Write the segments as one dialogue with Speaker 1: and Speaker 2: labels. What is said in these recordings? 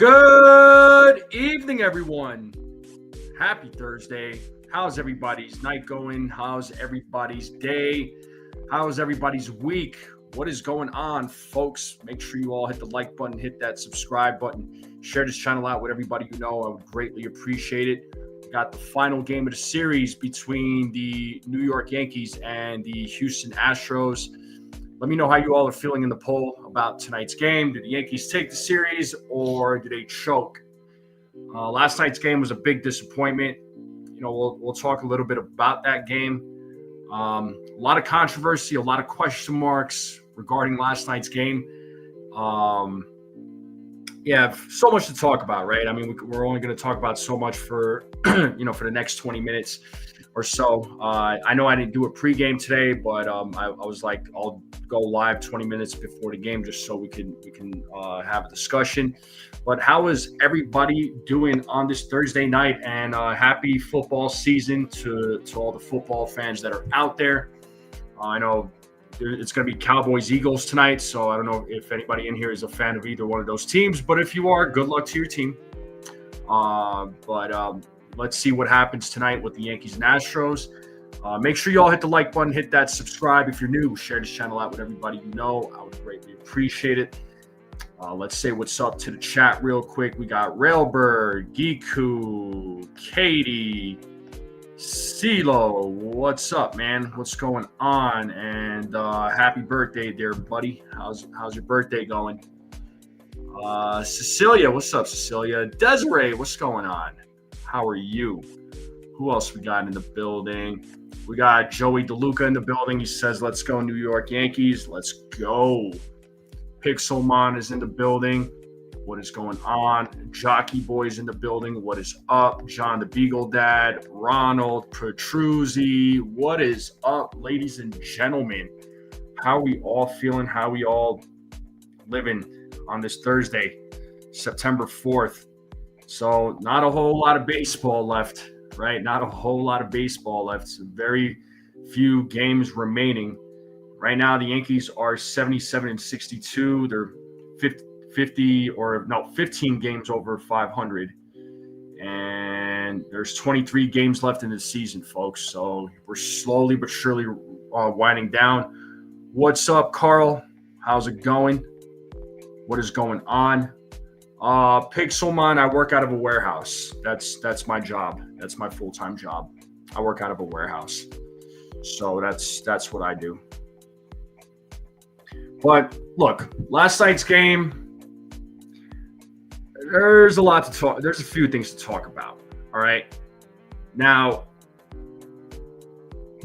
Speaker 1: Good evening, everyone. Happy Thursday. How's everybody's night going? How's everybody's day? How's everybody's week? What is going on, folks? Make sure you all hit the like button, hit that subscribe button, share this channel out with everybody you know. I would greatly appreciate it. We got the final game of the series between the New York Yankees and the Houston Astros. Let me know how you all are feeling in the poll about tonight's game. Did the Yankees take the series or did they choke? Last night's game was a big disappointment. We'll talk a little bit about that game. A lot of controversy, a lot of question marks regarding last night's game. So much to talk about, right? I mean, we're only going to talk about so much for, for the next 20 minutes or so. I know I didn't do a pregame today, but I was like, I'll go live 20 minutes before the game just so we can have a discussion. But how is everybody doing on this Thursday night? And happy football season to all the football fans that are out there. I know it's going to be Cowboys-Eagles tonight, so I don't know if anybody in here is a fan of either one of those teams. But if you are, good luck to your team. Let's see what happens tonight with the Yankees and Astros. Make sure you all hit the like button, hit that subscribe. If you're new, share this channel out with everybody you know. I would greatly appreciate it. Let's say what's up to the chat real quick. We got Railbird, Giku, Katie, CeeLo. What's up, man? What's going on? And happy birthday there, buddy. How's your birthday going? Cecilia, what's up, Cecilia? Desiree, what's going on? How are you? Who else we got in the building? We got Joey DeLuca in the building. He says, let's go New York Yankees. Let's go. Pixelmon is in the building. What is going on? Jockey Boy's in the building. What is up? John the Beagle Dad. Ronald Petruzzi. What is up, ladies and gentlemen? How are we all feeling? How are we all living on this Thursday, September 4th? So not a whole lot of baseball left, right? Not a whole lot of baseball left. So very few games remaining. Right now, the Yankees are 77-62. They're 15 games over 500. And there's 23 games left in the season, folks. So we're slowly but surely winding down. What's up, Carl? How's it going? What is going on? Pixelmon, I work out of a warehouse. That's my job. That's my full-time job. I work out of a warehouse. So that's what I do. But look, last night's game, there's a lot to talk. There's a few things to talk about. All right. Now,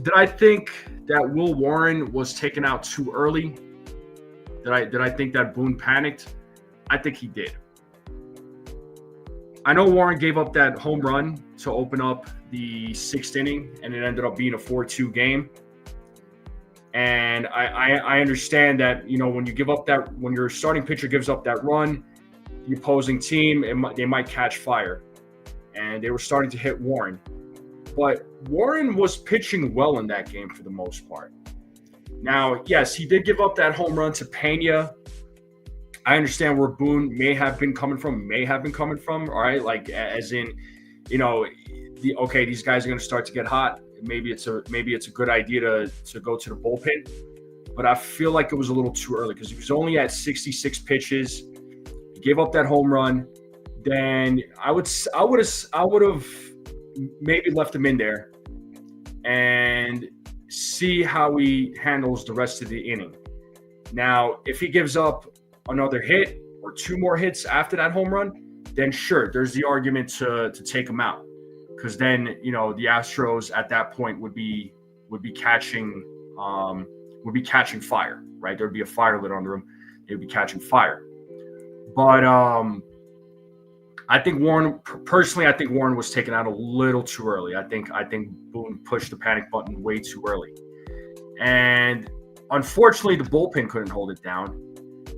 Speaker 1: did I think that Will Warren was taken out too early? Did I think that Boone panicked? I think he did. I know Warren gave up that home run to open up the sixth inning, and it ended up being a 4-2 game. And I understand that, when you give up that, when your starting pitcher gives up that run, the opposing team, they might catch fire. And they were starting to hit Warren. But Warren was pitching well in that game for the most part. Now, yes, he did give up that home run to Pena. I understand where Boone may have been coming from, all right? Like, as in, these guys are going to start to get hot. Maybe it's a good idea to go to the bullpen. But I feel like it was a little too early because he was only at 66 pitches. He gave up that home run. Then I would have maybe left him in there and see how he handles the rest of the inning. Now, if he gives up another hit or two more hits after that home run, then sure, there's the argument to take him out, because then the Astros at that point would be catching fire, right? There'd be a fire lit under them. They'd be catching fire. But I think Warren was taken out a little too early. I think Boone pushed the panic button way too early, and unfortunately, the bullpen couldn't hold it down.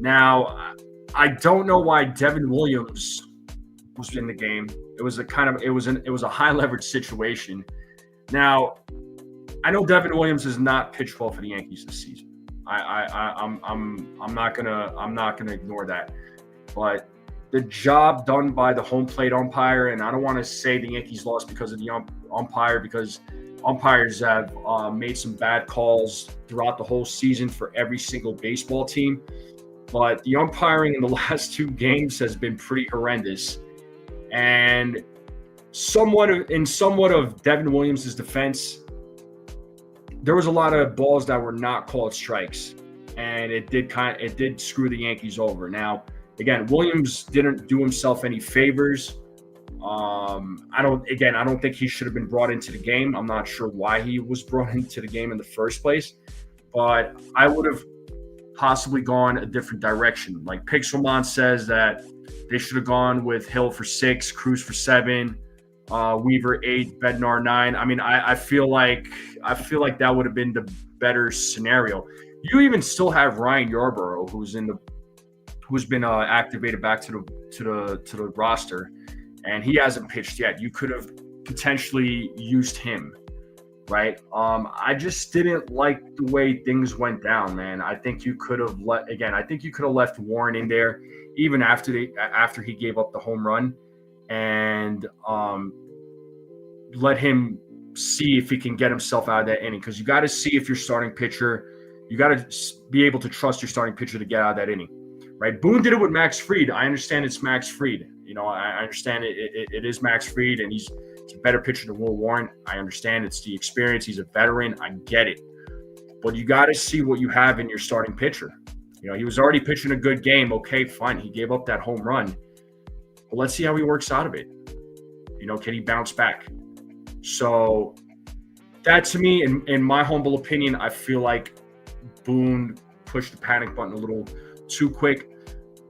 Speaker 1: Now, I don't know why Devin Williams was in the game. It was a high leverage situation. Now, I know Devin Williams has not pitched well for the Yankees this season. I'm not gonna ignore that. But the job done by the home plate umpire, and I don't want to say the Yankees lost because of the umpire, because umpires have made some bad calls throughout the whole season for every single baseball team. But the umpiring in the last two games has been pretty horrendous. And somewhat of Devin Williams' defense, there was a lot of balls that were not called strikes, and it did screw the Yankees over. Now, again, Williams didn't do himself any favors. I don't think he should have been brought into the game. I'm not sure why he was brought into the game in the first place, but I would have possibly gone a different direction. Like Pixelmon says that they should have gone with Hill for 6, Cruz for 7, Weaver 8, Bednar 9. I mean, I feel like that would have been the better scenario. You even still have Ryan Yarborough, who's been activated back to the roster, and he hasn't pitched yet. You could have potentially used him, right? I just didn't like the way things went down, man. I think you could have left Warren in there even after he gave up the home run, and let him see if he can get himself out of that inning, because you got to see if your starting pitcher, you got to be able to trust your starting pitcher to get out of that inning, right? Boone did it with Max Fried. I understand it's Max Fried. I understand it is Max Fried, and he's a better pitcher than Will Warren. I understand it's the experience. He's a veteran. I get it. But you got to see what you have in your starting pitcher. He was already pitching a good game. Okay, fine. He gave up that home run. But let's see how he works out of it. Can he bounce back? So that, to me, in my humble opinion, I feel like Boone pushed the panic button a little too quick.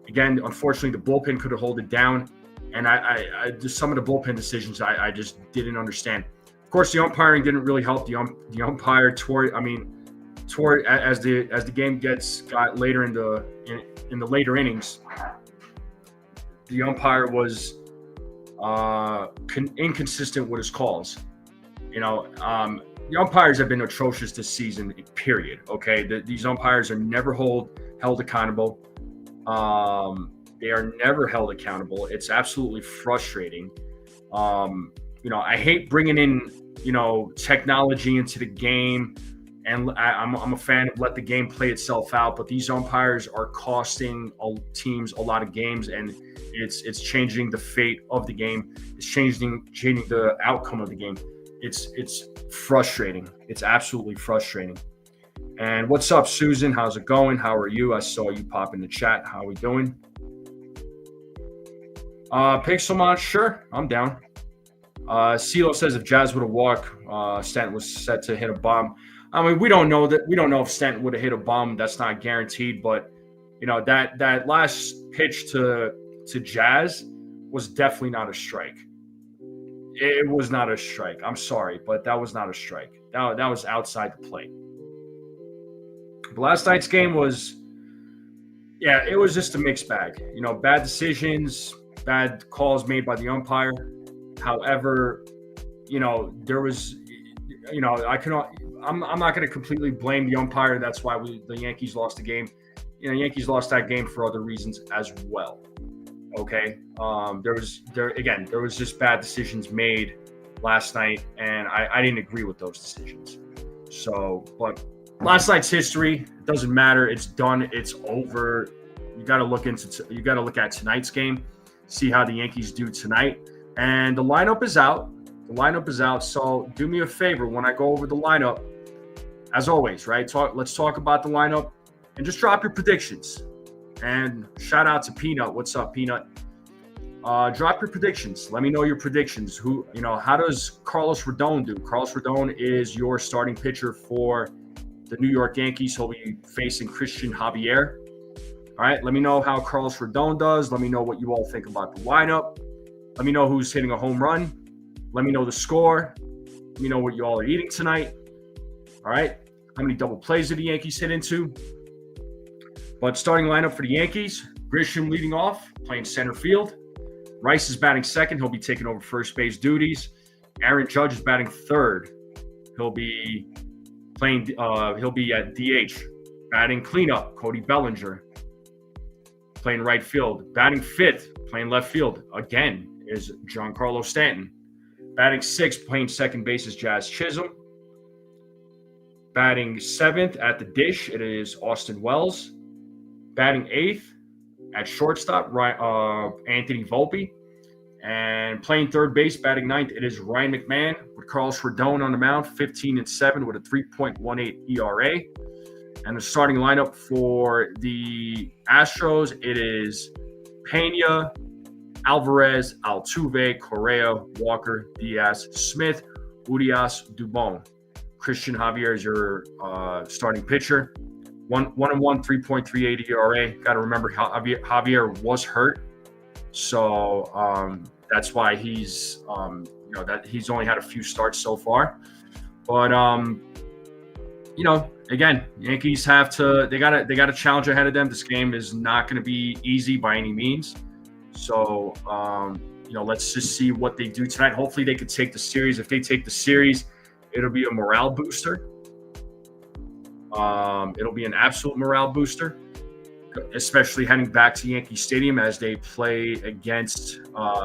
Speaker 1: Again, unfortunately, the bullpen could have held it down, and I just some of the bullpen decisions I just didn't understand. Of course, the umpiring didn't really help. The umpire toward as the game got later in the later innings, the umpire was inconsistent with his calls. The umpires have been atrocious this season, period. Okay, these umpires are never held accountable. They are never held accountable. It's absolutely frustrating. I hate bringing in, technology into the game, and I'm a fan of let the game play itself out. But these umpires are costing teams a lot of games, and it's changing the fate of the game. It's changing the outcome of the game. It's frustrating. It's absolutely frustrating. And what's up, Susan? How's it going? How are you? I saw you pop in the chat. How are we doing? Pixelmon, sure, I'm down. CeeLo says if Jazz would have walked, Stanton was set to hit a bomb. I mean, we don't know if Stanton would have hit a bomb. That's not guaranteed. But that last pitch to Jazz was definitely not a strike. It was not a strike. I'm sorry, but that was not a strike. That was outside the plate. But last night's game was, it was just a mixed bag. Bad decisions, bad calls made by the umpire. However, there was, I'm not going to completely blame the umpire. That's why the Yankees lost the game. Yankees lost that game for other reasons as well. Okay. There was just bad decisions made last night, and I didn't agree with those decisions. So, but last night's history, it doesn't matter. It's done. It's over. You got to look at tonight's game, see how the Yankees do tonight. And the lineup is out. So do me a favor when I go over the lineup, as always, right? Let's talk about the lineup and just drop your predictions. And shout out to Peanut. What's up, Peanut? Drop your predictions. Let me know your predictions. How does Carlos Rodon do? Carlos Rodon is your starting pitcher for the New York Yankees. He'll be facing Christian Javier. All right, let me know how Carlos Rodon does. Let me know what you all think about the lineup. Let me know who's hitting a home run. Let me know the score. Let me know what you all are eating tonight. All right, how many double plays did the Yankees hit into? But starting lineup for the Yankees, Grisham leading off, playing center field. Rice is batting second. He'll be taking over first base duties. Aaron Judge is batting third. He'll be at DH. Batting cleanup, Cody Bellinger. playing right field. Batting fifth, playing left field again, is Giancarlo Stanton. Batting sixth, playing second base, is Jazz Chisholm. Batting seventh at the dish, it is Austin Wells. Batting eighth at shortstop, Anthony Volpe. And playing third base, batting ninth, it is Ryan McMahon with Carlos Rodon on the mound, 15-7 with a 3.18 ERA. And the starting lineup for the Astros, it is Pena, Alvarez, Altuve, Correa, Walker, Diaz, Smith, Urias, Dubon. Christian Javier is your starting pitcher. 1-1, 3.38 ERA. Got to remember, Javier was hurt. So that's why he's that he's only had a few starts so far. But again, Yankees they got a challenge ahead of them. This game is not going to be easy by any means. So let's just see what they do tonight. Hopefully they could take the series. If they take the series, it'll be a morale booster. It'll be an absolute morale booster, especially heading back to Yankee Stadium as they play against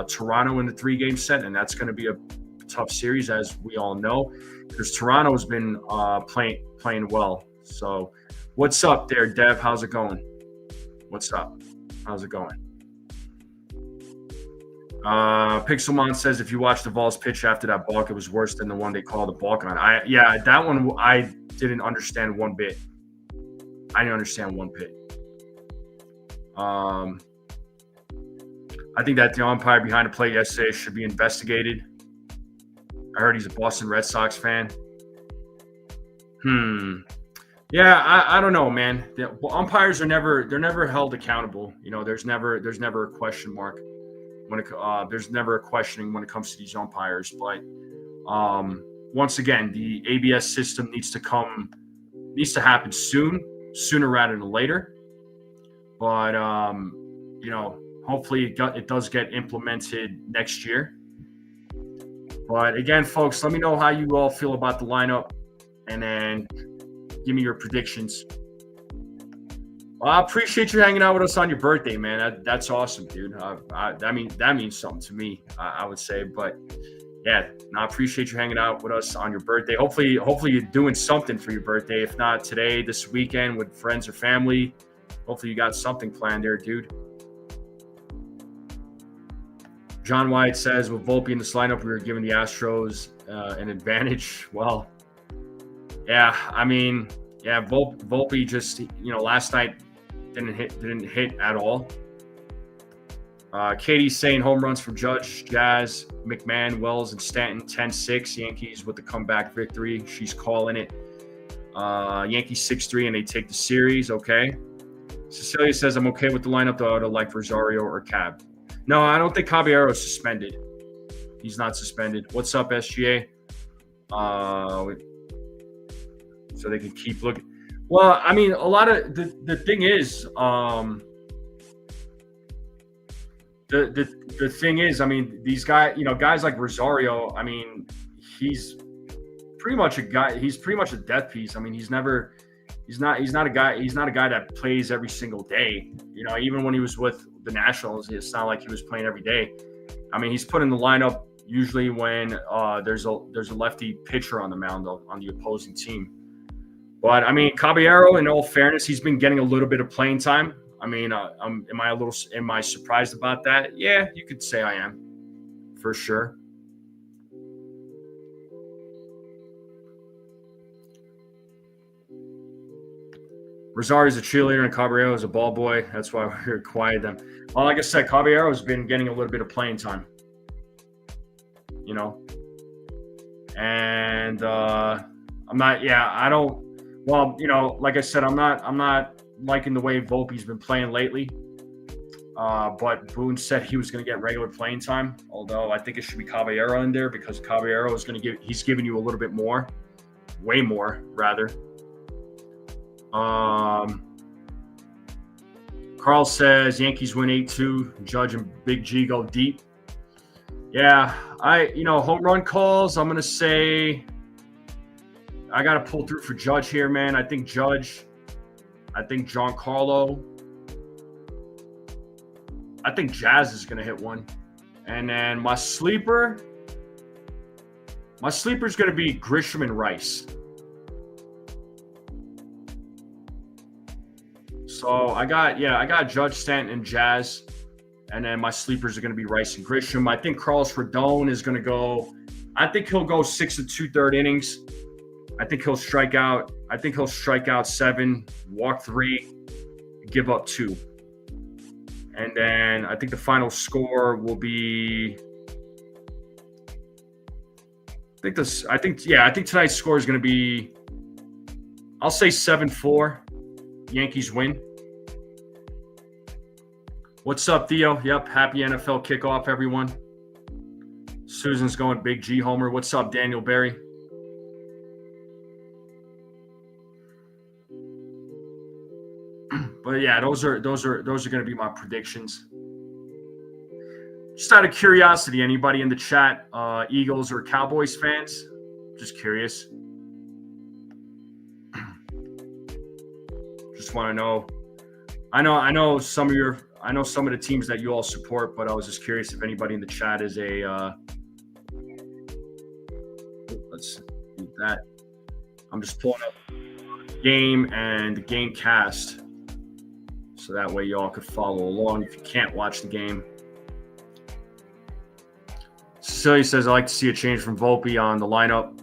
Speaker 1: Toronto in the 3-game set. And that's going to be a tough series, as we all know, because Toronto's been playing well. So what's up there, Dev? How's it going? What's up? How's it going? Pixelmon says, if you watch the Vols pitch after that balk, it was worse than the one they called the balk on. That one I didn't understand one bit. I didn't understand one bit. I think that the umpire behind the plate yesterday should be investigated. I heard he's a Boston Red Sox fan. Yeah, I don't know, man. The umpires are never held accountable. There's never a question mark there's never a questioning when it comes to these umpires. But once again, the ABS system needs to happen sooner rather than later. But hopefully it does get implemented next year. But again, folks, let me know how you all feel about the lineup, and then give me your predictions. Well, I appreciate you hanging out with us on your birthday, man. That's awesome, dude. That means something to me, I would say. But yeah, I appreciate you hanging out with us on your birthday. Hopefully you're doing something for your birthday. If not today, this weekend with friends or family. Hopefully you got something planned there, dude. John White says, with Volpe in this lineup, we were giving the Astros an advantage. Well, yeah, Volpe just, last night didn't hit at all. Katie's saying home runs from Judge, Jazz, McMahon, Wells, and Stanton, 10-6. Yankees with the comeback victory. She's calling it. Yankees 6-3, and they take the series. Okay. Cecilia says, I'm okay with the lineup, though. I would like Rosario or Cab. No, I don't think Caballero is suspended. He's not suspended. What's up, SGA? So they can keep looking. Well, a lot of the thing is, the thing is, these guys like Rosario, he's pretty much a guy. He's pretty much a death piece. He's not a guy that plays every single day. Even when he was with the Nationals, it's not like he was playing every day. He's put in the lineup usually when there's a lefty pitcher on the mound on the opposing team. But Caballero, in all fairness, he's been getting a little bit of playing time. Am I surprised about that? Yeah, you could say I am, for sure. Rosario's a cheerleader and Caballero is a ball boy. That's why we acquired them. Well, like I said, Caballero's been getting a little bit of playing time. And I'm not. Yeah, I don't. Well, like I said, I'm not liking the way Volpe's been playing lately. But Boone said he was going to get regular playing time. Although I think it should be Caballero in there because Caballero is going to he's giving you a little bit more, way more rather. Carl says Yankees win 8-2. Judge and Big G go deep. Yeah, home run calls. I'm gonna say I gotta pull through for Judge here, man. I think Judge. I think Giancarlo. I think Jazz is going to hit one. And then my sleeper is going to be Grisham and Rice. So I got Judge, Stanton, and Jazz. And then my sleepers are going to be Rice and Grisham. I think Carlos Rodon is going to go. I think he'll go 6 2/3 innings. I think he'll strike out 7, walk 3, give up 2. And then I think the final score will be. I think tonight's score is going to be. I'll say 7-4. Yankees win. What's up, Theo? Yep, happy NFL kickoff, everyone. Susan's going Big G Homer. What's up, Daniel Berry? But yeah, those are going to be my predictions. Just out of curiosity, anybody in the chat, Eagles or Cowboys fans? Just curious. Just want to know. I know some of the teams that you all support, but I was just curious if anybody in the chat is a. Let's do that. I'm just pulling up the game and the game cast, so that way y'all could follow along if you can't watch the game. Cecilia says, I like to see a change from Volpe on the lineup.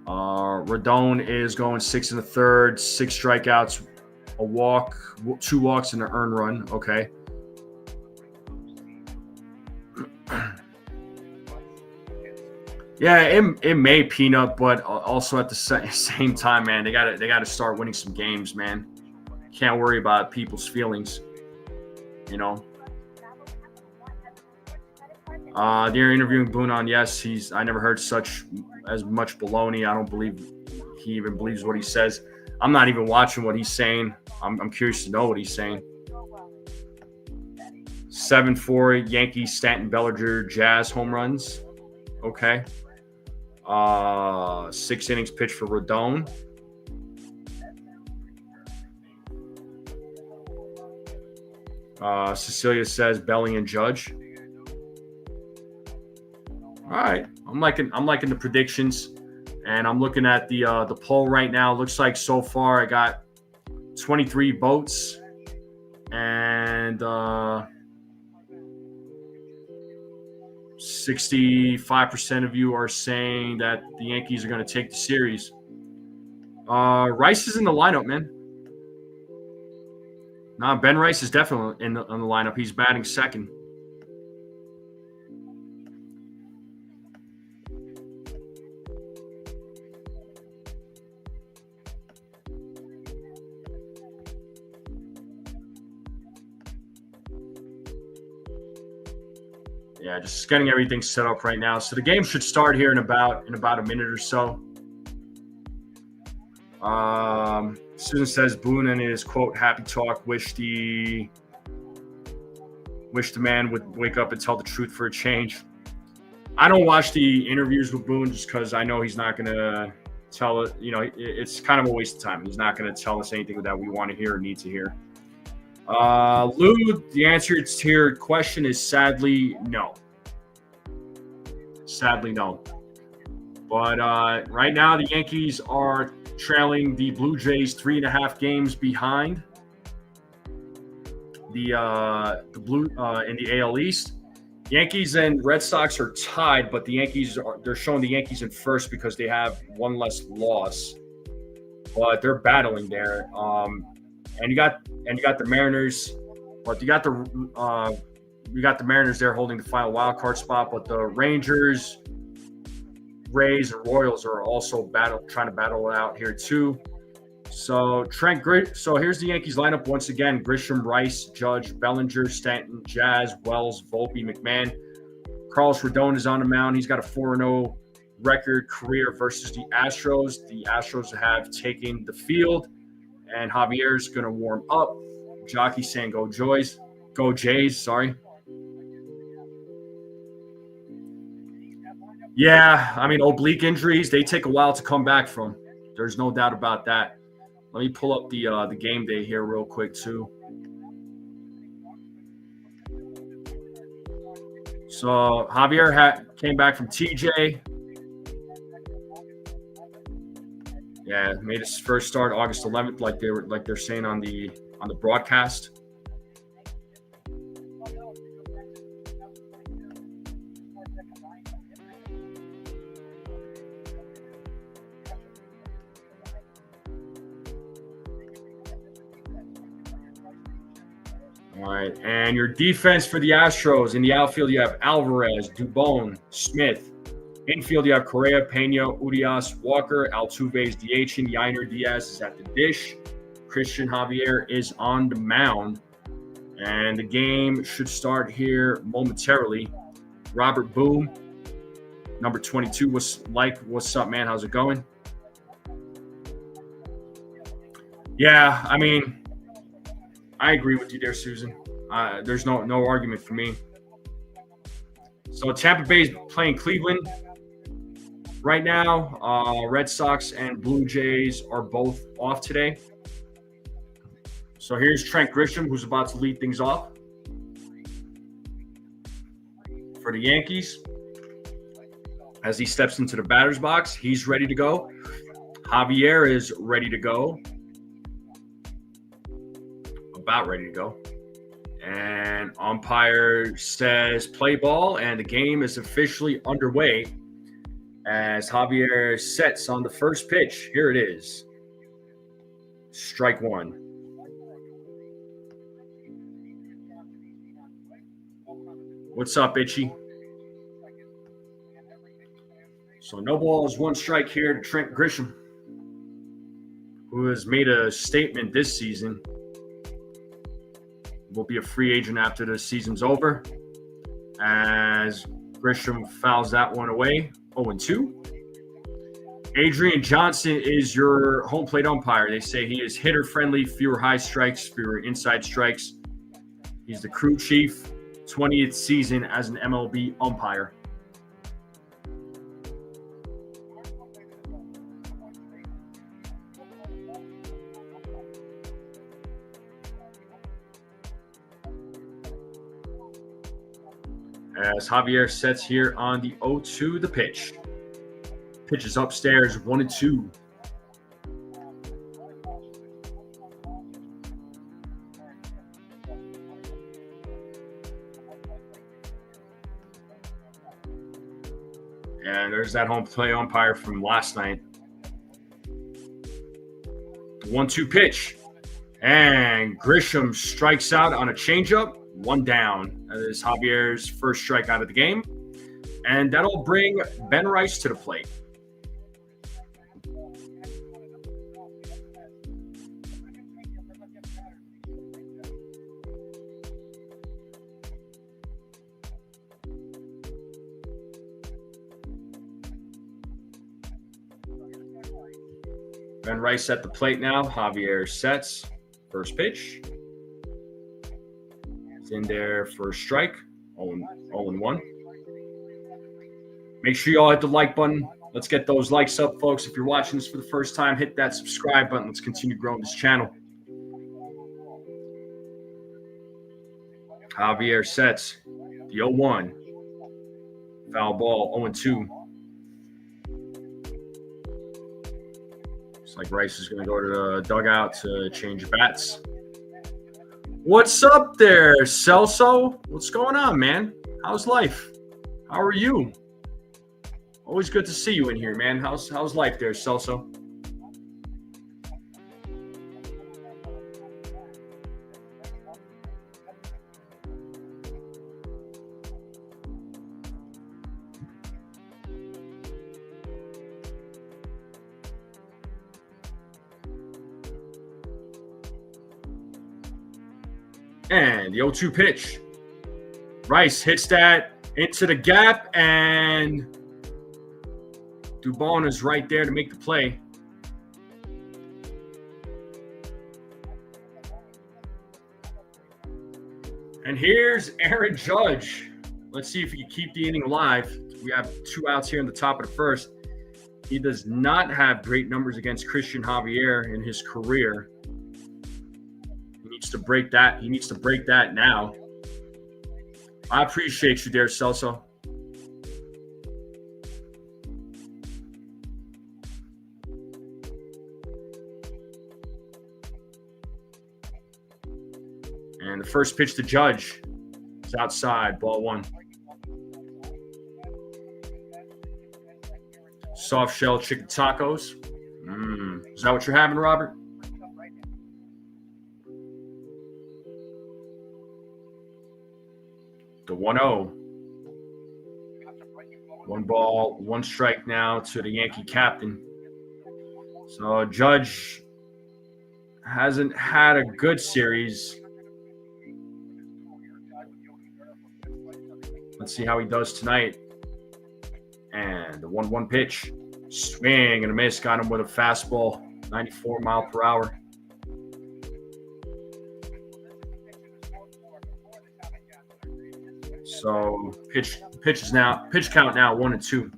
Speaker 1: Rodon is going 6 1/3, 6 strikeouts, a walk, 2 walks, and an earned run. Okay. Yeah, it may peanut, but also at the same time, man, they got to start winning some games, man. Can't worry about people's feelings, you know. They're interviewing Boone on yes. I never heard as much baloney. I don't believe he even believes what he says. I'm not even watching what he's saying. I'm curious to know what he's saying. 7-4 Yankees, Stanton, Bellinger, Jazz home runs. Okay. 6 innings pitched for Rodon. Cecilia says Bellinger and Judge. All right, I'm liking the predictions, and I'm looking at the poll right now. Looks like so far I got 23 votes, and 65% of you are saying that the Yankees are going to take the series. Rice is in the lineup, man. Nah, Ben Rice is definitely on the lineup. He's batting second. Yeah, just getting everything set up right now. So the game should start here in about a minute or so. Susan says Boone and his quote happy talk wish the man would wake up and tell the truth for a change. I don't watch the interviews with Boone just because I know he's not going to tell it. You know, it's kind of a waste of time. He's not going to tell us anything that we want to hear or need to hear. Lou, the answer to your question is sadly no. Sadly no. But right now the Yankees are trailing the Blue Jays 3.5 games behind the Blue in the AL East. Yankees and Red Sox are tied, but they're showing the Yankees in first because they have one less loss. But they're battling there. And you got the Mariners, but you got the Mariners there holding the final wild card spot, but the Rangers, Rays, and Royals are also trying to battle it out here too. So here's the Yankees lineup once again: Grisham, Rice, Judge, Bellinger, Stanton, Jazz, Wells, Volpe, McMahon. Carlos Rodon is on the mound. He's got a 4-0 record career versus the Astros. The Astros have taken the field, and Javier's going to warm up. Jockey saying go Jays, sorry. Yeah, I mean, oblique injuries, they take a while to come back from. There's no doubt about that. Let me pull up the game day here real quick, too. So Javier came back from TJ. Yeah, made his first start August 11th, like they're saying on the broadcast. All right, and your defense for the Astros in the outfield, you have Alvarez, Dubon, Smith. Infield, you have Correa, Pena, Urias, Walker, Altuve is DHing, Yainer Diaz is at the dish. Christian Javier is on the mound. And the game should start here momentarily. Robert Boone, number 22, what's up, man? How's it going? Yeah, I mean, I agree with you there, Susan. There's no argument for me. So Tampa Bay is playing Cleveland right now. Red Sox and Blue Jays are both off today. So here's Trent Grisham, who's about to lead things off for the Yankees. As he steps into the batter's box, he's ready to go. Javier is ready to go. About ready to go. And umpire says play ball, and the game is officially underway as Javier sets on the first pitch. Here it is. Strike one. What's up, Itchy? So no balls, one strike here to Trent Grisham, who has made a statement this season. Will be a free agent after the season's over, as Grisham fouls that one away. 0-2. Adrian Johnson is your home plate umpire. They say he is hitter friendly, fewer high strikes, fewer inside strikes. He's the crew chief, 20th season as an MLB umpire. As Javier sets here on the 0-2, the pitch. Pitch is upstairs, 1-2. And there's that home plate umpire from last night. 1-2 pitch. And Grisham strikes out on a changeup. One down. That is Javier's first strikeout of the game. And that'll bring Ben Rice to the plate. Ben Rice at the plate now. Javier sets. First pitch. In there for a strike, 0-1. Make sure you all hit the like button. Let's get those likes up, folks. If you're watching this for the first time, hit that subscribe button. Let's continue growing this channel. Javier sets the 0-1. Foul ball, 0-2. Looks like Rice is going to go to the dugout to change bats. What's up there, Celso? What's going on, man? How's life? How are you? Always good to see you in here, man. How's life there, Celso? And the 0-2 pitch. Rice hits that into the gap, and Dubon is right there to make the play. And here's Aaron Judge. Let's see if he can keep the inning alive. We have 2 outs here in the top of the first. He does not have great numbers against Christian Javier in his career. He needs to break that. He needs to break that now. I appreciate you there, Celso. And the first pitch to Judge is outside, ball 1. Soft shell chicken tacos. Is that what you're having, Robert? The 1-0. 1 ball, 1 strike now to the Yankee captain. So Judge hasn't had a good series. Let's see how he does tonight. And the 1-1 pitch. Swing and a miss. Got him with a fastball. 94 mile per hour. So pitch count now 1-2.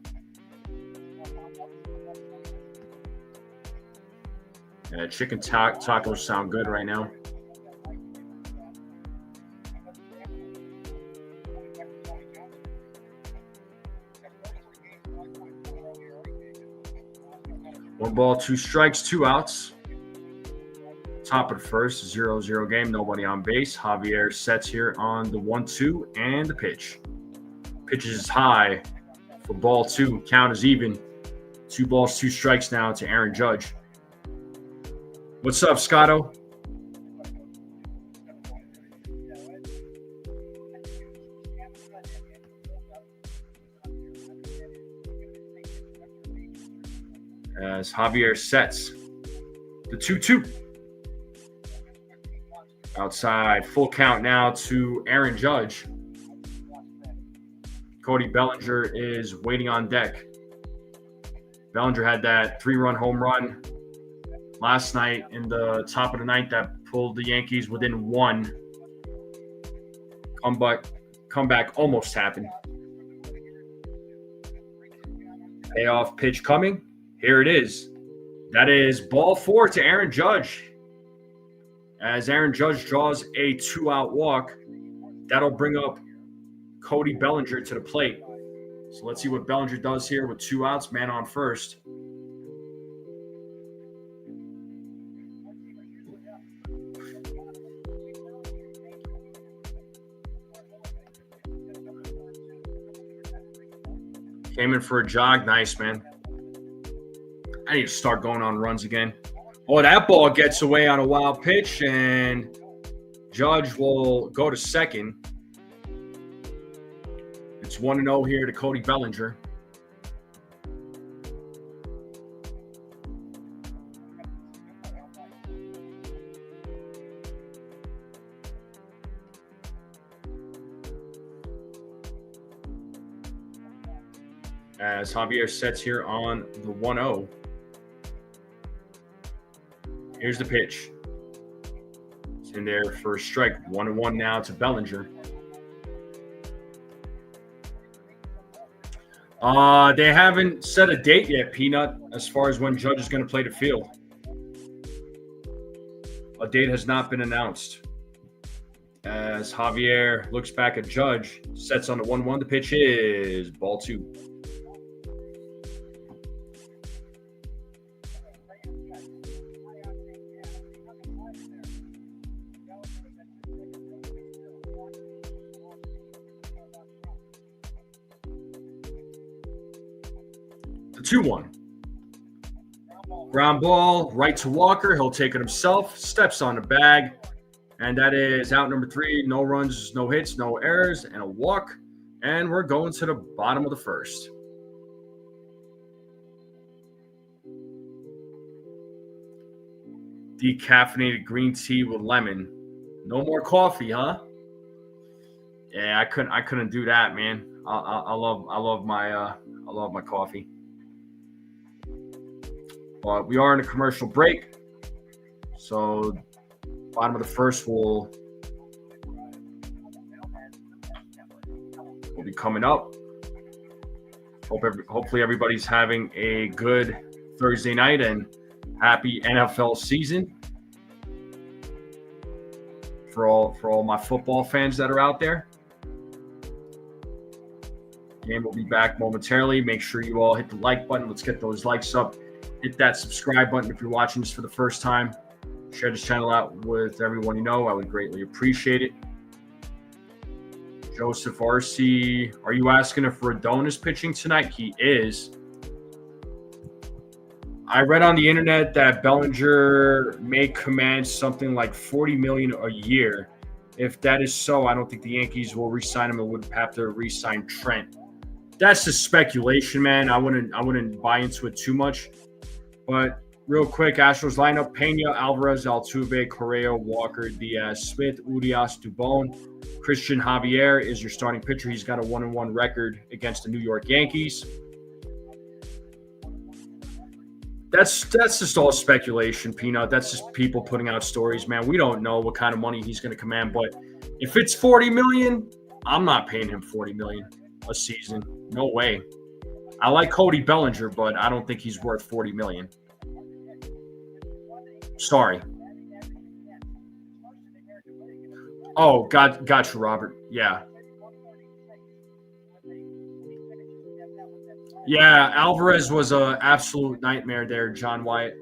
Speaker 1: Yeah, chicken tacos sound good right now. One ball, 2 strikes, 2 outs. Top of the first, 0-0 game. Nobody on base. Javier sets here on the 1-2 and the pitch. Pitch is high for ball 2. Count is even. 2 balls, 2 strikes now to Aaron Judge. What's up, Scotto? As Javier sets the 2-2. Outside, full count now to Aaron Judge. Cody Bellinger is waiting on deck. Bellinger had that 3-run home run last night in the top of the 9th that pulled the Yankees within 1. Comeback almost happened. Payoff pitch coming. Here it is. That is ball 4 to Aaron Judge. As Aaron Judge draws a 2-out walk, that'll bring up Cody Bellinger to the plate. So let's see what Bellinger does here with 2 outs, man on first. Came in for a jog. Nice, man. I need to start going on runs again. Oh, that ball gets away on a wild pitch, and Judge will go to second. It's 1-0 here to Cody Bellinger. As Javier sets here on the 1-0. Here's the pitch. It's in there for a strike. 1-1 now to Bellinger. They haven't set a date yet, Peanut, as far as when Judge is going to play the field. A date has not been announced. As Javier looks back at Judge, sets on the 1-1. The pitch is ball 2. The 2-1. Ground ball, right to Walker. He'll take it himself. Steps on the bag. And that is out number 3. No runs, no hits, no errors, and a walk. And we're going to the bottom of the first. Decaffeinated green tea with lemon. No more coffee, huh? Yeah, I couldn't do that, man. I love my coffee. But we are in a commercial break, so bottom of the first will be coming up. Hopefully everybody's having a good Thursday night and happy NFL season for all my football fans that are out there. Game will be back momentarily. Make sure you all hit the like button. Let's get those likes up. Hit that subscribe button if you're watching this for the first time. Share this channel out with everyone you know. I would greatly appreciate it. Joseph RC, are you asking if Rodon is pitching tonight? He is. I read on the internet that Bellinger may command something like $40 million a year. If that is so, I don't think the Yankees will re-sign him and would have to re-sign Trent. That's just speculation, man. I wouldn't buy into it too much. But real quick, Astros lineup: Pena, Alvarez, Altuve, Correa, Walker, Diaz, Smith, Urias, Dubon. Christian Javier is your starting pitcher. He's got a 1-1 record against the New York Yankees. That's just all speculation, Peanut. That's just people putting out stories, man. We don't know what kind of money he's going to command, but if it's $40 million, I'm not paying him $40 million a season. No way. I like Cody Bellinger, but I don't think he's worth $40 million. Sorry. Oh, got you, Robert. Yeah. Yeah, Alvarez was an absolute nightmare there, John Wyatt.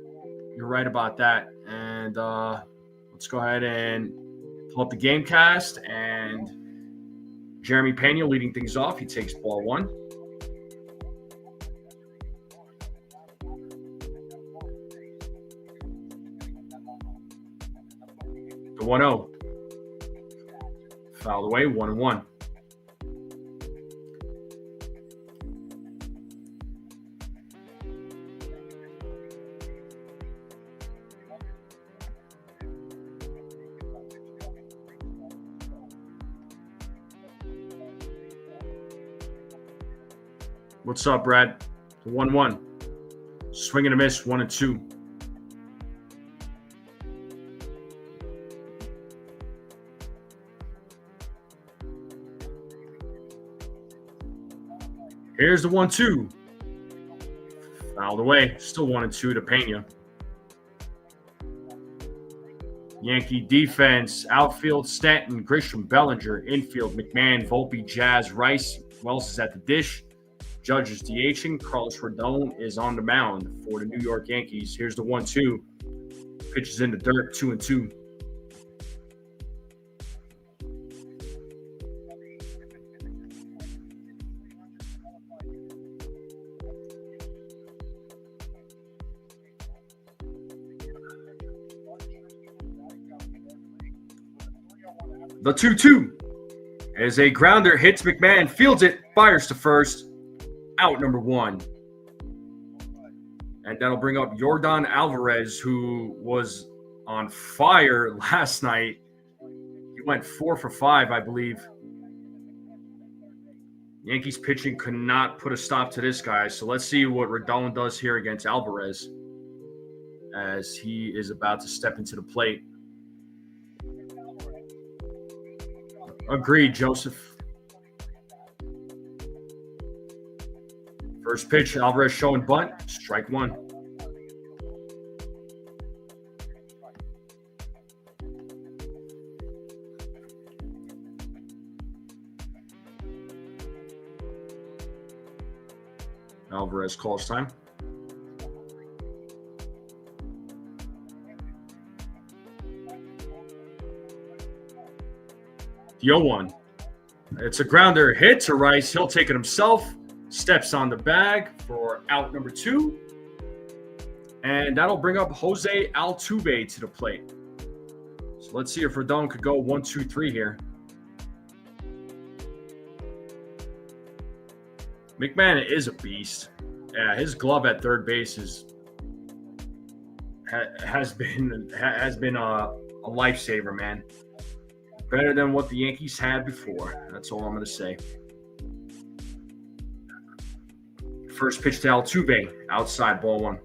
Speaker 1: You're right about that. And let's go ahead and pull up the game cast. And Jeremy Pena leading things off. He takes ball one. The 1-0. Fouled away, 1-1. What's up, Brad? The 1-1. Swing and a miss, 1-2. Here's the 1-2. Fouled away. Still 1-2 to Pena. Yankee defense. Outfield, Stanton, Grisham, Bellinger. Infield, McMahon, Volpe, Jazz, Rice. Wells is at the dish. Judge is DHing. Carlos Rodon is on the mound for the New York Yankees. Here's the 1-2. Pitches in the dirt, 2-2. The 2-2 is a grounder, hits McMahon, fields it, fires to first, out number one. And that'll bring up Yordan Alvarez, who was on fire last night. He went 4 for 5, I believe. Yankees pitching could not put a stop to this guy. So let's see what Rodon does here against Alvarez as he is about to step into the plate. Agreed, Joseph. First pitch, Alvarez showing bunt, strike one. Alvarez calls time. The 0-1. It's a grounder hit to Rice. He'll take it himself. Steps on the bag for out number 2. And that'll bring up Jose Altuve to the plate. So let's see if Rodon could go 1-2-3 here. McMahon is a beast. Yeah, his glove at third base has been a lifesaver, man. Better than what the Yankees had before. That's all I'm going to say. First pitch to Altuve, outside, ball one.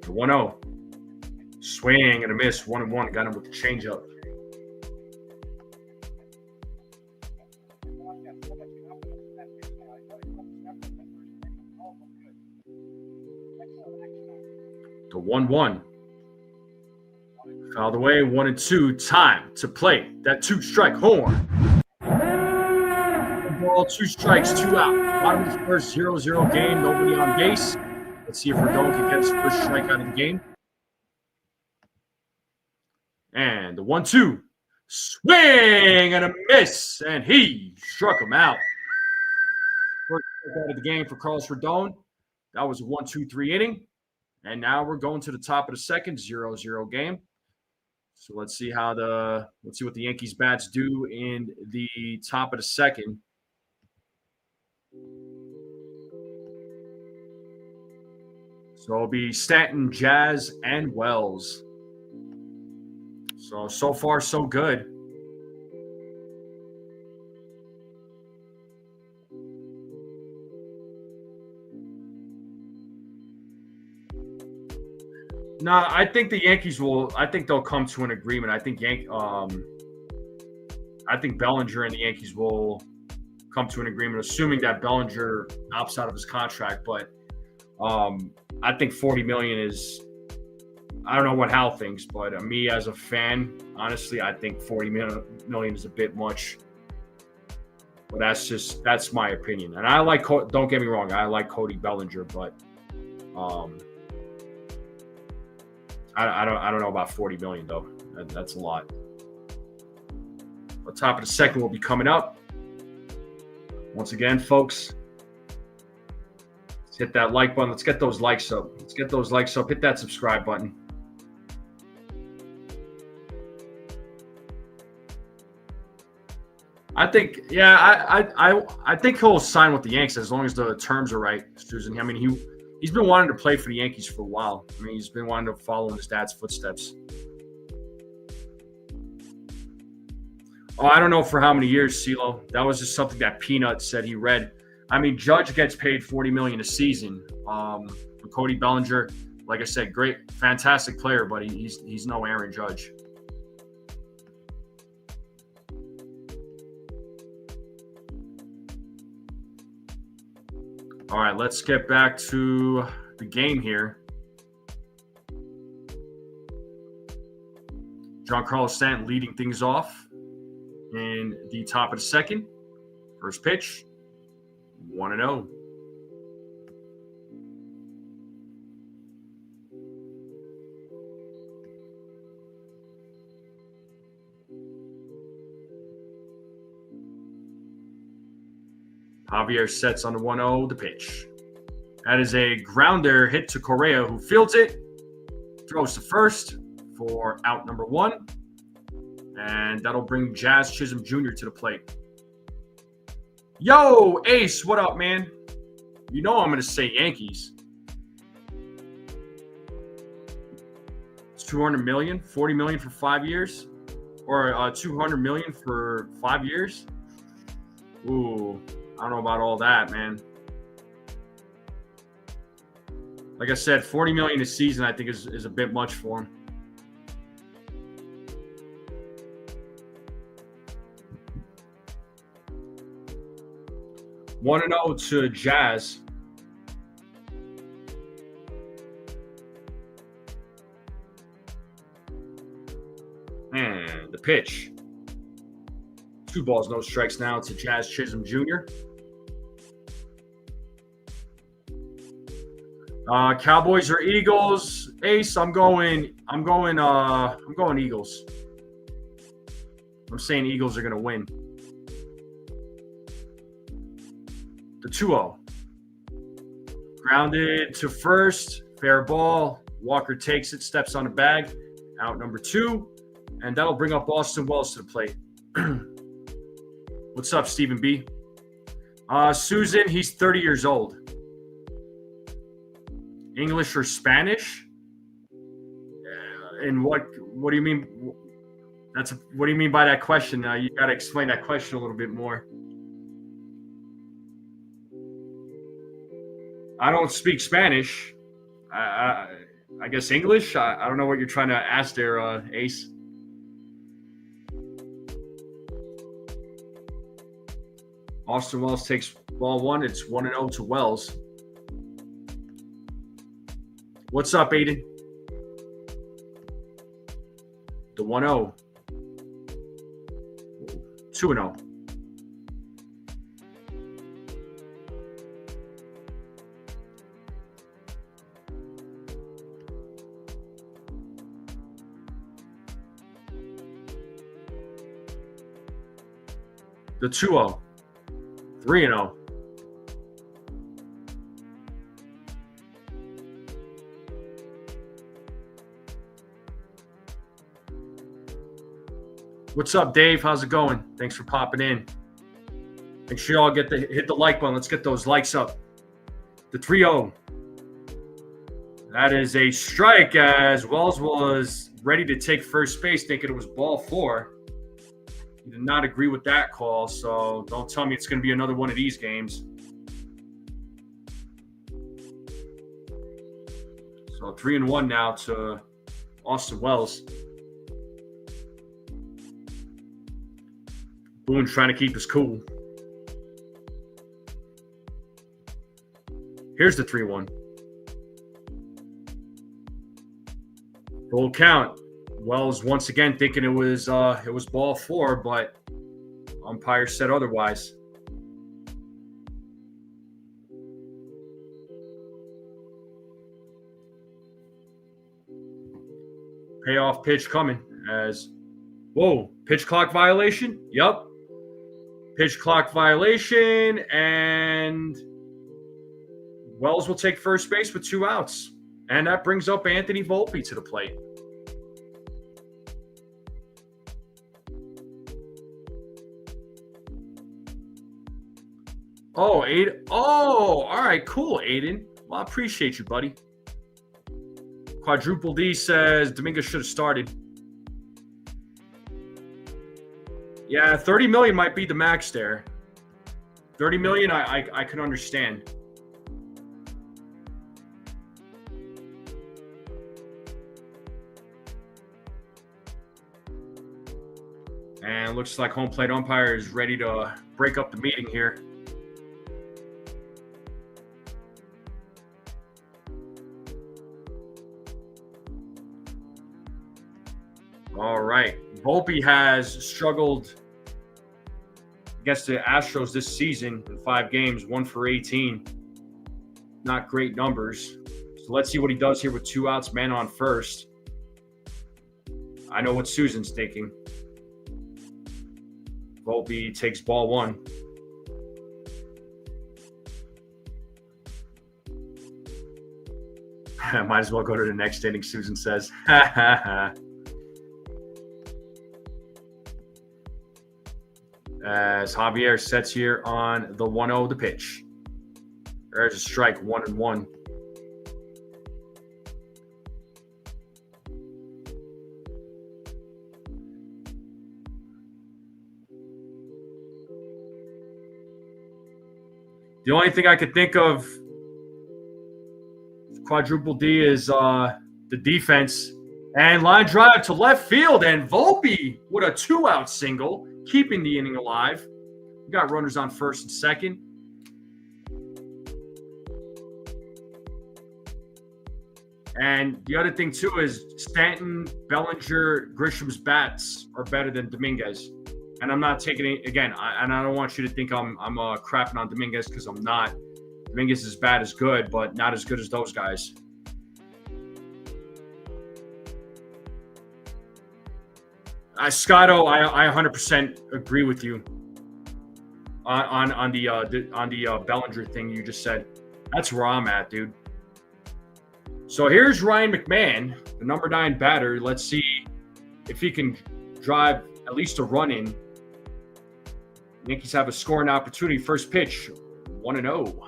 Speaker 1: The 1-0. Swing and a miss, 1-1. Got him with the changeup. The 1-1. Fouled away, 1-2. Time to play that 2-strike horn. Ball, 2 strikes, 2 out. Bottom of the first, 0-0 game. Nobody on base. Let's see if Rodon can get his first strike out of the game. And the 1-2. Swing and a miss. And he struck him out. First strike out of the game for Carlos Rodon. That was a 1-2-3 inning. And now we're going to the top of the second, 0-0 game. So let's see what the Yankees bats do in the top of the second. So it'll be Stanton, Jazz, and Wells. So far, so good. No, I think the Yankees will. I think they'll come to an agreement. I think Bellinger and the Yankees will come to an agreement, assuming that Bellinger opts out of his contract. But I think $40 million is. I don't know what Hal thinks, but me as a fan, honestly, I think $40 million is a bit much. But that's my opinion. And I like. Don't get me wrong, I like Cody Bellinger, but. I don't know about $40 million though. That's a lot. The top of the second will be coming up. Once again, folks, let's hit that like button. Let's get those likes up. Hit that subscribe button. I think, I think he'll sign with the Yankees as long as the terms are right, Susan. I mean, He's been wanting to play for the Yankees for a while. I mean, he's been wanting to follow in his dad's footsteps. Oh, I don't know for how many years, CeeLo. That was just something that Peanut said he read. I mean, Judge gets paid $40 million a season. Cody Bellinger, like I said, great, fantastic player, but he's no Aaron Judge. All right, let's get back to the game here. Giancarlo Stanton leading things off in the top of the second. First pitch, 1-0. Javier sets on the 1-0, the pitch. That is a grounder hit to Correa, who fields it, throws to first for out number 1. And that'll bring Jazz Chisholm Jr. to the plate. Yo, Ace, what up, man? You know I'm going to say Yankees. It's $200 million, $40 million for 5 years? Or $200 million for 5 years? Ooh. I don't know about all that, man. Like I said, $40 million a season, I think, is a bit much for him. One and 0 to Jazz. And the pitch. 2 balls, no strikes now to Jazz Chisholm Jr. Cowboys or Eagles? Ace, I'm going Eagles. I'm saying Eagles are going to win. The 2-0. Grounded to first. Fair ball. Walker takes it, steps on the bag. Out number 2. And that'll bring up Austin Wells to the plate. What's up, Stephen B? Susan, he's 30 years old. English or Spanish? And what do you mean? What do you mean by that question? You got to explain that question a little bit more. I don't speak Spanish. I guess English. I don't know what you're trying to ask there, Ace. Austin Wells takes ball 1. It's 1-0 to Wells. What's up, Aiden? 1-0. 2-0. The 2-0. 3-0. What's up, Dave? How's it going? Thanks for popping in. Make sure y'all hit the like button. Let's get those likes up. The 3-0. That is a strike, as Wells was ready to take first base, thinking it was ball 4. He did not agree with that call, so don't tell me it's going to be another one of these games. So 3-1 now to Austin Wells. Boone's trying to keep us cool. Here's the 3-1. Full count. Wells once again thinking it was ball 4, but umpire said otherwise. Payoff pitch coming as whoa, pitch clock violation? Yep. Pitch clock violation, and Wells will take first base with 2 outs. And that brings up Anthony Volpe to the plate. Oh, Aiden. Oh, all right, cool, Aiden. Well, I appreciate you, buddy. Quadruple D says Dominguez should have started. Yeah, 30 million might be the max there. 30 million, I can understand. And looks like home plate umpire is ready to break up the meeting here. All right. Volpe has struggled against the Astros this season in 5 games, 1 for 18. Not great numbers. So let's see what he does here with 2 outs, man on first. I know what Susan's thinking. Volpe takes ball 1. Might as well go to the next inning, Susan says. Ha ha ha. As Javier sets here on the 1-0, the pitch. There's a strike, 1-1. The only thing I could think of, quadruple D, is the defense. And line drive to left field, and Volpe with a 2-out single, keeping the inning alive. We got runners on first and second. And the other thing, too, is Stanton, Bellinger, Grisham's bats are better than Dominguez. And I'm not taking it, again, I don't want you to think I'm crapping on Dominguez, because I'm not. Dominguez is bad as good, but not as good as those guys. Scotto, I 100% agree with you on the Bellinger thing you just said. That's where I'm at, dude. So here's Ryan McMahon, the number 9 batter. Let's see if he can drive at least a run in. Yankees have a scoring opportunity. First pitch, 1-0.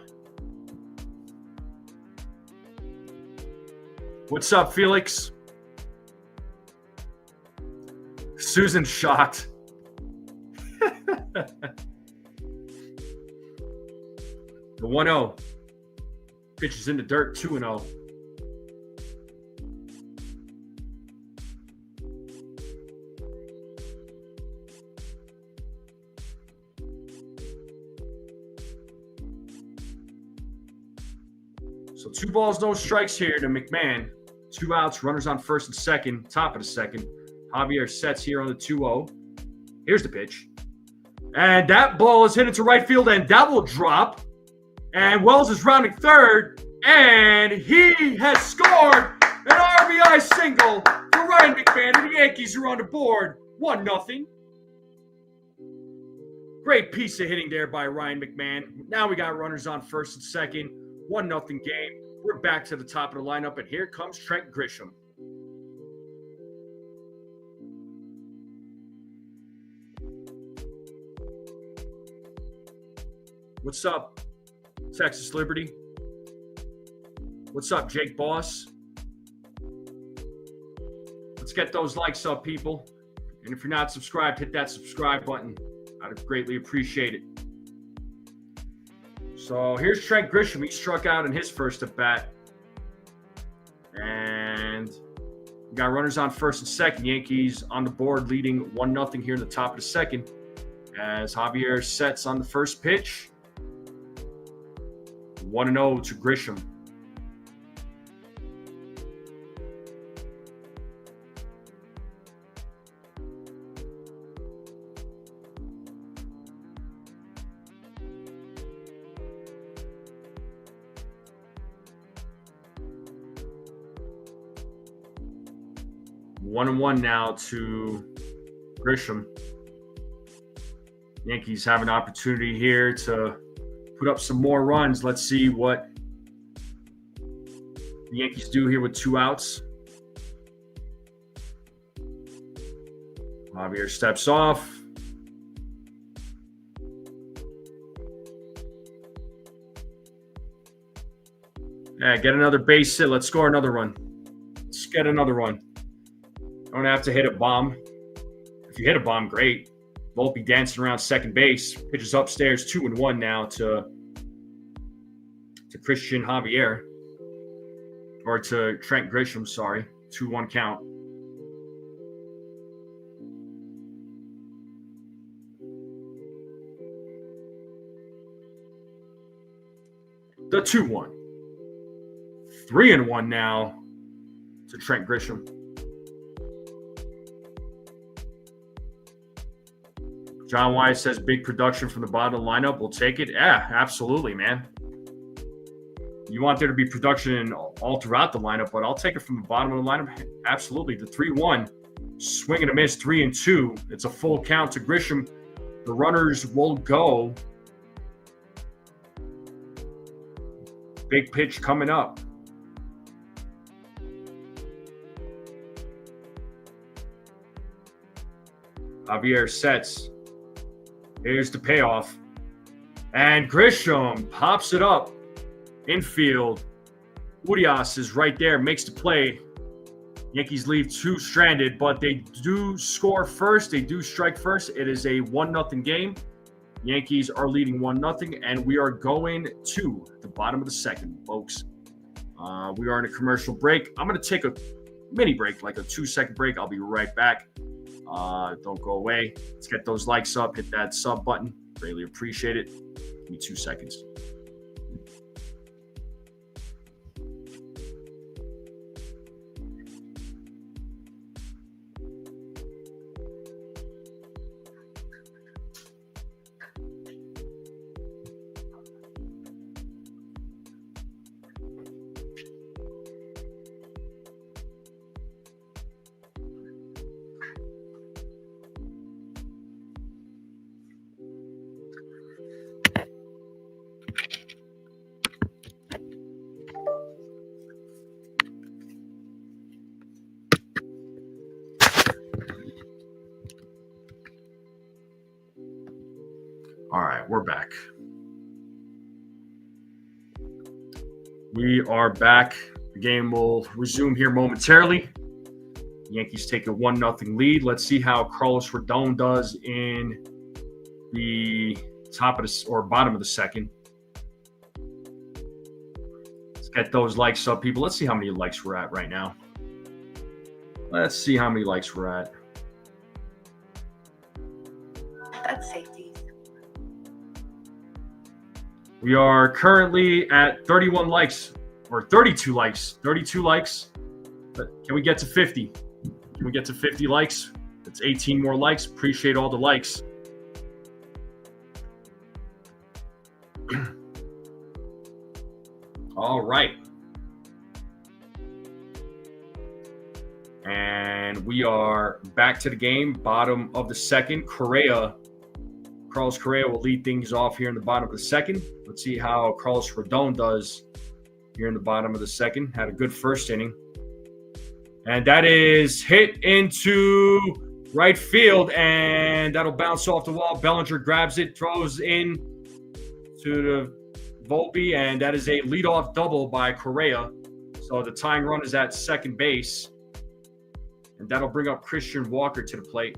Speaker 1: What's up, Felix? Susan's shocked. The 1-0. Pitch is in the dirt, 2-0. So 2 balls, no strikes here to McMahon. 2 outs, runners on first and second, top of the second. Javier sets here on the 2-0. Here's the pitch. And that ball is hit into right field, and that will drop. And Wells is rounding third, and he has scored an RBI single for Ryan McMahon, and the Yankees are on the board, 1-0. Great piece of hitting there by Ryan McMahon. Now we got runners on first and second, 1-0 game. We're back to the top of the lineup, and here comes Trent Grisham. What's up, Texas Liberty? What's up, Jake Boss? Let's get those likes up, people. And if you're not subscribed, hit that subscribe button. I'd greatly appreciate it. So here's Trent Grisham. He struck out in his first at bat. And we got runners on first and second. Yankees on the board leading 1-0 here in the top of the second. As Javier sets on the first pitch. 1-0 to Grisham. One and one now to Grisham. Yankees have an opportunity here to put up some more runs. Let's see what the Yankees do here with 2 outs. Javier steps off. Yeah, get another base hit. Let's score another run. Let's get another run. Don't have to hit a bomb. If you hit a bomb, great. Won't be dancing around second base. Pitches upstairs, 2-1 now to Christian Javier. Or to Trent Grisham, sorry. 2-1 count. The 2-1. 3-1 now to Trent Grisham. John Wise says big production from the bottom of the lineup. We'll take it. Yeah, absolutely, man. You want there to be production all throughout the lineup, but I'll take it from the bottom of the lineup. Absolutely. The 3-1. Swing and a miss, 3-2. It's a full count to Grisham. The runners will go. Big pitch coming up. Javier sets. Here's the payoff. And Grisham pops it up. Infield. Urias is right there, makes the play. Yankees leave 2 stranded, but they do score first. They do strike first. It is a 1-0 game. Yankees are leading 1-0, and we are going to the bottom of the second, folks. We are in a commercial break. I'm going to take a mini break, like a 2-second break. I'll be right back. Don't go away. Let's get those likes up. Hit that sub button. Greatly appreciate it. Give me 2 seconds. All right, we're back. We are back. The game will resume here momentarily. The Yankees take a 1-0 lead. Let's see how Carlos Rodon does in the top of the or bottom of the second. Let's get those likes up, people. Let's see how many likes we're at right now. Let's see how many likes we're at.
Speaker 2: That's safety.
Speaker 1: We are currently at 31 likes or 32 likes. 32 likes. But can we get to 50? Can we get to 50 likes? That's 18 more likes. Appreciate all the likes. All right. And we are back to the game. Bottom of the second. Carlos Correa will lead things off here in the bottom of the second. Let's see how Carlos Rodon does here in the bottom of the second. Had a good first inning. And that is hit into right field, and that'll bounce off the wall. Bellinger grabs it, throws in to the Volpe, and that is a leadoff double by Correa. So the tying run is at second base, and that'll bring up Christian Walker to the plate.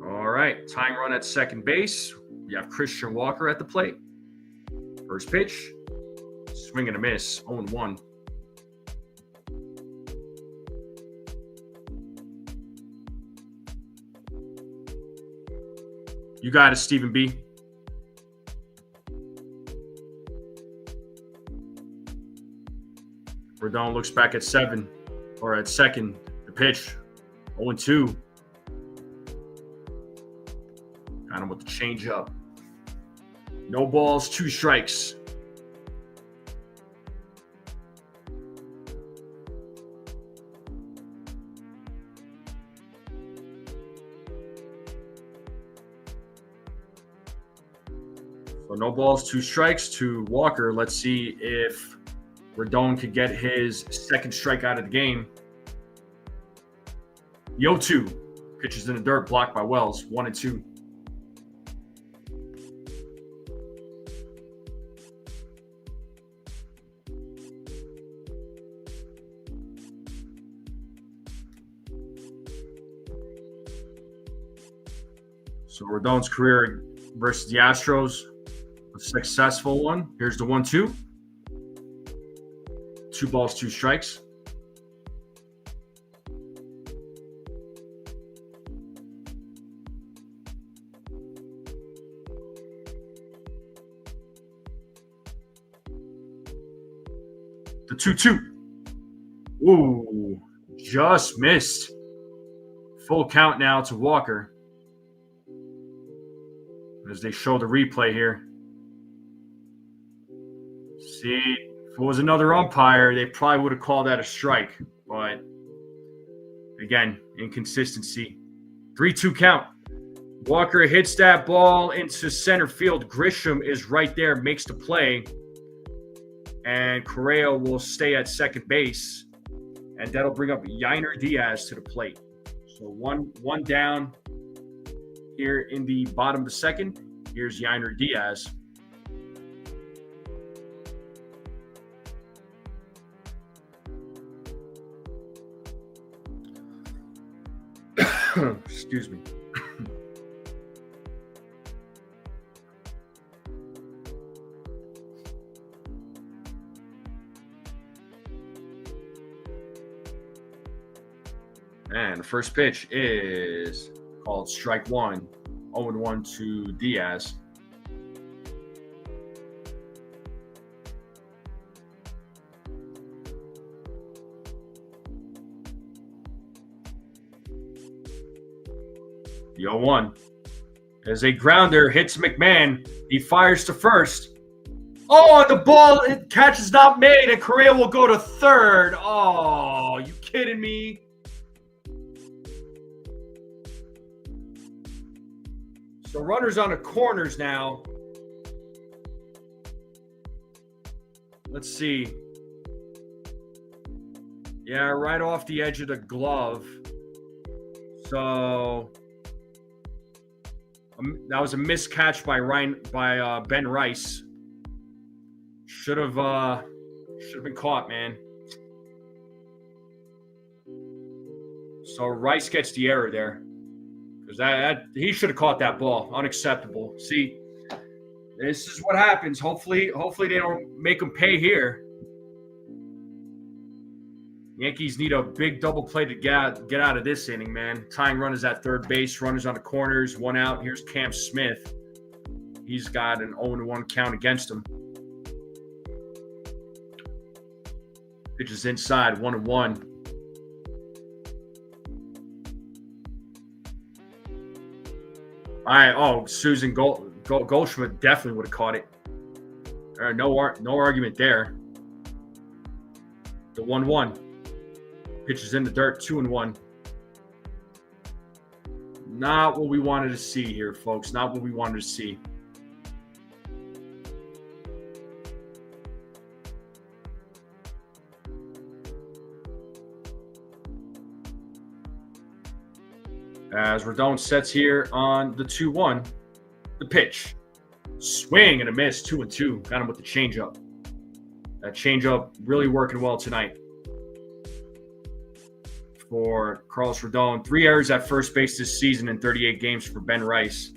Speaker 1: All right, tying run at second base. We have Christian Walker at the plate. First pitch, swing and a miss, 0-1. You got it, Stephen B. Rodon looks back at second. The pitch, 0-2. Got him with the changeup. No balls, 2 strikes. So no balls, 2 strikes to Walker. Let's see if Rodon could get his second strikeout of the game. The 0-2. Pitches in the dirt, blocked by Wells. 1-2. So Rodon's career versus the Astros, a successful one. Here's the 1-2. 2 balls, 2 strikes. The 2-2. Ooh, just missed. Full count now to Walker. As they show the replay here. See, if it was another umpire, they probably would have called that a strike. But, again, inconsistency. 3-2 count. Walker hits that ball into center field. Grisham is right there, makes the play. And Correa will stay at second base. And that'll bring up Yainer Diaz to the plate. So one down. Here in the bottom of the second, here's Yainer Diaz. Excuse me. And the first pitch is called strike 1. 0-1 to Diaz. The 0-1. As a grounder hits McMahon, he fires to first. Oh, and the ball catch is not made, and Correa will go to third. Oh, you kidding me? So runners on the corners now. Let's see. Yeah, right off the edge of the glove. So that was a missed catch by Ben Rice. Should have been caught, man. So Rice gets the error there. Because he should have caught that ball. Unacceptable. See, this is what happens. Hopefully they don't make him pay here. Yankees need a big double play to get out of this inning, man. Tying runners at third base, runners on the corners, one out. Here's Cam Smith. He's got an 0-1 count against him. Pitches inside, 1-1. All right. Oh, Susan Goldschmidt definitely would have caught it. No argument there. The 1-1. Pitches in the dirt, 2-1. Not what we wanted to see here, folks. Not what we wanted to see. As Rodon sets here on the 2-1, the pitch. Swing and a miss, 2-2. Got him with the changeup. That changeup really working well tonight for Carlos Rodon. 3 errors at first base this season in 38 games for Ben Rice.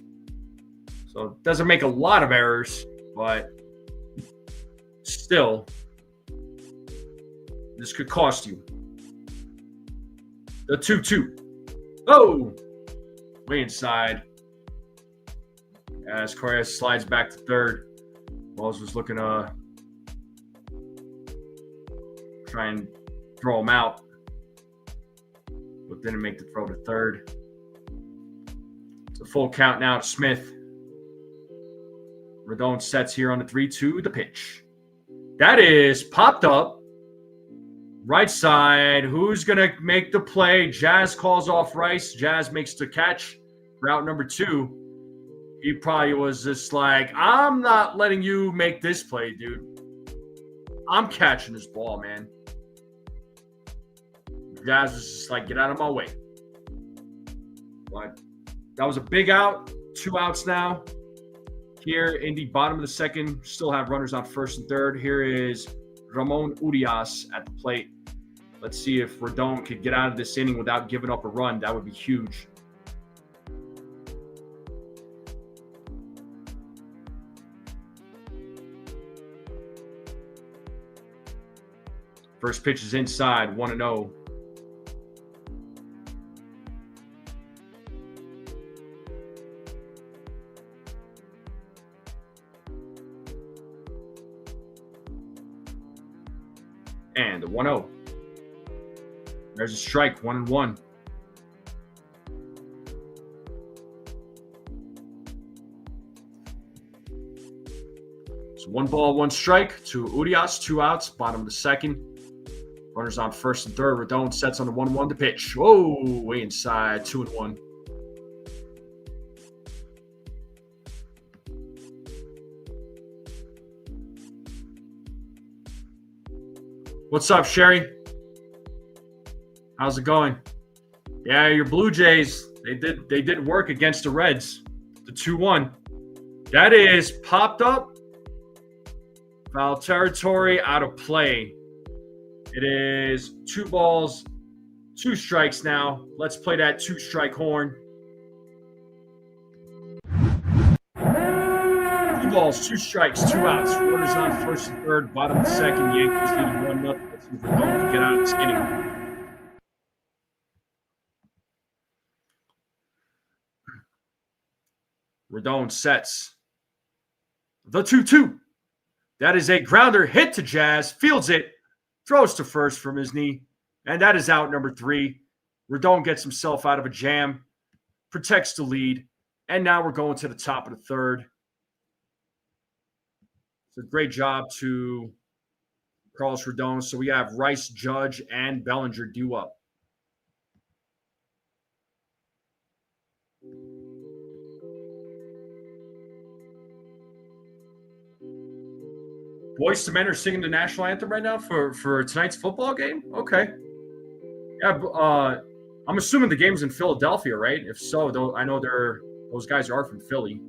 Speaker 1: So it doesn't make a lot of errors, but still, this could cost you. The 2-2. Oh! Way inside. As Correa slides back to third. Wells was looking to try and throw him out, but didn't make the throw to third. It's a full count now to Smith. Rodon sets here on the 3-2, the pitch. That is popped up. Right side. Who's going to make the play? Jazz calls off Rice. Jazz makes the catch. Route number 2. He probably was just like, I'm not letting you make this play, dude. I'm catching this ball, man. Jazz was just like, get out of my way. But that was a big out. 2 outs now. Here in the bottom of the second, still have runners on first and third. Here is Ramon Urias at the plate. Let's see if Rodon could get out of this inning without giving up a run. That would be huge. First pitch is inside, 1-0. And the 1-0. There's a strike, 1-1. So 1 ball, 1 strike to Urias, 2 outs, bottom of the second. Runners on first and third. Rodon sets on the 1-1 to pitch. Whoa, way inside, 2-1. What's up, Sherry? How's it going? Yeah, your Blue Jays, they did work against the Reds. The 2-1. That is popped up. Foul territory, out of play. It is 2 balls, 2 strikes now. Let's play that 2-strike horn. 2 balls, 2 strikes, 2 outs. Runners on first and third, bottom of the second. Yankees leading 1-0. Let's see if we're going to get out of this inning. Rodon sets the 2-2. That is a grounder hit to Jazz. Fields it. Throws to first from his knee. And that is out number 3. Rodon gets himself out of a jam. Protects the lead. And now we're going to the top of the third. It's a great job to Carlos Rodon. So we have Rice, Judge, and Bellinger due up. Boyz II Men are singing the national anthem right now for tonight's football game? Okay. Yeah, I'm assuming the game's in Philadelphia, right? If so, though, I know those guys are from Philly.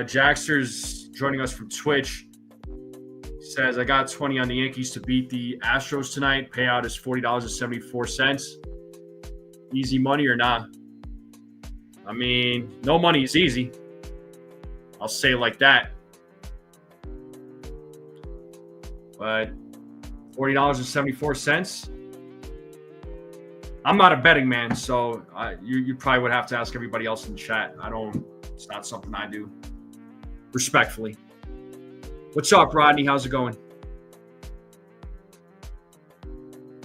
Speaker 1: Jackster's joining us from Twitch. Says, I got 20 on the Yankees to beat the Astros tonight. Payout is $40.74. Easy money or not? I mean, no money is easy. I'll say it like that. But $40.74. I'm not a betting man, so you probably would have to ask everybody else in the chat. It's not something I do. Respectfully. What's up, Rodney? How's it going?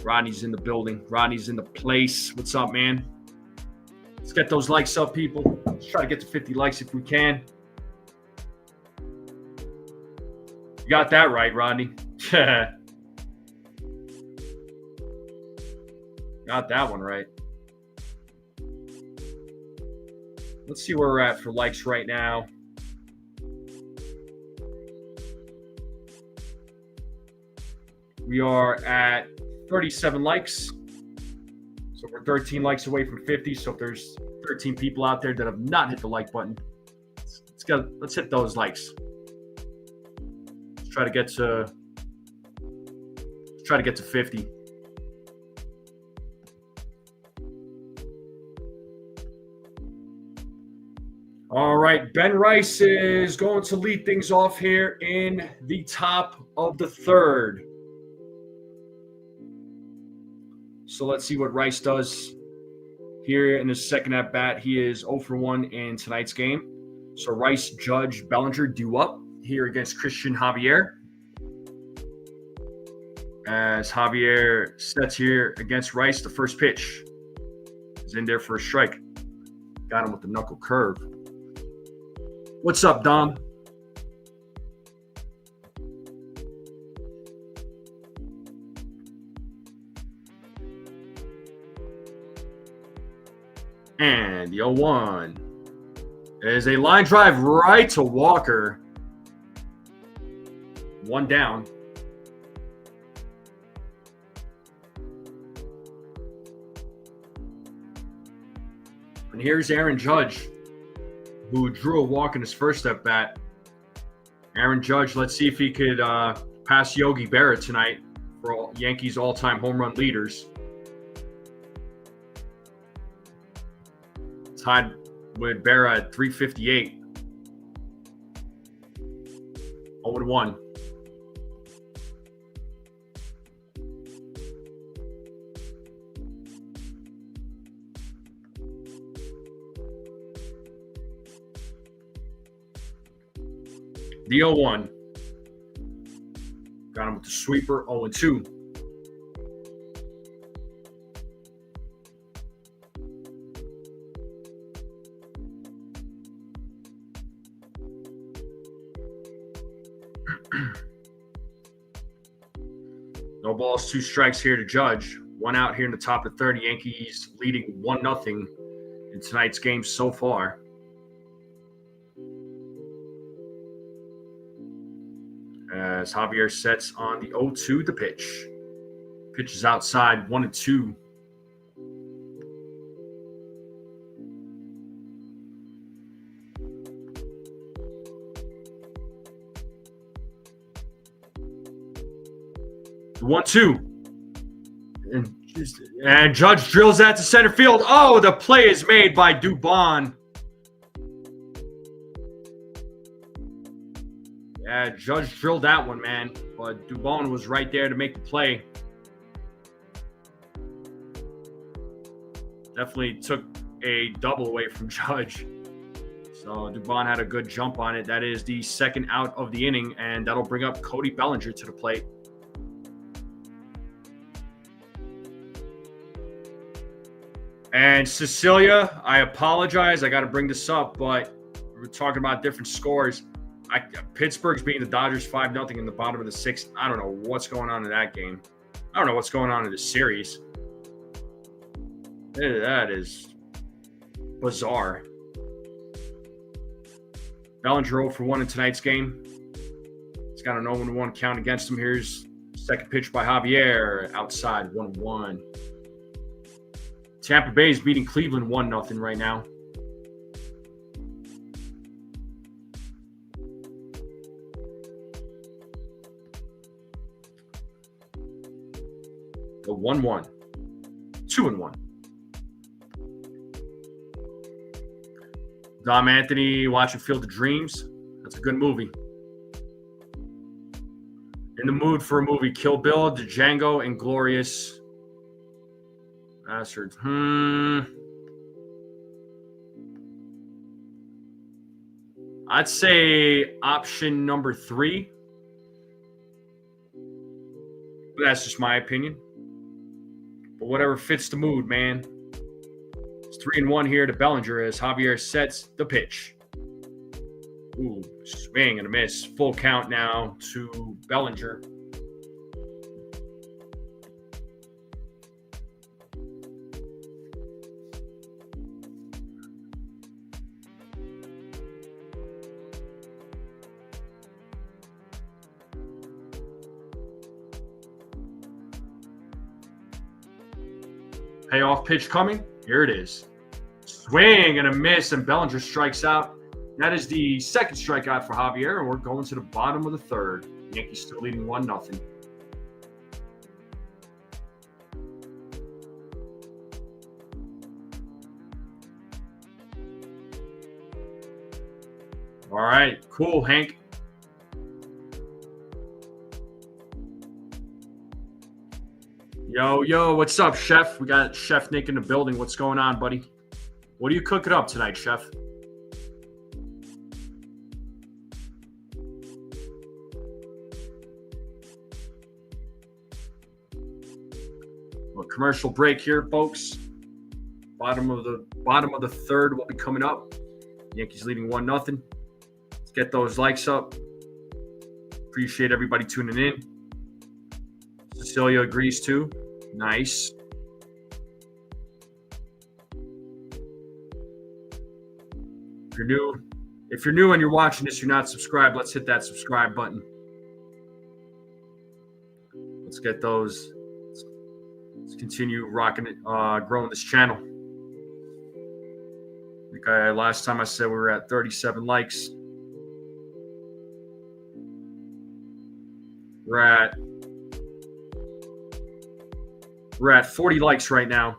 Speaker 1: Rodney's in the building. Rodney's in the place. What's up, man? Let's get those likes up, people. Let's try to get to 50 likes if we can. You got that right, Rodney. Got that one right. Let's see where we're at for likes right now. We are at 37 likes. So we're 13 likes away from 50. So if there's 13 people out there that have not hit the like button, let's hit those likes. Let's try to get to 50. All right, Ben Rice is going to lead things off here in the top of the third. So let's see what Rice does here in his second at bat. He is 0 for 1 in tonight's game. So Rice, Judge, Bellinger due up here against Christian Javier. As Javier sets here against Rice, the first pitch is in there for a strike. Got him with the knuckle curve. What's up, Dom? And the 0-1 is a line drive right to Walker. One down. And here's Aaron Judge, who drew a walk in his first at bat. Aaron Judge, let's see if he could pass Yogi Berra tonight for Yankees all-time home run leaders. Tied with Berra at 358. 0-1. The 0-1. Got him with the sweeper, 0-2. No balls, 2 strikes here to Judge. 1 out here in the top of the third. Yankees leading 1-0 in tonight's game so far. As Javier sets on the 0-2, the pitch. Pitch is outside, 1-2. The 1-2. And Judge drills that to center field. Oh, the play is made by Dubon. Yeah, Judge drilled that one, man. But Dubon was right there to make the play. Definitely took a double away from Judge. So Dubon had a good jump on it. That is the second out of the inning, and that'll bring up Cody Bellinger to the plate. And Cecilia, I apologize. I got to bring this up, but we're talking about different scores. Pittsburgh's beating the Dodgers 5-0 in the bottom of the 6th. I don't know what's going on in that game. I don't know what's going on in this series. That is bizarre. Bellinger 0 for 1 in tonight's game. He's got an 0-1 count against him. Here's second pitch by Javier. Outside, 1-1. Tampa Bay is beating Cleveland 1-0 right now. The 1-1. 2-1. Dom Anthony watching Field of Dreams. That's a good movie. In the mood for a movie, Kill Bill, Django, and Glorious Bastards. I'd say option number 3. But that's just my opinion. But whatever fits the mood, man. It's 3-1 here to Bellinger as Javier sets the pitch. Ooh, swing and a miss. Full count now to Bellinger. Payoff pitch coming. Here it is. Swing and a miss, and Bellinger strikes out. That is the second strikeout for Javier, and we're going to the bottom of the third. Yankees still leading 1-0. All right, cool, Hank. Yo, what's up, Chef? We got Chef Nick in the building. What's going on, buddy? What are you cooking up tonight, Chef? Well, commercial break here, folks. Bottom of the third will be coming up. Yankees leading 1-0. Let's get those likes up. Appreciate everybody tuning in. Cecilia agrees too. Nice. If you're new and you're watching this, you're not subscribed, let's hit that subscribe button. Let's get those. Let's continue rocking it, growing this channel. I think last time I said we were at 37 likes. We're at 40 likes right now.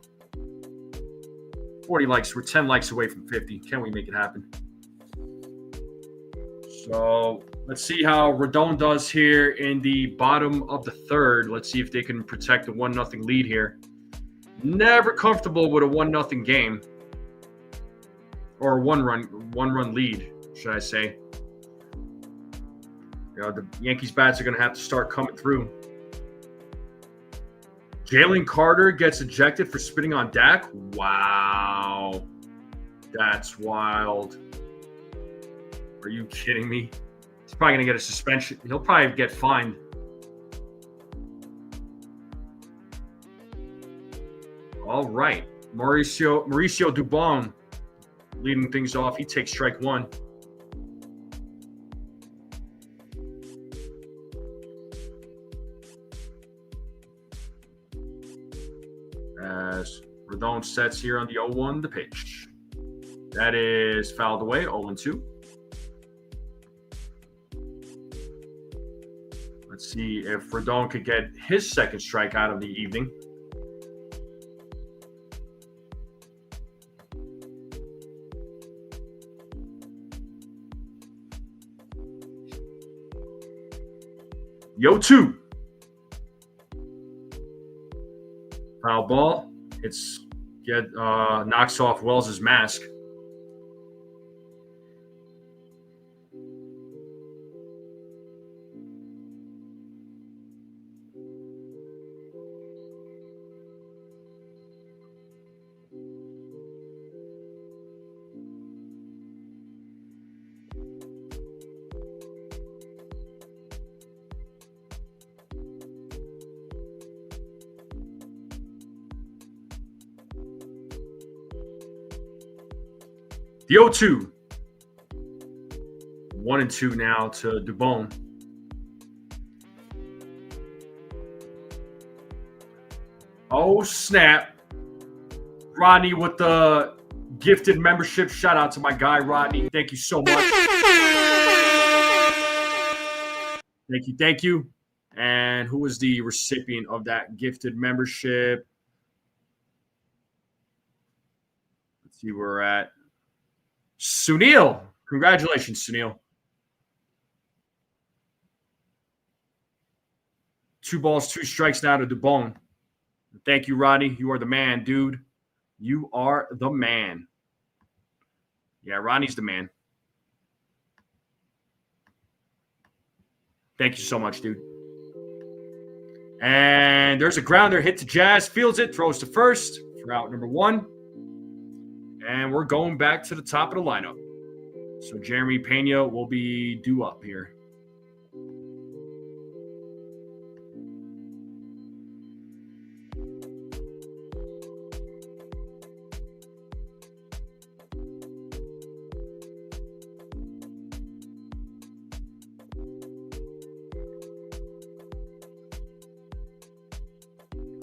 Speaker 1: 40 likes. We're 10 likes away from 50. Can we make it happen? So let's see how Rodon does here in the bottom of the third. Let's see if they can protect the 1-0 lead here. Never comfortable with a 1-0 game. Or one run lead, should I say. The Yankees bats are going to have to start coming through. Jalen Carter gets ejected for spitting on Dak. Wow. That's wild. Are you kidding me? He's probably going to get a suspension. He'll probably get fined. All right. Mauricio Dubon leading things off. He takes strike 1. As Rodon sets here on the 0-1, the pitch. That is fouled away, 0-2. Let's see if Rodon could get his second strikeout of the evening. Yo-2. Foul ball. Knocks off Wells' mask. The 0-2. 1-2 now to Dubon. Oh, snap. Rodney with the gifted membership. Shout out to my guy, Rodney. Thank you so much. Thank you. And who was the recipient of that gifted membership? Let's see where we're at. Sunil. Congratulations, Sunil. 2 balls, 2 strikes now to Dubon. Thank you, Rodney. You are the man, dude. You are the man. Yeah, Rodney's the man. Thank you so much, dude. And there's a grounder hit to Jazz. Fields it, throws to first for out number 1. And we're going back to the top of the lineup. So Jeremy Pena will be due up here.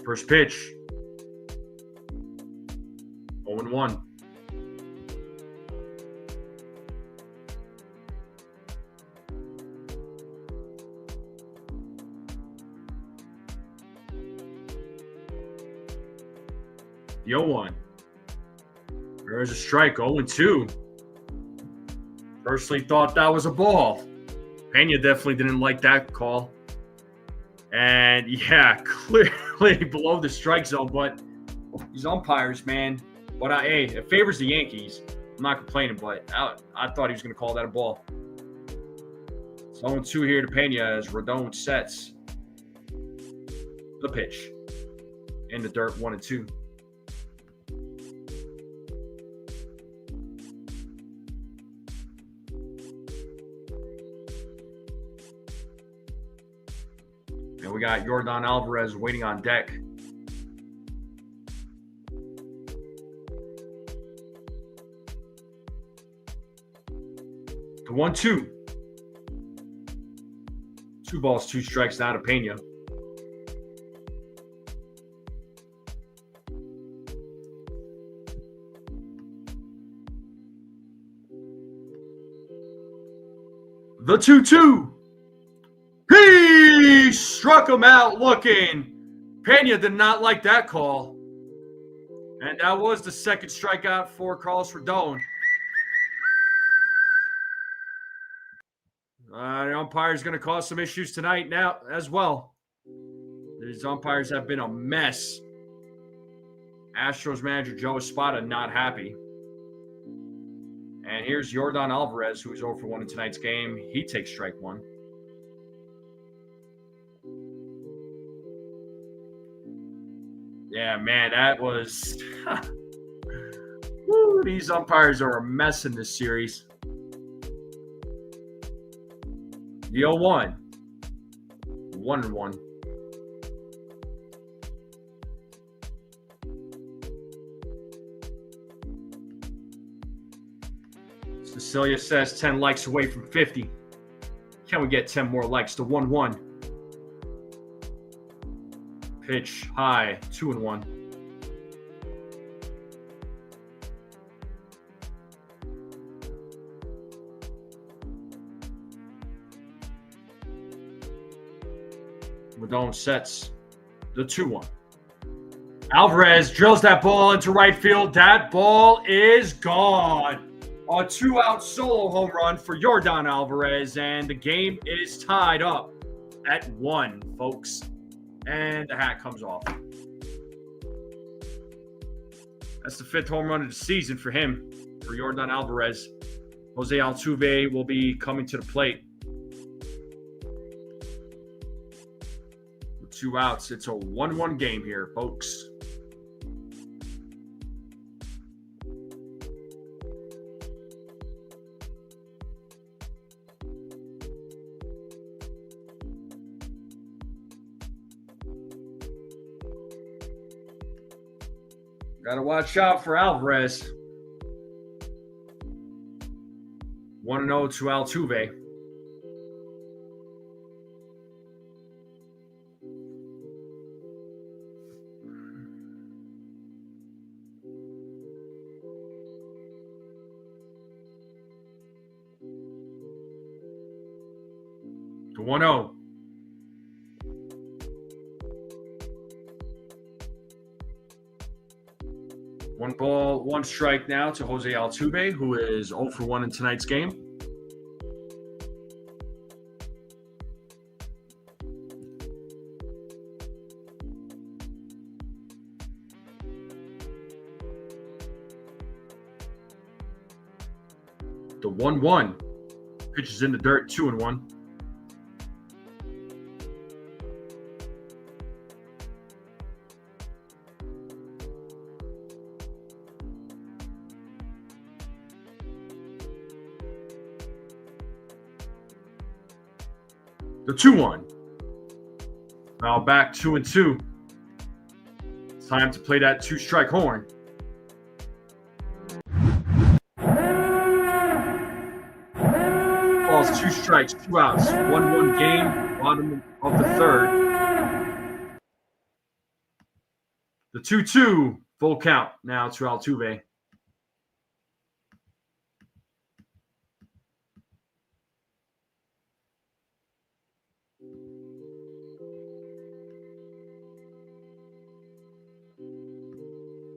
Speaker 1: First pitch. 0-1. The 0-1. There's a strike. 0-2. Personally thought that was a ball. Pena definitely didn't like that call. And yeah, clearly below the strike zone, but these umpires, man. But hey, it favors the Yankees. I'm not complaining, but I thought he was going to call that a ball. So 0-2 here to Pena as Rodon sets the pitch in the dirt. 1-2. And we got Yordan Alvarez waiting on deck. The 1-2. 2 balls, 2 strikes now to Pena. The 2-2. He struck him out looking. Pena did not like that call. And that was the second strikeout for Carlos Rodon. The umpire is going to cause some issues tonight now as well. These umpires have been a mess. Astros manager Joe Espada not happy. And here's Yordan Alvarez, who is 0-1 in tonight's game. He takes strike 1. Yeah, man, that was... Woo, these umpires are a mess in this series. The 0-1. 1-1. Cecilia says 10 likes away from 50. Can we get 10 more likes to 1-1? Pitch high, 2-1. Rodon sets the 2-1. Alvarez drills that ball into right field. That ball is gone. A 2-out solo home run for Yordan Alvarez, and the game is tied up at 1, folks. And the hat comes off. That's the 5th home run of the season for him, for Yordan Alvarez. Jose Altuve will be coming to the plate. With 2 outs, it's a 1-1 game here, folks. Got to watch out for Alvarez. 1-0 to Altuve. To 1-0. 1 ball, 1 strike now to Jose Altuve, who is 0 for 1 in tonight's game. The 1-1. Pitch is in the dirt, 2-1. The 2-1. Now back 2-2. Time to play that 2-strike horn. Balls, 2 strikes, 2 outs, 1-1 game, bottom of the third. The 2-2, full count now to Altuve.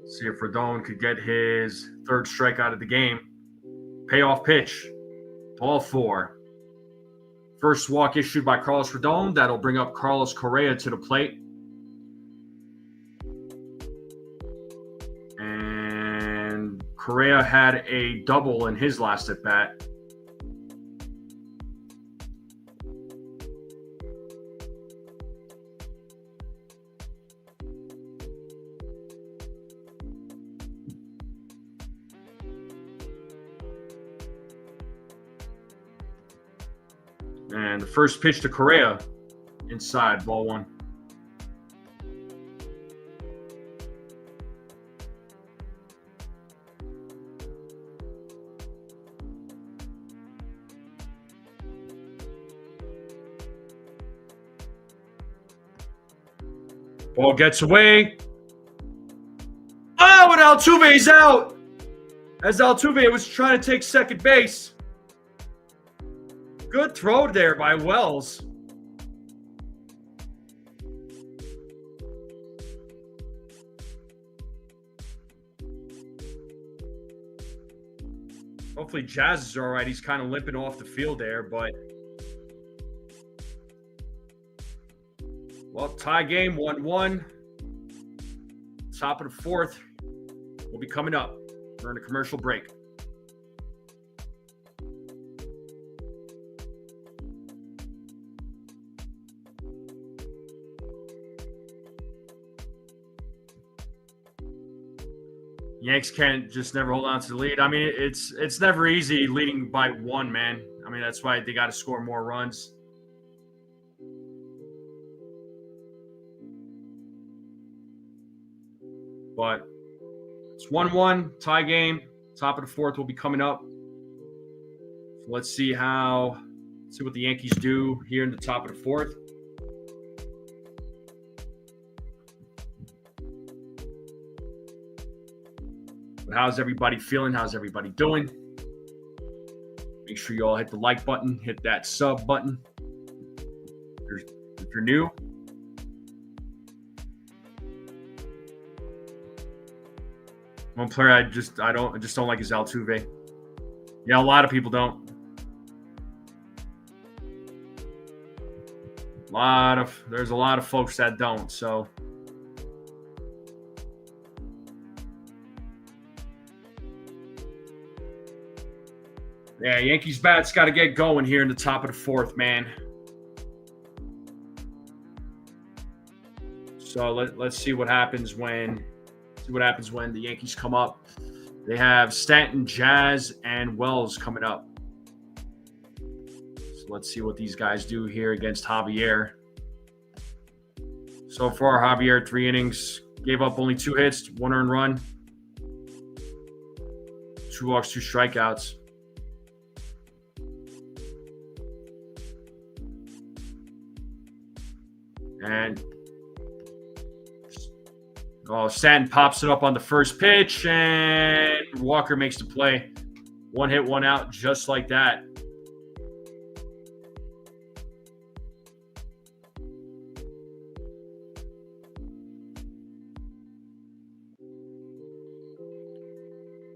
Speaker 1: See if Rodon could get his 3rd strikeout of the game. Payoff pitch. Ball 4. First walk issued by Carlos Rodon. That'll bring up Carlos Correa to the plate. And Correa had a double in his last at bat. And the first pitch to Correa, inside, ball 1. Ball gets away. Oh, and Altuve's out. As Altuve was trying to take second base. Good throw there by Wells. Hopefully Jazz is all right. He's kind of limping off the field there, but well, tie game 1-1. Top of the 4th will be coming up. We're in a commercial break. Yanks can't just never hold on to the lead. I mean, it's never easy leading by 1, man. I mean, that's why they got to score more runs. But it's 1-1, tie game. Top of the 4th will be coming up. So let's see what the Yankees do here in the top of the 4th. How's everybody feeling? How's everybody doing? Make sure you all hit the like button, hit that sub button. If you're new. One player I just don't like is Altuve. Yeah, a lot of people don't. There's a lot of folks that don't, so yeah, Yankees bats got to get going here in the top of the 4th, man. So let's see what happens when the Yankees come up. They have Stanton, Jazz, and Wells coming up. So let's see what these guys do here against Javier. So far, Javier 3 innings, gave up only 2 hits, 1 earned run, 2 walks, 2 strikeouts. And Stanton pops it up on the first pitch, and Walker makes the play. 1 hit, 1 out, just like that.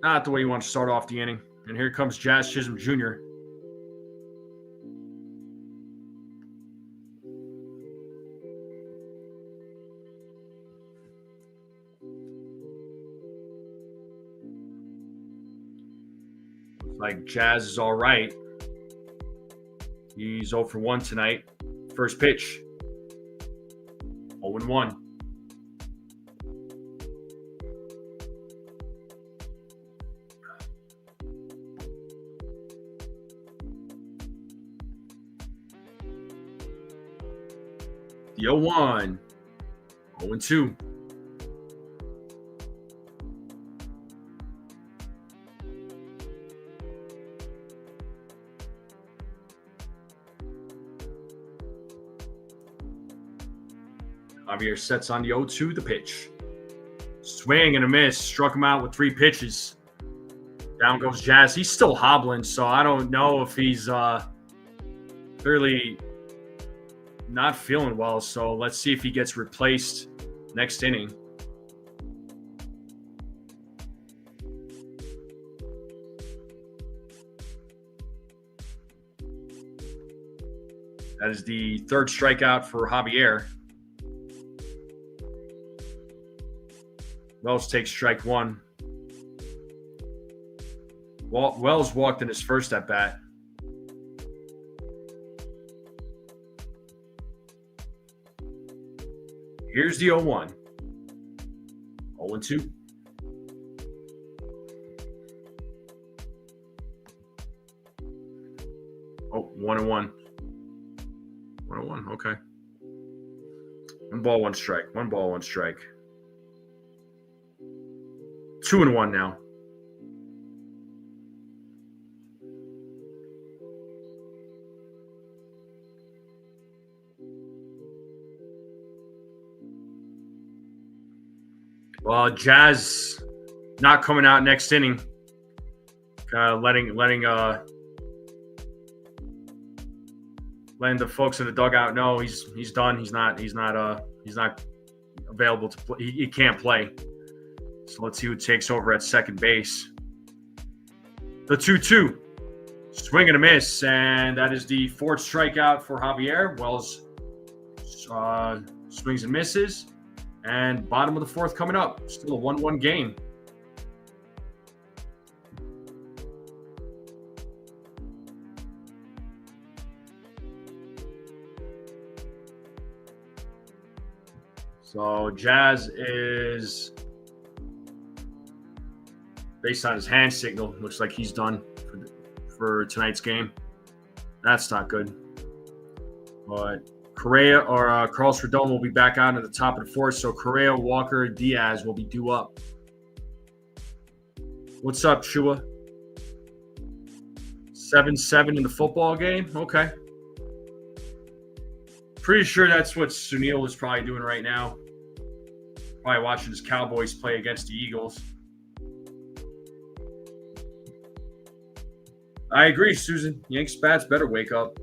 Speaker 1: Not the way you want to start off the inning. And here comes Jazz Chisholm Jr. Looks like Jazz is all right. He's 0 for 1 tonight. First pitch. 0-1. The 0-1. 0-2. Javier sets on the 0-2, the pitch. Swing and a miss. Struck him out with 3 pitches. Down goes Jazz. He's still hobbling, so I don't know if he's clearly not feeling well. So let's see if he gets replaced next inning. That is the 3rd strikeout for Javier. Wells takes strike 1. Wells walked in his first at bat. Here's the 0-1. 0-2. Oh, 1-1. 1-1, okay. 1 ball, 1 strike. 1 ball, 1 strike. 2-1 now. Well, Jazz not coming out next inning. Letting the folks in the dugout know he's done. He's not available to play. He can't play. So let's see who takes over at second base. The 2-2. Swing and a miss, and that is the 4th strikeout for Javier. Wells swings and misses, and bottom of the 4th coming up. Still a 1-1 game. So Jazz is, based on his hand signal, looks like he's done for tonight's game. That's not good. But Correa or Carlos Rodon will be back out at the top of the 4th. So Correa, Walker, Diaz will be due up. What's up, Shua? 7-7 in the football game? Okay. Pretty sure that's what Sunil is probably doing right now. Probably watching his Cowboys play against the Eagles. I agree, Susan. Yanks bats better wake up.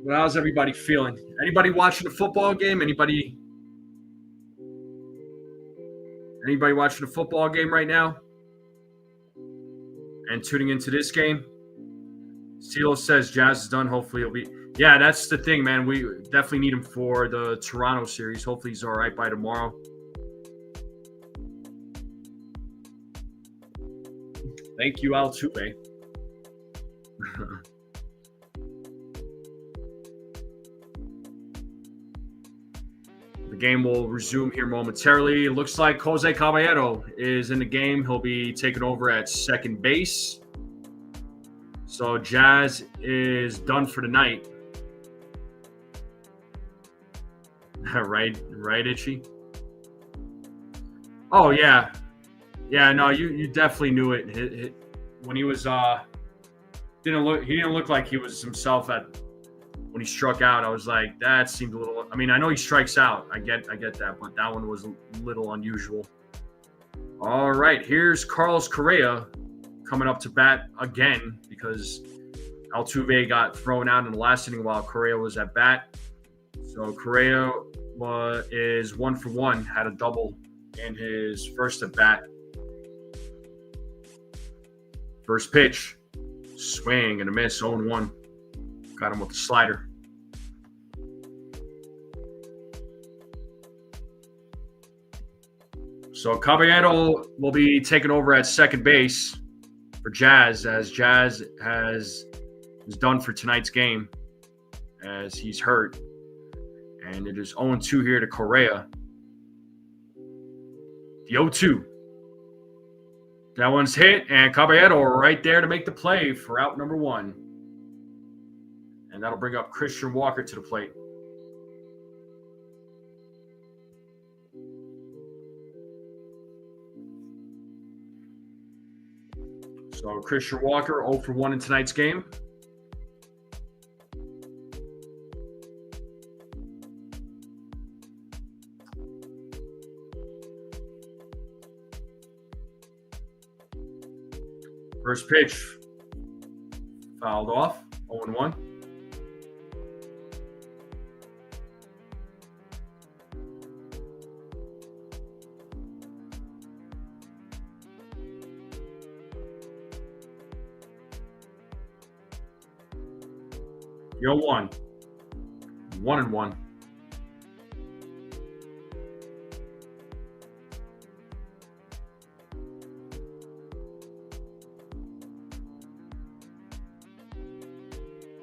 Speaker 1: Well, how's everybody feeling? Anybody watching a football game? Anybody watching a football game right now? And tuning into this game? Steelo says Jazz is done. Hopefully he'll be. Yeah, that's the thing, man. We definitely need him for the Toronto series. Hopefully he's all right by tomorrow. Thank you, Altuve. The game will resume here momentarily. It looks like Jose Caballero is in the game. He'll be taking over at second base. So Jazz is done for the night. right, Itchy? Oh, yeah. Yeah, no, you definitely knew it. When he was he didn't look like he was himself when he struck out. I was like, that seemed a little. I mean, I know he strikes out. I get that, but that one was a little unusual. All right, here's Carlos Correa coming up to bat again because Altuve got thrown out in the last inning while Correa was at bat. So Correa is 1 for 1, had a double in his first at bat. First pitch, swing and a miss, 0-1. Got him with the slider. So Caballero will be taking over at second base for Jazz, as Jazz is done for tonight's game as he's hurt. And it is 0-2 here to Correa. The 0-2. That one's hit, and Caballero right there to make the play for out number 1. And that'll bring up Christian Walker to the plate. So Christian Walker 0 for 1 in tonight's game. First pitch, fouled off, 0-1. Yo, 1. 1-1.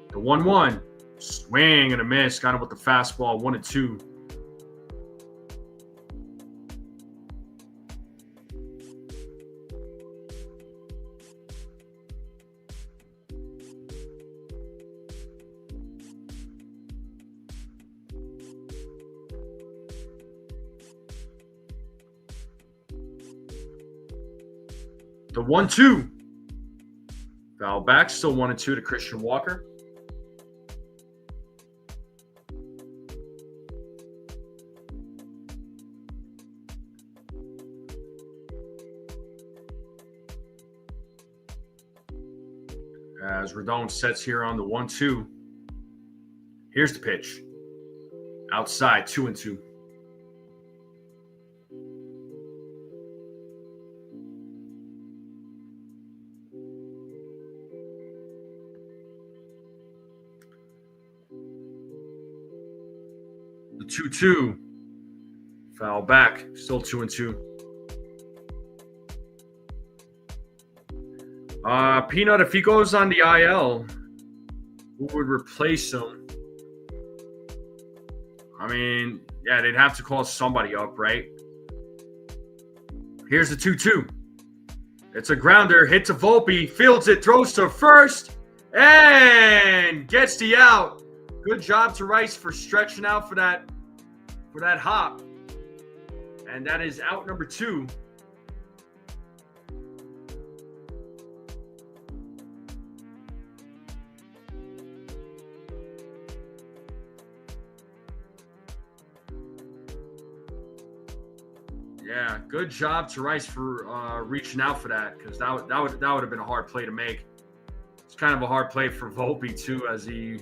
Speaker 1: The 1-1. Swing and a miss. Got him with the fastball. 1-2. The 1-2. Foul back. Still 1-2 to Christian Walker. As Rodon sets here on the 1-2. Here's the pitch. Outside, 2-2. The 2-2. Foul back, still 2-2. Peanut, if he goes on the IL, who would replace him? I mean, yeah, they'd have to call somebody up, right? Here's the 2-2. It's a grounder, hit to Volpe, fields it, throws to first, and gets the out. Good job to Rice for stretching out for that hop. And that is out number 2. Yeah, good job to Rice for reaching out for that, because that would have been a hard play to make. It's kind of a hard play for Volpe too, as he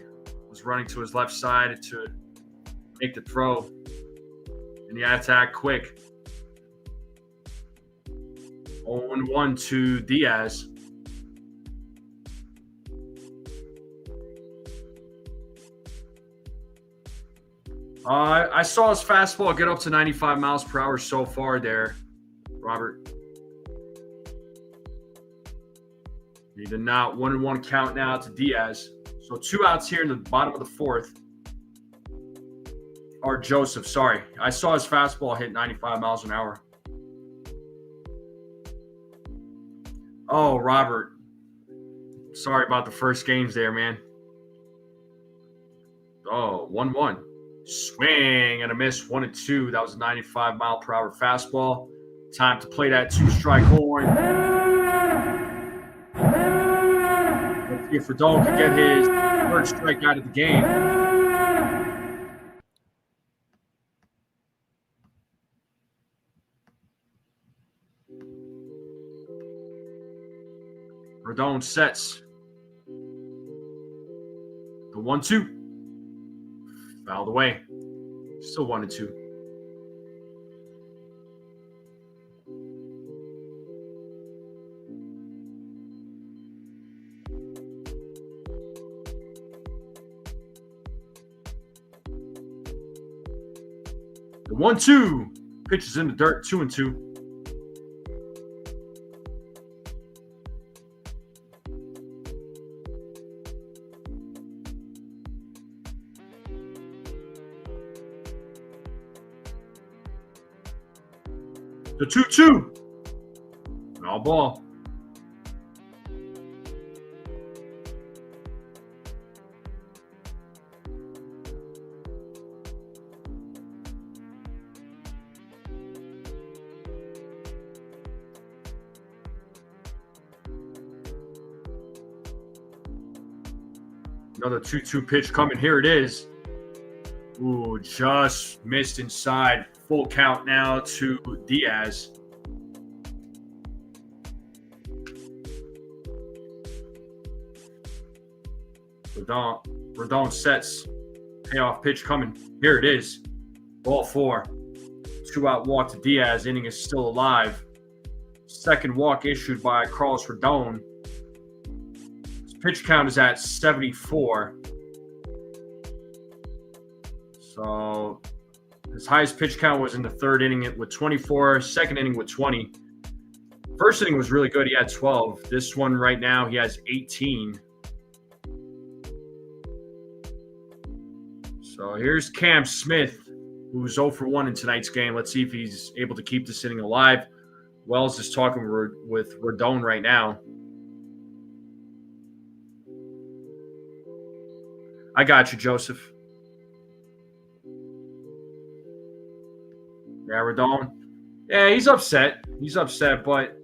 Speaker 1: was running to his left side to make the throw, and he had to act quick. 0-1 to Diaz. I saw his fastball get up to 95 miles per hour so far there, Robert. He did not. 1-1 count now to Diaz. So 2 outs here in the bottom of the 4th. Or Joseph, sorry. I saw his fastball hit 95 miles an hour. Oh, Robert. Sorry about the first games there, man. Oh, 1-1. Swing and a miss, 1-2. That was a 95 mile per hour fastball. Time to play that 2-strike horn. Let's see if Rodon can get his first strike out of the game. Rodon sets. The 1-2. Fouled away. Still 1-2. The 1-2. Pitch is in the dirt. 2-2. The 2-2. Foul ball. Another 2-2 pitch coming. Here it is. Ooh, just missed inside. Full count now to Diaz. Braun sets. Payoff pitch coming. Here it is. Ball 4. 2-out walk to Diaz. Inning is still alive. Second walk issued by Carlos Rodon. His pitch count is at 74. So his highest pitch count was in the third inning with 24. Second inning with 20. First inning was really good. He had 12. This one right now, he has 18. So here's Cam Smith, who's 0 for 1 in tonight's game. Let's see if he's able to keep this inning alive. Wells is talking with Rodon right now. I got you, Joseph. Yeah, Rodon. Yeah, he's upset. He's upset, but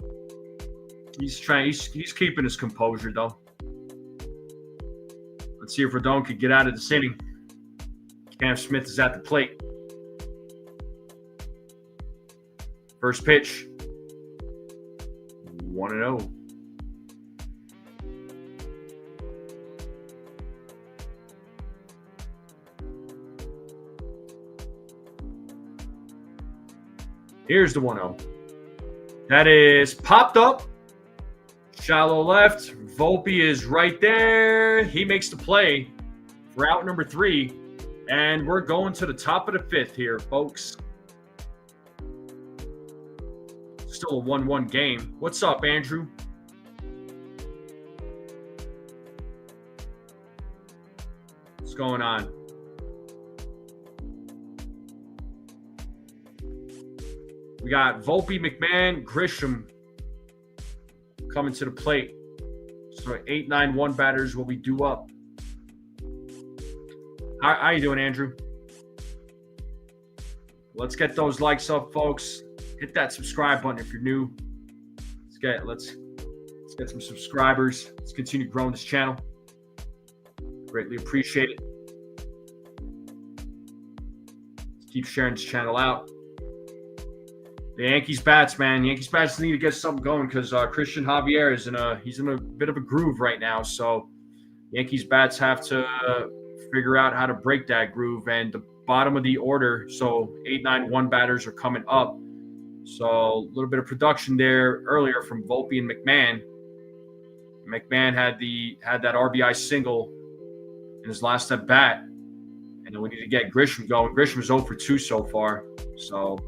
Speaker 1: he's keeping his composure, though. Let's see if Rodon could get out of this inning. Cam Smith is at the plate. First pitch. 1-0. Here's the 1-0. That is popped up. Shallow left. Volpe is right there. He makes the play for out number 3. And we're going to the top of the 5th here, folks. Still a 1-1 game. What's up, Andrew? What's going on? We got Volpe, McMahon, Grisham coming to the plate. So 8-9-1 batters will be due up. How you doing, Andrew? Let's get those likes up, folks. Hit that subscribe button if you're new. Let's get some subscribers. Let's continue growing this channel. Greatly appreciate it. Let's keep sharing this channel out. The Yankees bats, man. The Yankees bats need to get something going because Christian Javier is in a bit of a groove right now. So Yankees bats have to figure out how to break that groove. And the bottom of the order, so 8-9-1 batters are coming up. So a little bit of production there earlier from Volpe and McMahon. McMahon had that RBI single in his last at bat. And then we need to get Grisham going. Grisham is 0 for 2 so far. So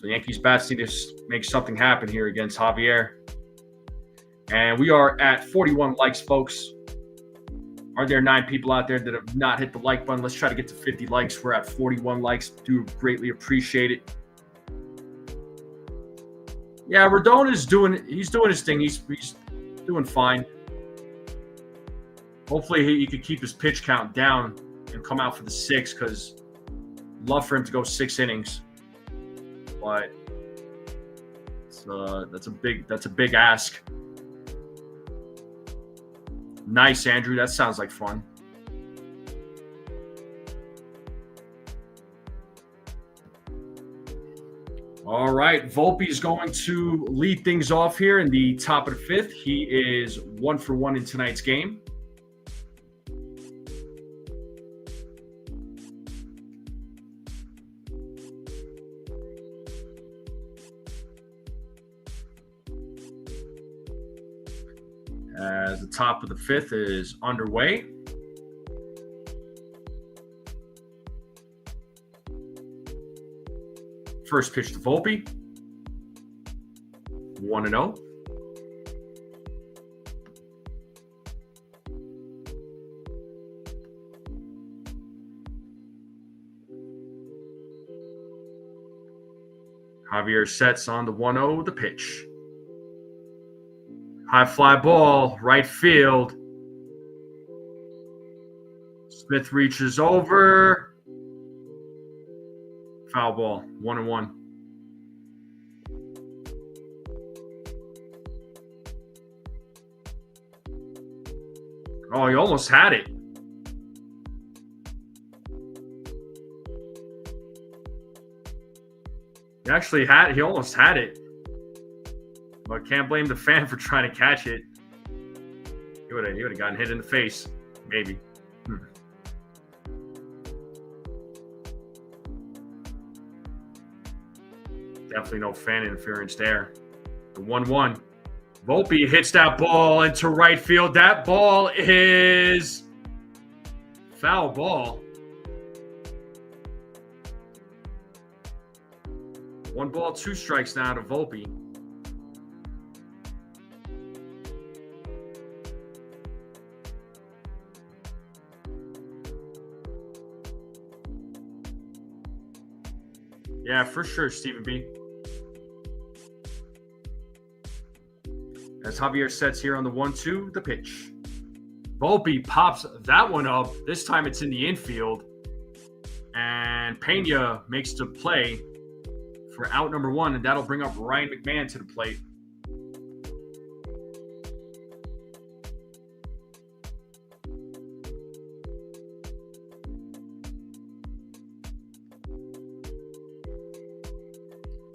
Speaker 1: Yankees bats need to make something happen here against Javier. And we are at 41 likes, folks. Are there 9 people out there that have not hit the like button? Let's try to get to 50 likes. We're at 41 likes. Do greatly appreciate it. Yeah, Rodon is doing his thing. He's doing fine. Hopefully he could keep his pitch count down and come out for the 6, because I'd love for him to go 6 innings. But that's a big ask. Nice, Andrew. That sounds like fun. All right, Volpe is going to lead things off here in the top of the fifth. He is 1 for 1 in tonight's game. As the top of the fifth is underway. First pitch to Volpe. 1-0. Javier sets on the 1-0, the pitch. High fly ball, right field. Smith reaches over. Foul ball, 1-1. Oh, he almost had it. He almost had it. But can't blame the fan for trying to catch it. He would have gotten hit in the face, maybe. Definitely no fan interference there. The 1-1. Volpe hits that ball into right field. That ball is foul ball. 1 ball, 2 strikes now to Volpe. Yeah, for sure, Stephen B. As Javier sets here on the 1-2, the pitch. Volpe pops that one up. This time it's in the infield. And Pena makes the play for out number 1, and that'll bring up Ryan McMahon to the plate.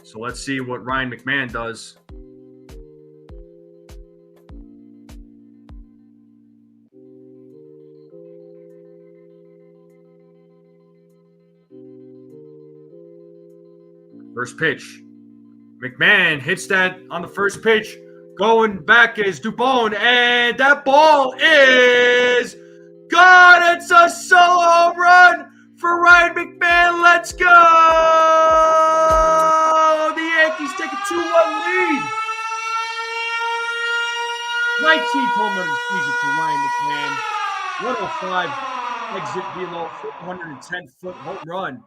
Speaker 1: So let's see what Ryan McMahon does. First pitch. McMahon hits that on the first pitch. Going back is Dubon, and that ball is gone. It's a solo home run for Ryan McMahon. Let's go! The Yankees take a 2-1 lead. 19th home run of the season for Ryan McMahon. 105 exit velo, 410-foot home run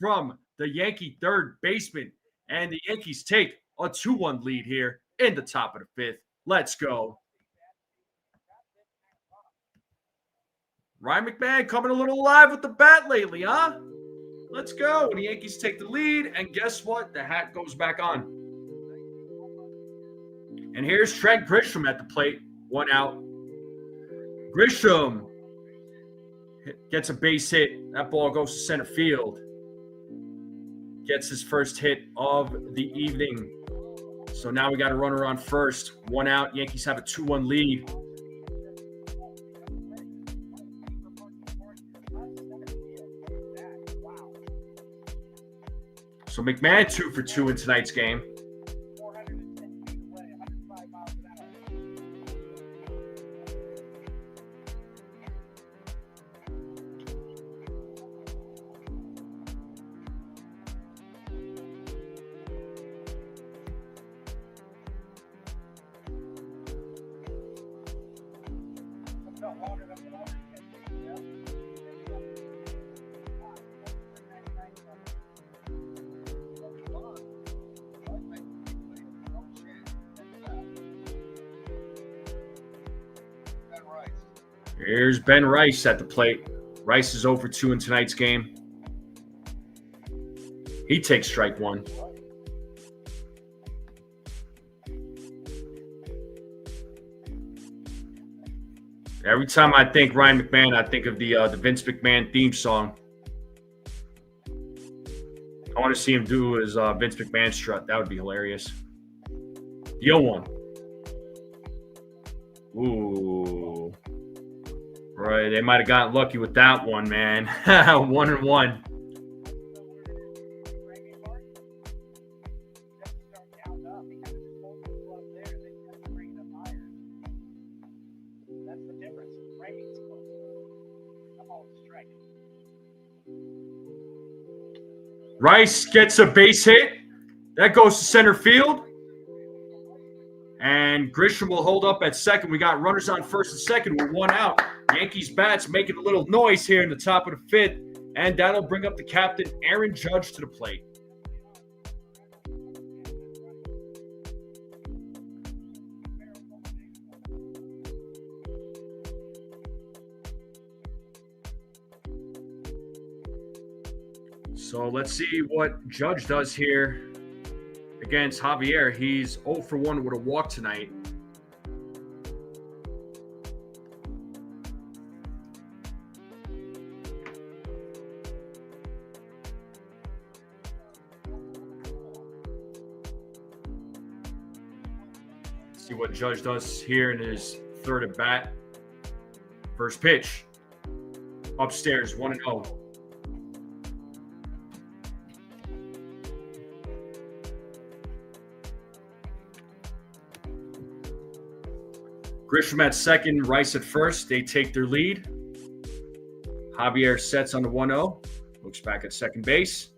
Speaker 1: from the Yankee third baseman. And the Yankees take a 2-1 lead here in the top of the fifth. Let's go. Ryan McMahon coming a little alive with the bat lately, huh? Let's go. And the Yankees take the lead. And guess what? The hat goes back on. And here's Trent Grisham at the plate. 1 out. Grisham gets a base hit. That ball goes to center field. Gets his first hit of the evening. So now we got a runner on first. 1 out. Yankees have a 2-1 lead. So McMahon 2 for 2 in tonight's game. Here's Ben Rice at the plate. Rice is 0 for 2 in tonight's game. He takes strike 1. Every time I think Ryan McMahon, I think of the Vince McMahon theme song. I want to see him do his Vince McMahon strut. That would be hilarious. The 0-1. Ooh. Right, they might have gotten lucky with that one, man. 1-1. Rice gets a base hit. That goes to center field. And Grisham will hold up at second. We got runners on first and second with one out. Yankees bats making a little noise here in the top of the fifth. And that'll bring up the captain, Aaron Judge, to the plate. So let's see what Judge does here against Javier. He's 0 for 1 with a walk tonight. Let's see what Judge does here in his third at bat. First pitch. Upstairs, 1-0. Grisham at second, Rice at first. They take their lead. Javier sets on the 1-0. Looks back at second base.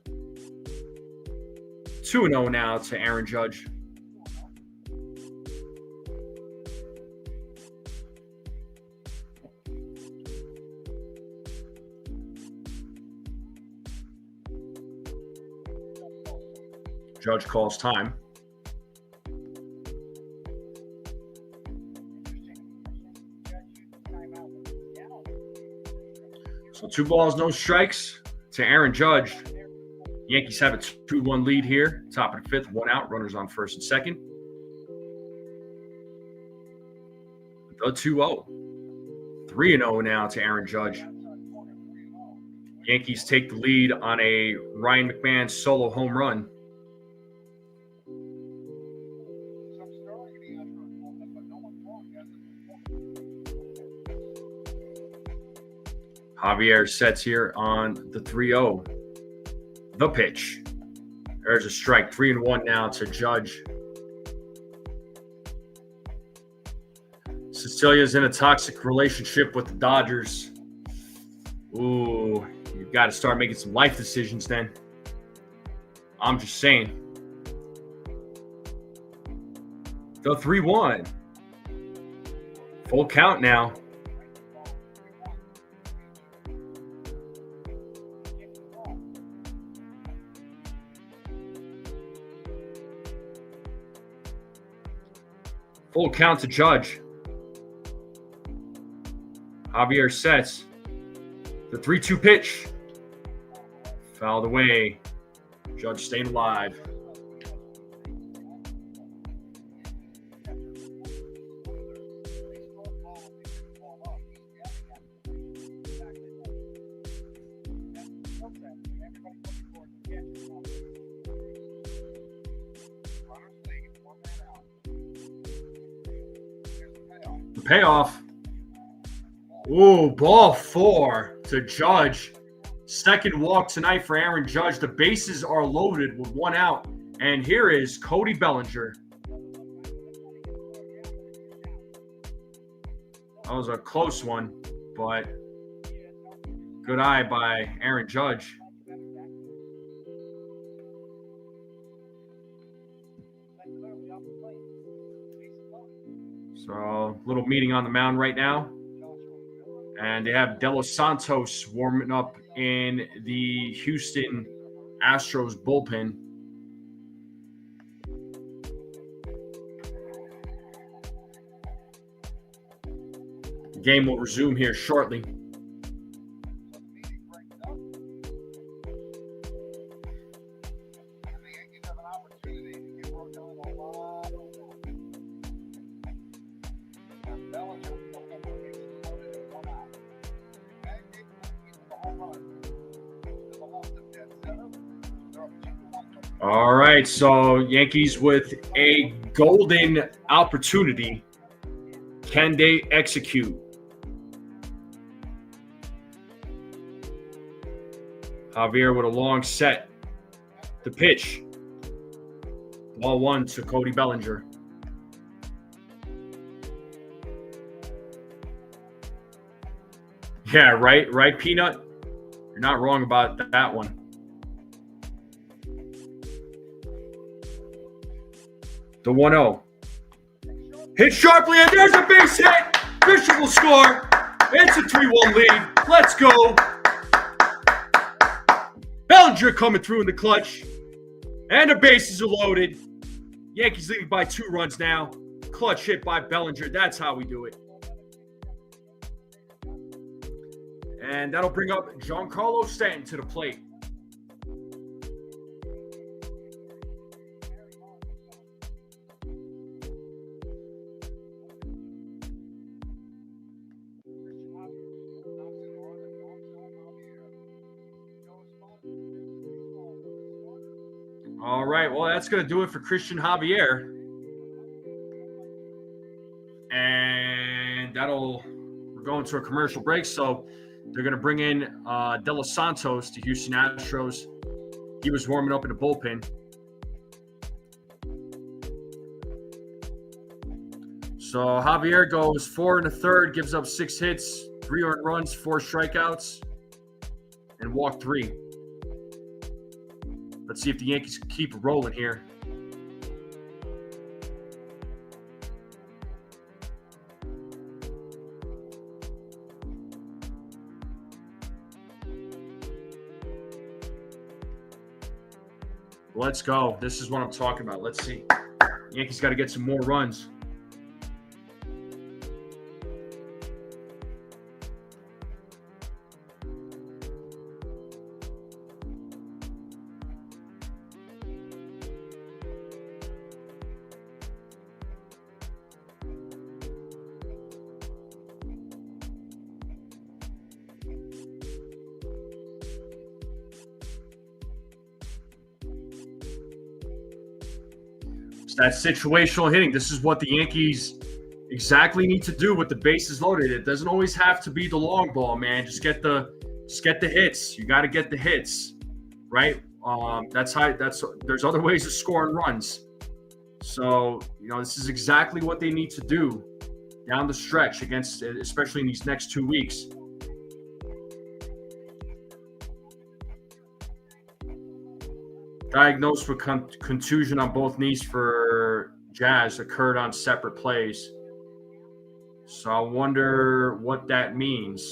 Speaker 1: 2-0 now to Aaron Judge. Judge calls time. So 2 balls, no strikes to Aaron Judge. Yankees have a 2-1 lead here. Top of the fifth, 1 out. Runners on first and second. The 2-0. 3-0 now to Aaron Judge. Yankees take the lead on a Ryan McMahon solo home run. Javier sets here on the 3-0. The pitch. There's a strike. 3-1 now to Judge. Cecilia's in a toxic relationship with the Dodgers. Ooh, you've got to start making some life decisions then. I'm just saying. The 3-1. Full count now. Full count to Judge. Javier sets. The 3-2 pitch. Fouled away. Judge staying alive. The payoff. Ooh, ball 4 to Judge. Second walk tonight for Aaron Judge. The bases are loaded with 1 out. And here is Cody Bellinger. That was a close one, but good eye by Aaron Judge. So, little meeting on the mound right now. And they have De Los Santos warming up in the Houston Astros bullpen. The game will resume here shortly. All right, so Yankees with a golden opportunity. Can they execute? Javier with a long set. The pitch. Ball 1 to Cody Bellinger. Yeah, right, Peanut? You're not wrong about that one. The 1-0. Hit sharply, and there's a base hit. Bishop will score. It's a 3-1 lead. Let's go. Bellinger coming through in the clutch. And the bases are loaded. Yankees leading by 2 runs now. Clutch hit by Bellinger. That's how we do it. And that'll bring up Giancarlo Stanton to the plate. All right, well, that's going to do it for Christian Javier. And we're going to a commercial break, so they're going to bring in De Los Santos to Houston Astros. He was warming up in the bullpen. So Javier goes 4 1/3, gives up 6 hits, 3 earned runs, 4 strikeouts, and walked 3. Let's see if the Yankees can keep it rolling here. Let's go. This is what I'm talking about. Let's see. Yankees got to get some more runs. That situational hitting. This is what the Yankees exactly need to do with the bases loaded. It doesn't always have to be the long ball, man. Just get the hits. You got to get the hits, right? There's other ways of scoring runs. So, this is exactly what they need to do down the stretch especially in these next 2 weeks. Diagnosed with contusion on both knees for Jazz occurred on separate plays. So I wonder what that means.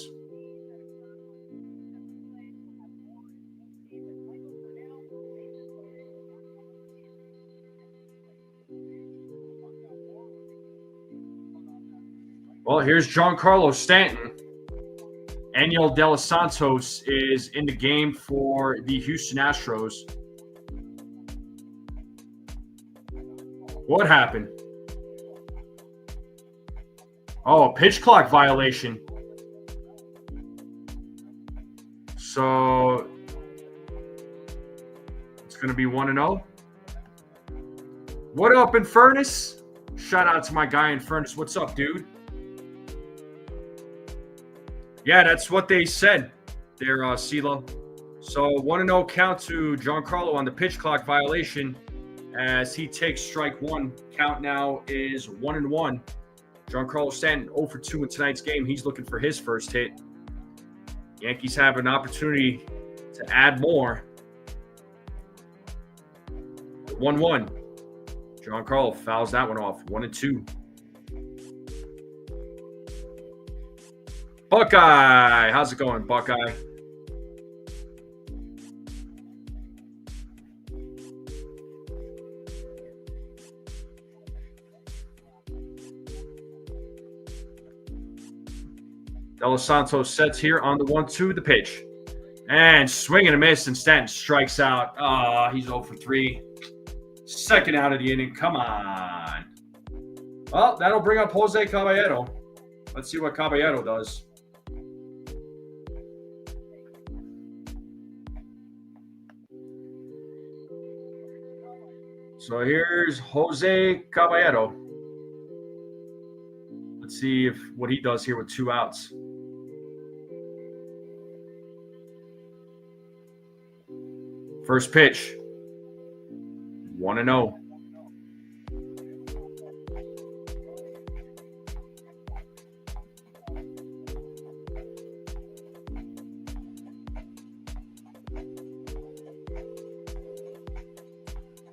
Speaker 1: Well, here's Giancarlo Stanton. Yariel De Los Santos is in the game for the Houston Astros. What happened? Oh, pitch clock violation. So it's going to be 1-0. What up, Infernus? Shout out to my guy Infernus. What's up, dude? Yeah, that's what they said there, CeeLo. So 1-0 count to Giancarlo on the pitch clock violation. As he takes strike 1. Count now is 1-1. Giancarlo Stanton 0 for 2 in tonight's game. He's looking for his first hit. Yankees have an opportunity to add more. 1-1. Giancarlo fouls that one off. 1-2. Buckeye. How's it going, Buckeye? De Los Santos sets here on the 1-2, the pitch. And swing and a miss, and Stanton strikes out. He's 0 for 3. Second out of the inning. Come on. Well, that'll bring up Jose Caballero. Let's see what Caballero does. So here's Jose Caballero. Let's see what he does here with 2 outs. First pitch. 1-0.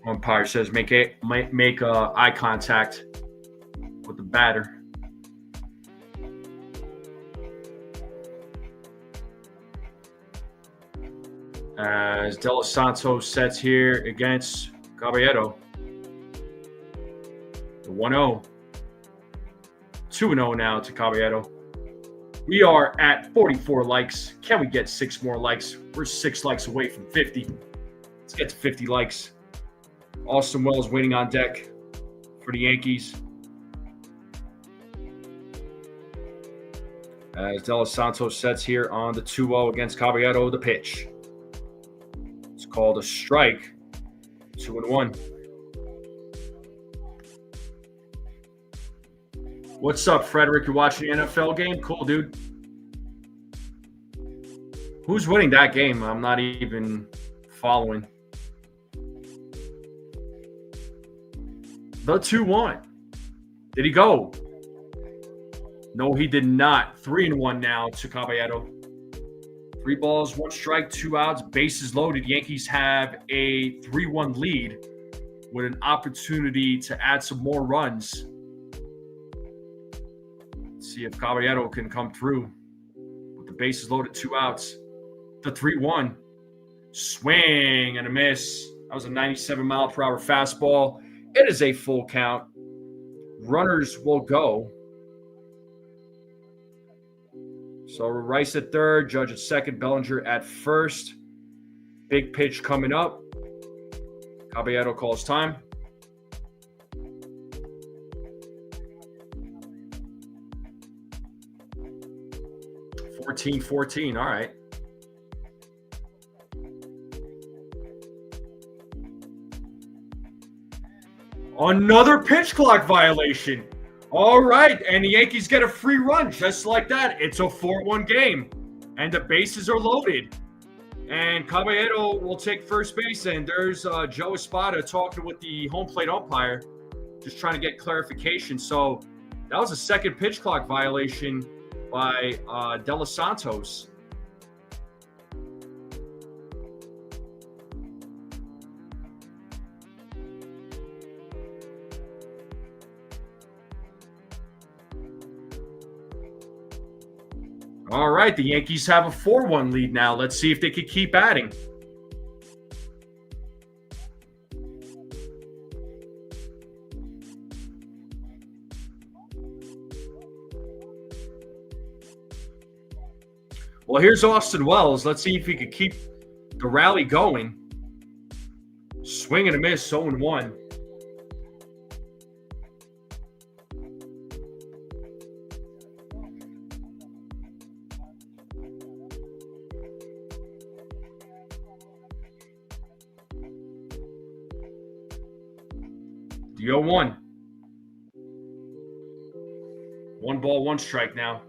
Speaker 1: Umpire says make eye contact with the batter. As De Los Santos sets here against Caballero. The 1-0. 2-0 now to Caballero. We are at 44 likes. Can we get 6 more likes? We're 6 likes away from 50. Let's get to 50 likes. Austin Wells waiting on deck for the Yankees. As De Los Santos sets here on the 2-0 against Caballero, the pitch. It's called a strike. 2-1. What's up, Frederick? You're watching the NFL game? Cool, dude. Who's winning that game? I'm not even following. The 2-1. Did he go? No, he did not. 3-1 now to Caballero. 3 balls, 1 strike, 2 outs, bases loaded. Yankees have a 3-1 lead with an opportunity to add some more runs. Let's see if Caballero can come through with the bases loaded, 2 outs. The 3-1. Swing and a miss. That was a 97-mile-per-hour fastball. It is a full count. Runners will go. So Rice at third, Judge at second, Bellinger at first. Big pitch coming up. Caballero calls time. $14-14. All right. Another pitch clock violation. All right, and the Yankees get a free run just like that. It's a 4-1 game, and the bases are loaded. And Caballero will take first base, and there's Joe Espada talking with the home plate umpire, just trying to get clarification. So that was a second pitch clock violation by De Los Santos. All right, the Yankees have a 4-1 lead now. Let's see if they could keep adding. Well, here's Austin Wells. Let's see if he could keep the rally going. Swing and a miss, 0-1. The 0-1. 1 ball, 1 strike now.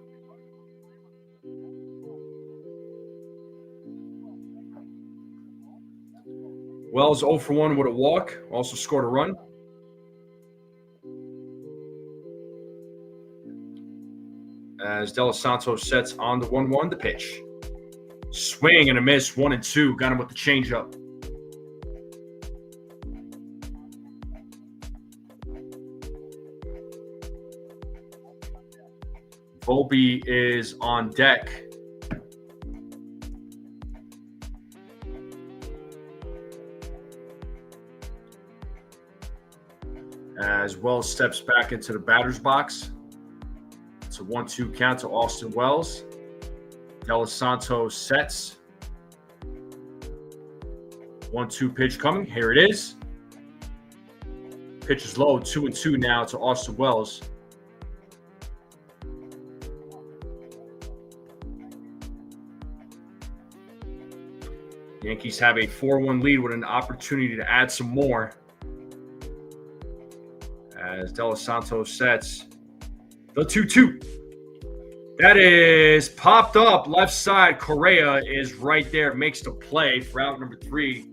Speaker 1: Wells 0 for 1 with a walk. Also scored a run. As De Los Santos sets on the 1-1, the pitch. Swing and a miss, 1-2. Got him with the changeup. Volpe is on deck. As Wells steps back into the batter's box. It's a 1-2 count to Austin Wells. De Los Santos sets. 1-2 pitch coming. Here it is. Pitch is low. 2-2 now to Austin Wells. Yankees have a 4-1 lead with an opportunity to add some more. as De Los Santos sets the 2-2. That is popped up left side. Correa is right there, makes the play for out number 3.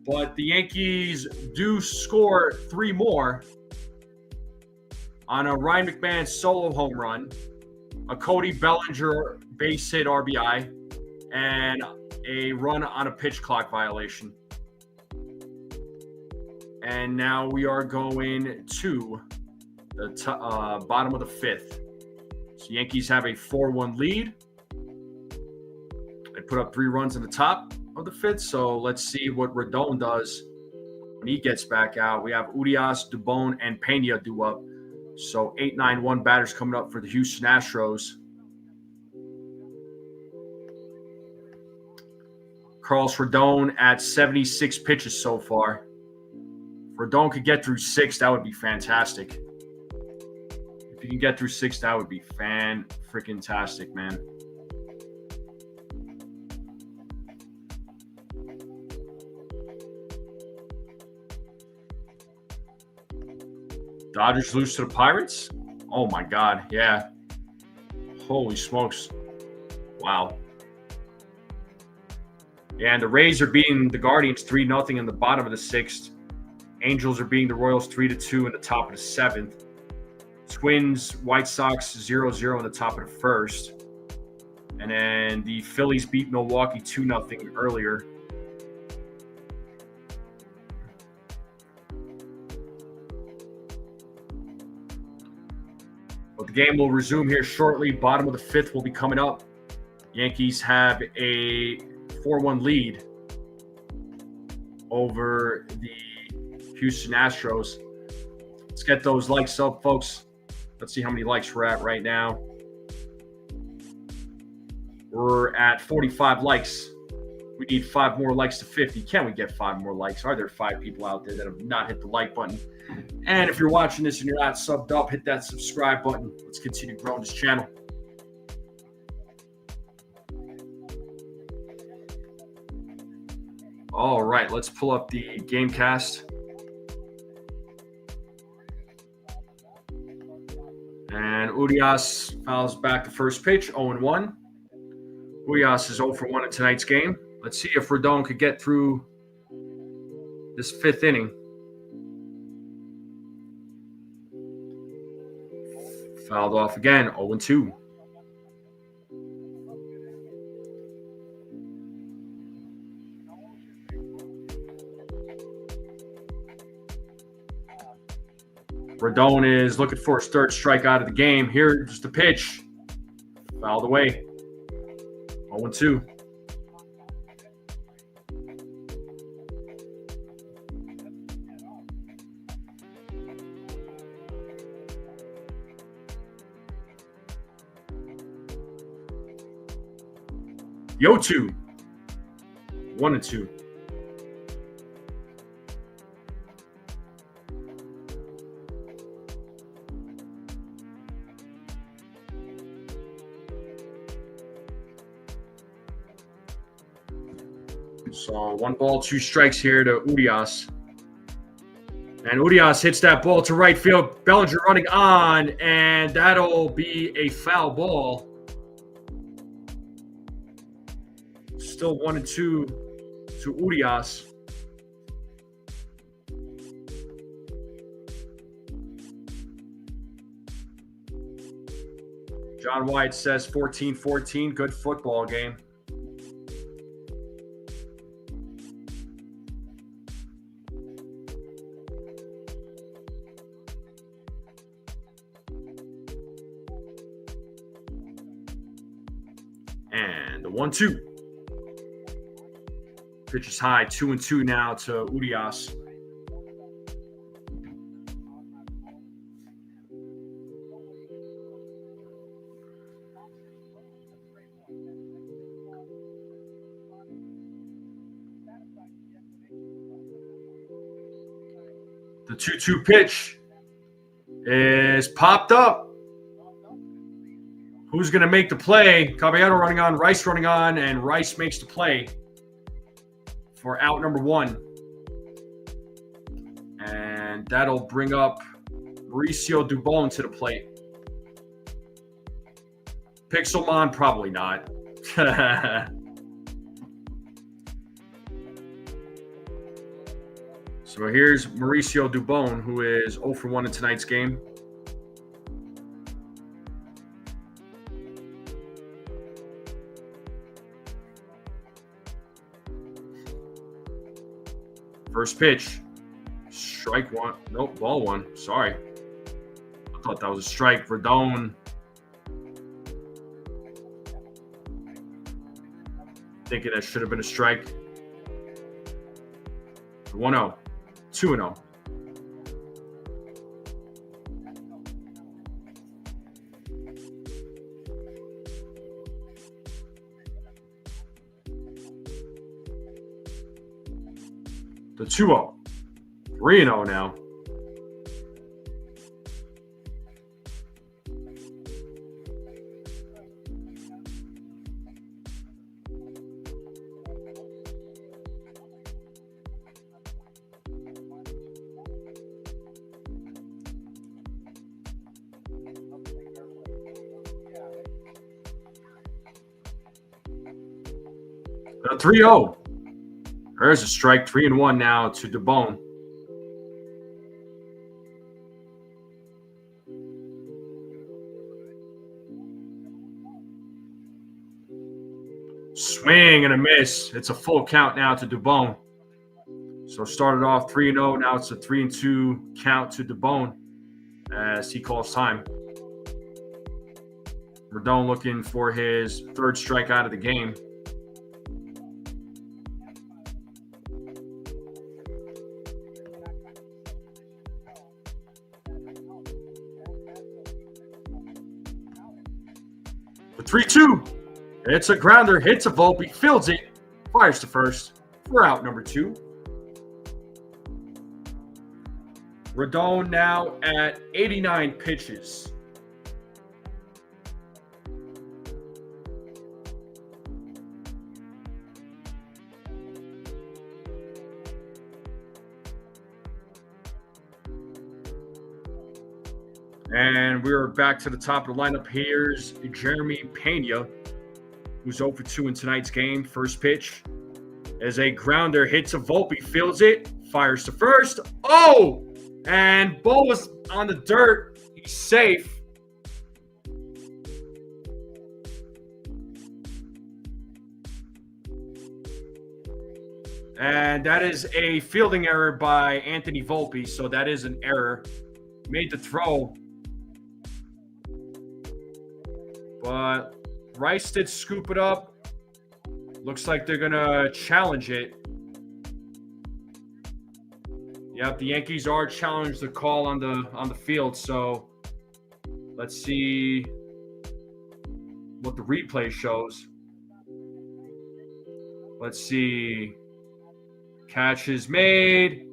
Speaker 1: But the Yankees do score 3 more on a Ryan McMahon solo home run, a Cody Bellinger base hit RBI, and a run on a pitch clock violation. And now we are going to the bottom of the 5th. So Yankees have a 4-1 lead. They put up 3 runs in the top of the 5th. So let's see what Rodon does when he gets back out. We have Urias, Dubon, and Pena due up. So 8-9-1 batters coming up for the Houston Astros. Carlos Rodon at 76 pitches so far. If Rodon could get through 6, that would be fantastic. If you can get through 6, that would be fan-freaking-tastic, man. Dodgers lose to the Pirates? Oh, my God. Yeah. Holy smokes. Wow. Yeah, and the Rays are beating the Guardians 3-0 in the bottom of the 6th. Angels are beating the Royals 3-2 in the top of the 7th. Twins, White Sox 0-0 in the top of the 1st. And then the Phillies beat Milwaukee 2-0 earlier. But the game will resume here shortly. Bottom of the 5th will be coming up. Yankees have a 4-1 lead over the Houston Astros. Let's get those likes up, folks. Let's see how many likes we're at right now. We're at 45 likes. We need 5 more likes to 50. Can we get 5 more likes? Are there 5 people out there that have not hit the like button? And if you're watching this and you're not subbed up, hit that subscribe button. Let's continue growing this channel. All right, let's pull up the Gamecast. And Urias fouls back the first pitch, 0-1. Urias is 0-for-1 in tonight's game. Let's see if Rodon could get through this 5th inning. Fouled off again, 0-2. Rodon is looking for his 3rd strikeout of the game. Here's the pitch. Fouled away. 0-2. Yo-2. 1-2. So 1 ball, 2 strikes here to Urias. And Urias hits that ball to right field. Bellinger running on, and that'll be a foul ball. Still 1-2 to Urias. John White says 14-14. Good football game. And the 1-2. Pitch is high, 2-2 now to Urias. The 2-2 pitch is popped up. Who's going to make the play? Caballero running on, Rice running on, and Rice makes the play for out number 1. And And that'll bring up Mauricio Dubon to the plate. Pixelmon, probably not. So here's Mauricio Dubon, who is 0 for 1 in tonight's game. First pitch. Strike one. Nope, ball one. Sorry. I thought that was a strike. Verdone. Thinking that should have been a strike. 1-0. 2-0. The 2-0. 3-0 now. The 3-0. There's a strike. 3-1 now to Dubon. Swing and a miss. It's a full count now to Dubon. So started off 3-0. Now it's a 3-2 count to Dubon as he calls time. Verdone looking for his third strikeout of the game. The 3-2. It's a grounder. Hits a Volpe. Fields it. Fires to first. For out number 2. Verdone now at 89 pitches. And we're back to the top of the lineup. Here's Jeremy Pena, who's 0 for 2 in tonight's game. First pitch as a grounder hits a Volpe, fields it, fires to first. Oh! And ball was on the dirt. He's safe. And that is a fielding error by Anthony Volpe, so that is an error. Made the throw. But Rice did scoop it up. Looks like they're going to challenge it. Yep, the Yankees are challenged the call on the field, so let's see what the replay shows. Let's see. Catch is made.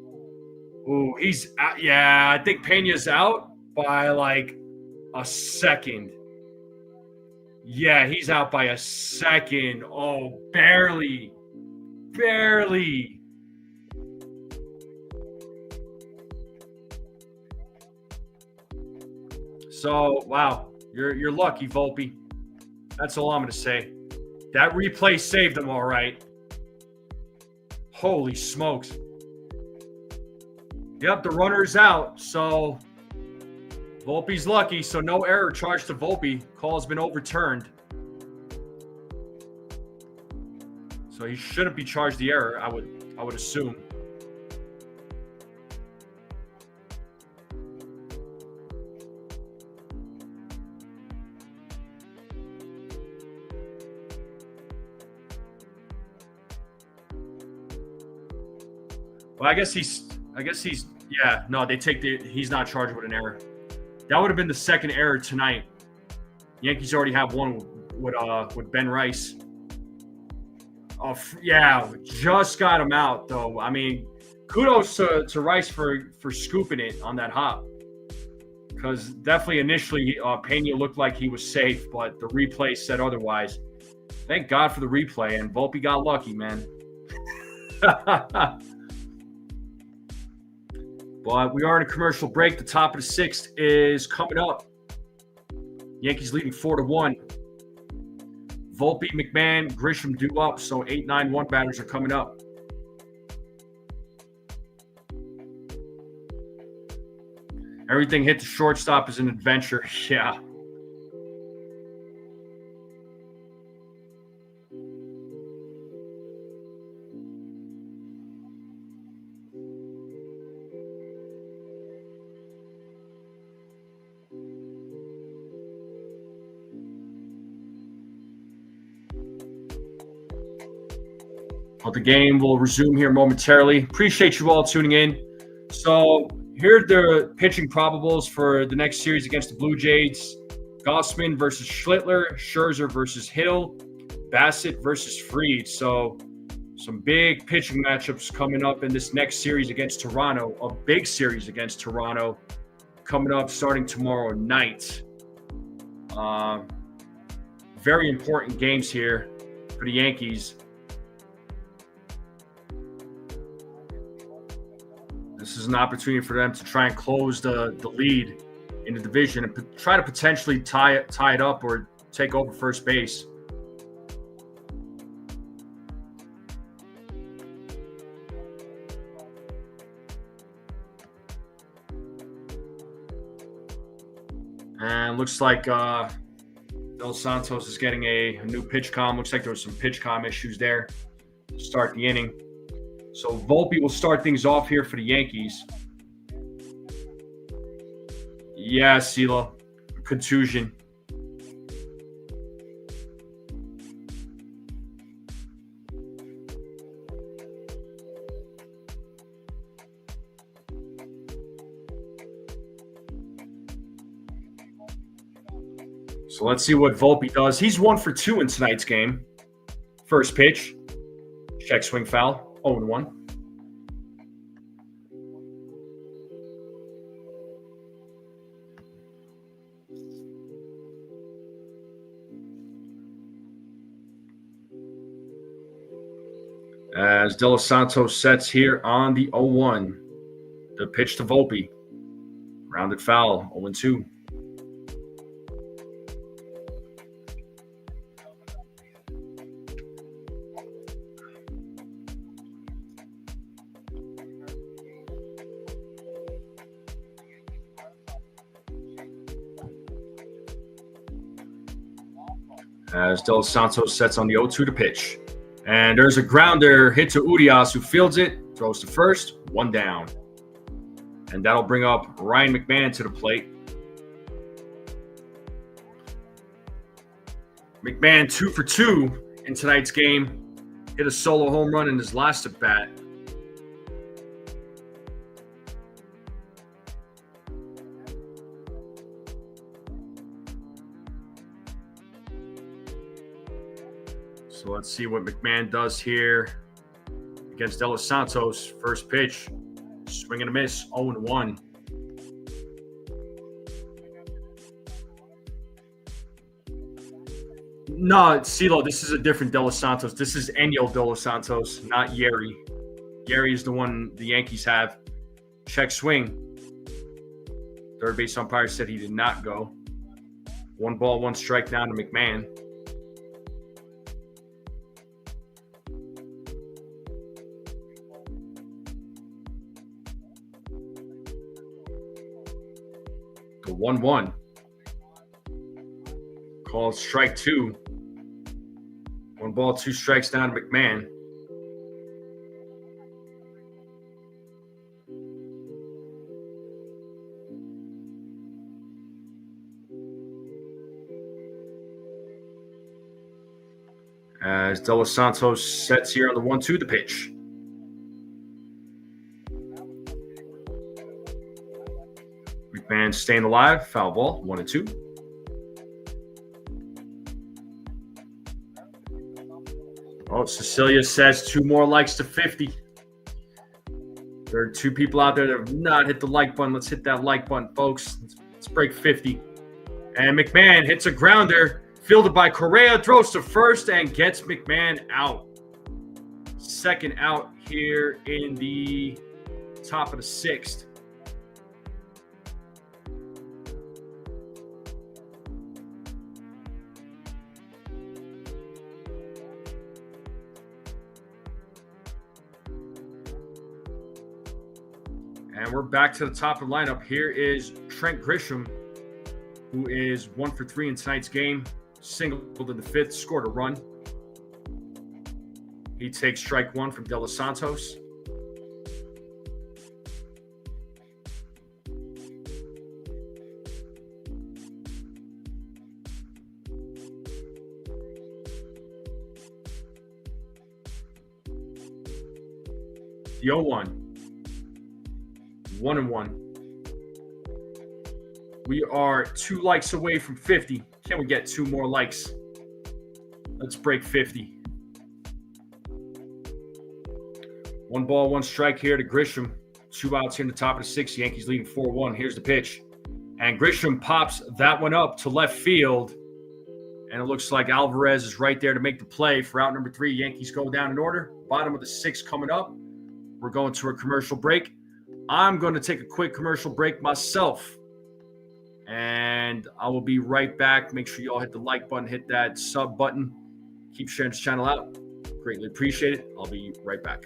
Speaker 1: Ooh, he's out. Yeah, I think Pena's out by like a second. Yeah, he's out by a second. Oh, barely. Barely. So, wow, you're lucky, Volpe. That's all I'm going to say. That replay saved him all right. Holy smokes. Yep, the runner's out. So, Volpe's lucky. So, no error charged to Volpe. Call's been overturned. So, he shouldn't be charged the error, I would assume. Well, I guess he's, yeah, no, he's not charged with an error. That would have been the second error tonight. Yankees already have one with Ben Rice. Oh, yeah, just got him out, though. I mean, kudos to Rice for scooping it on that hop. Because definitely initially, Pena looked like he was safe, but the replay said otherwise. Thank God for the replay, and Volpe got lucky, man. But we are in a commercial break. The top of the sixth is coming up. Yankees leading 4-1. Volpe, McMahon, Grisham due up, so 8-9-1 batters are coming up. Everything hit the shortstop is an adventure. Yeah. Well, the game will resume here momentarily. Appreciate you all tuning in. So here are the pitching probables for the next series against the Blue Jays. Gossman versus Schlittler, Scherzer versus Hill, Bassett versus Fried. So some big pitching matchups coming up in this next series against Toronto. A big series against Toronto coming up starting tomorrow night. Very important games here for the Yankees. This is an opportunity for them to try and close the lead in the division and try to potentially tie it up or take over first base. And looks like Dos Santos is getting a new pitch comm. Looks like there was some pitch comm issues there to start the inning. So Volpe will start things off here for the Yankees. Yeah, CeeLo. Contusion. So let's see what Volpe does. He's 1 for 2 in tonight's game. First pitch. Check swing foul. 0-1. As De Los Santos sets here on the 0-1. The pitch to Volpe. Rounded foul. 0-2. As De Los Santos sets on the 0-2 to pitch. And there's a grounder hit to Urias, who fields it, throws to first, 1 down. And that'll bring up Ryan McMahon to the plate. McMahon 2 for 2 in tonight's game. Hit a solo home run in his last at bat. So let's see what McMahon does here against De Los Santos. First pitch, swing and a miss, 0-1. No, CeeLo, this is a different De Los Santos. This is Enyo De Los Santos, not Yari. Yari is the one the Yankees have. Check swing. Third base umpire said he did not go. 1 ball, 1 strike down to McMahon. The 1-1. Called strike 2. 1 ball, 2 strikes down to McMahon. As De Los Santos sets here on the 1-2 the pitch. McMahon staying alive. Foul ball. 1-2. Oh, Cecilia says 2 more likes to 50. There are 2 people out there that have not hit the like button. Let's hit that like button, folks. Let's break 50. And McMahon hits a grounder. Fielded by Correa, throws to first and gets McMahon out. Second out here in the top of the 6th. And we're back to the top of the lineup. Here is Trent Grisham, who is 1 for 3 in tonight's game. Singled in the 5th, scored a run. He takes strike 1 from De Los Santos. The 0-1. 1-1. We are 2 likes away from 50. Can we get 2 more likes? Let's break 50. 1 ball, 1 strike here to Grisham. 2 outs here in the top of the 6th. Yankees leading 4-1. Here's the pitch. And Grisham pops that one up to left field. And it looks like Alvarez is right there to make the play for out number 3. Yankees go down in order. Bottom of the 6th coming up. We're going to a commercial break. I'm going to take a quick commercial break myself. And I will be right back. Make sure you all hit the like button, hit that sub button. Keep sharing this channel out. Greatly appreciate it. I'll be right back.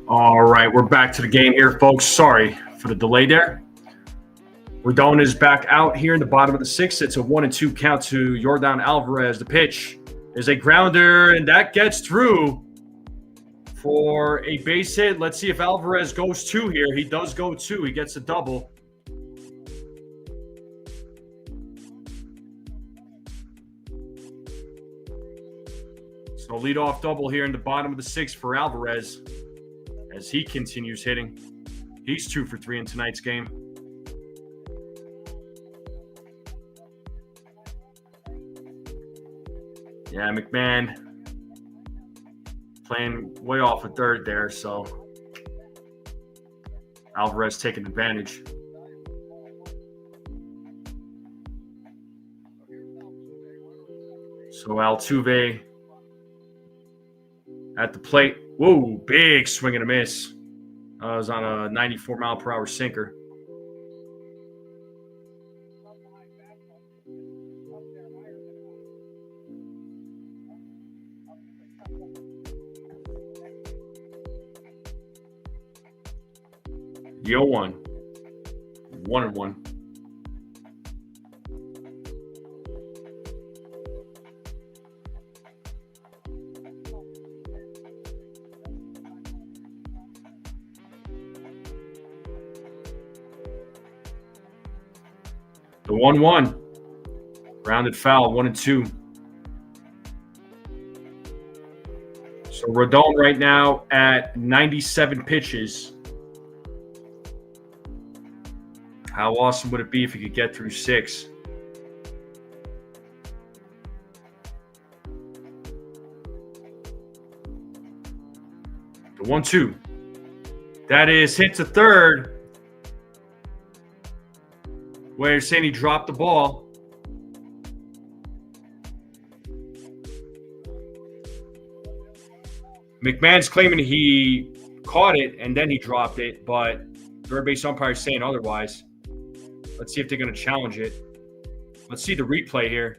Speaker 1: All right, we're back to the game here, folks. Sorry for the delay there. Rodon is back out here in the bottom of the 6th. It's a 1-2 count to Yordan Alvarez. The pitch is a grounder, and that gets through for a base hit. Let's see if Alvarez goes 2 here. He does go 2. He gets a double. So leadoff double here in the bottom of the 6th for Alvarez as he continues hitting. He's 2 for 3 in tonight's game. Yeah, McMahon playing way off a third there, so Alvarez taking advantage. So Altuve at the plate. Whoa, big swing and a miss. It was on a 94-mile-per-hour sinker. The 0-1. 1-1. The 1-1. Rounded foul, 1-2. So Rodon right now at 97 pitches. How awesome would it be if he could get through 6? The 1-2. That is hit to third. Where you're saying he dropped the ball. McMahon's claiming he caught it and then he dropped it, but third base umpire is saying otherwise. Let's see if they're going to challenge it. Let's see the replay here.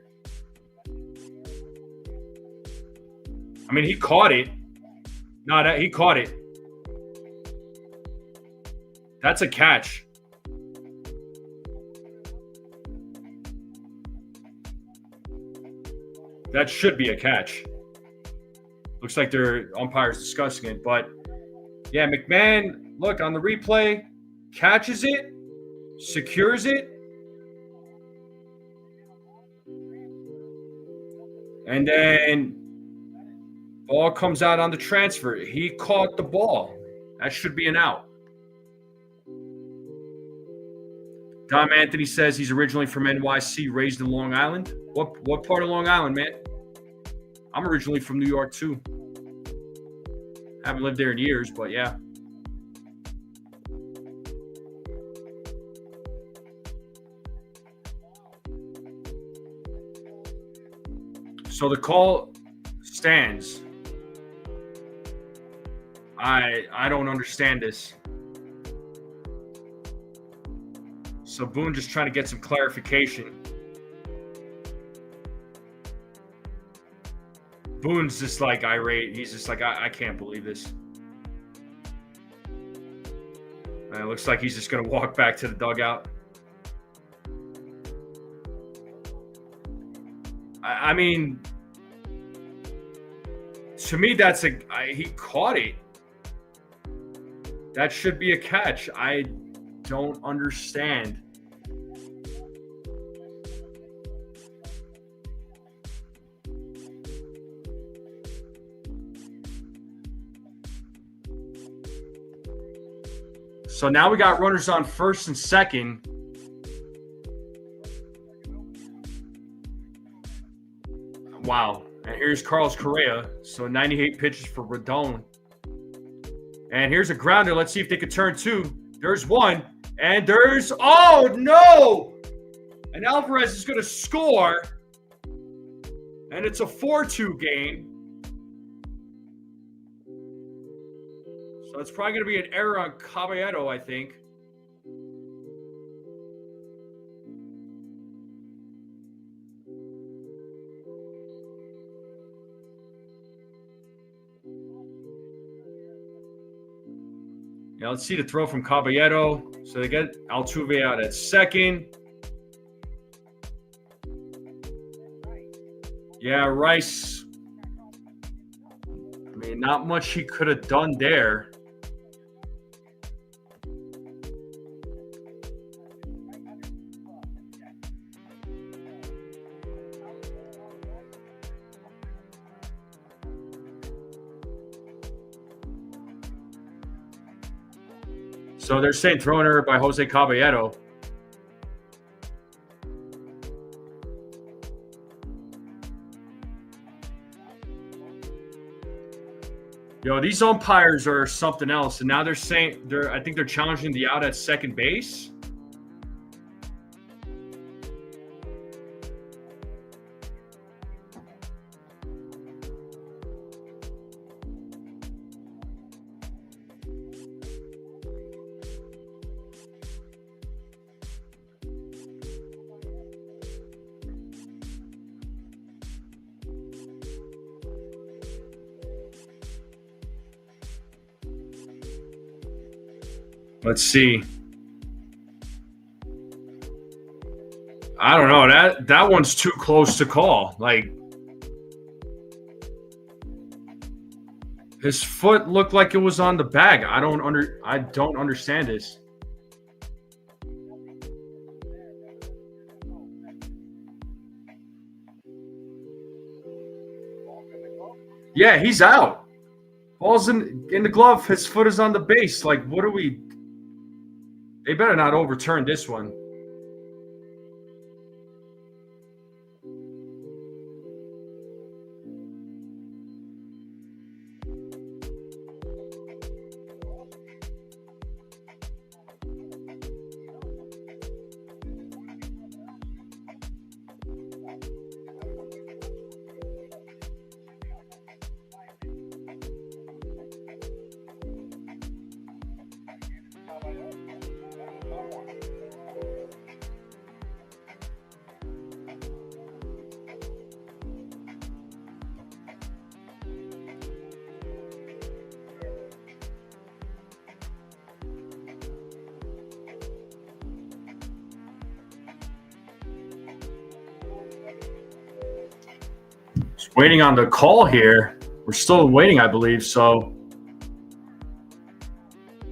Speaker 1: I mean, he caught it. No, he caught it. That's a catch. That should be a catch. Looks like their umpire's discussing it. But, yeah, McMahon, look, on the replay, catches it, secures it, and then ball comes out on the transfer. He caught the ball. That should be an out. Tom Anthony says he's originally from NYC, raised in Long Island. What part of Long Island, man? I'm originally from New York, too. Haven't lived there in years, but yeah. So the call stands. I don't understand this. So Boone just trying to get some clarification. Boone's just like irate. He's just like, I can't believe this. And it looks like he's just going to walk back to the dugout. I mean, to me, that's he caught it. That should be a catch. I don't understand. So now we got runners on first and second. Wow. And here's Carlos Correa. So 98 pitches for Rodon. And here's a grounder. Let's see if they could turn 2. There's 1. And there's, oh no! And Alvarez is going to score. And it's a 4-2 game. So it's probably going to be an error on Caballero, I think. Yeah, let's see the throw from Caballero. So they get Altuve out at second. Yeah, Rice. I mean, not much he could have done there. So they're saying thrown error by Jose Caballero. Yo, these umpires are something else. And now they're saying I think they're challenging the out at second base. Let's see. I don't know. That one's too close to call. Like, his foot looked like it was on the bag. I don't understand this. Yeah, he's out. Ball's in the glove. His foot is on the base. Like, what are we? They better not overturn this one. Just waiting on the call here. We're still waiting, I believe. So,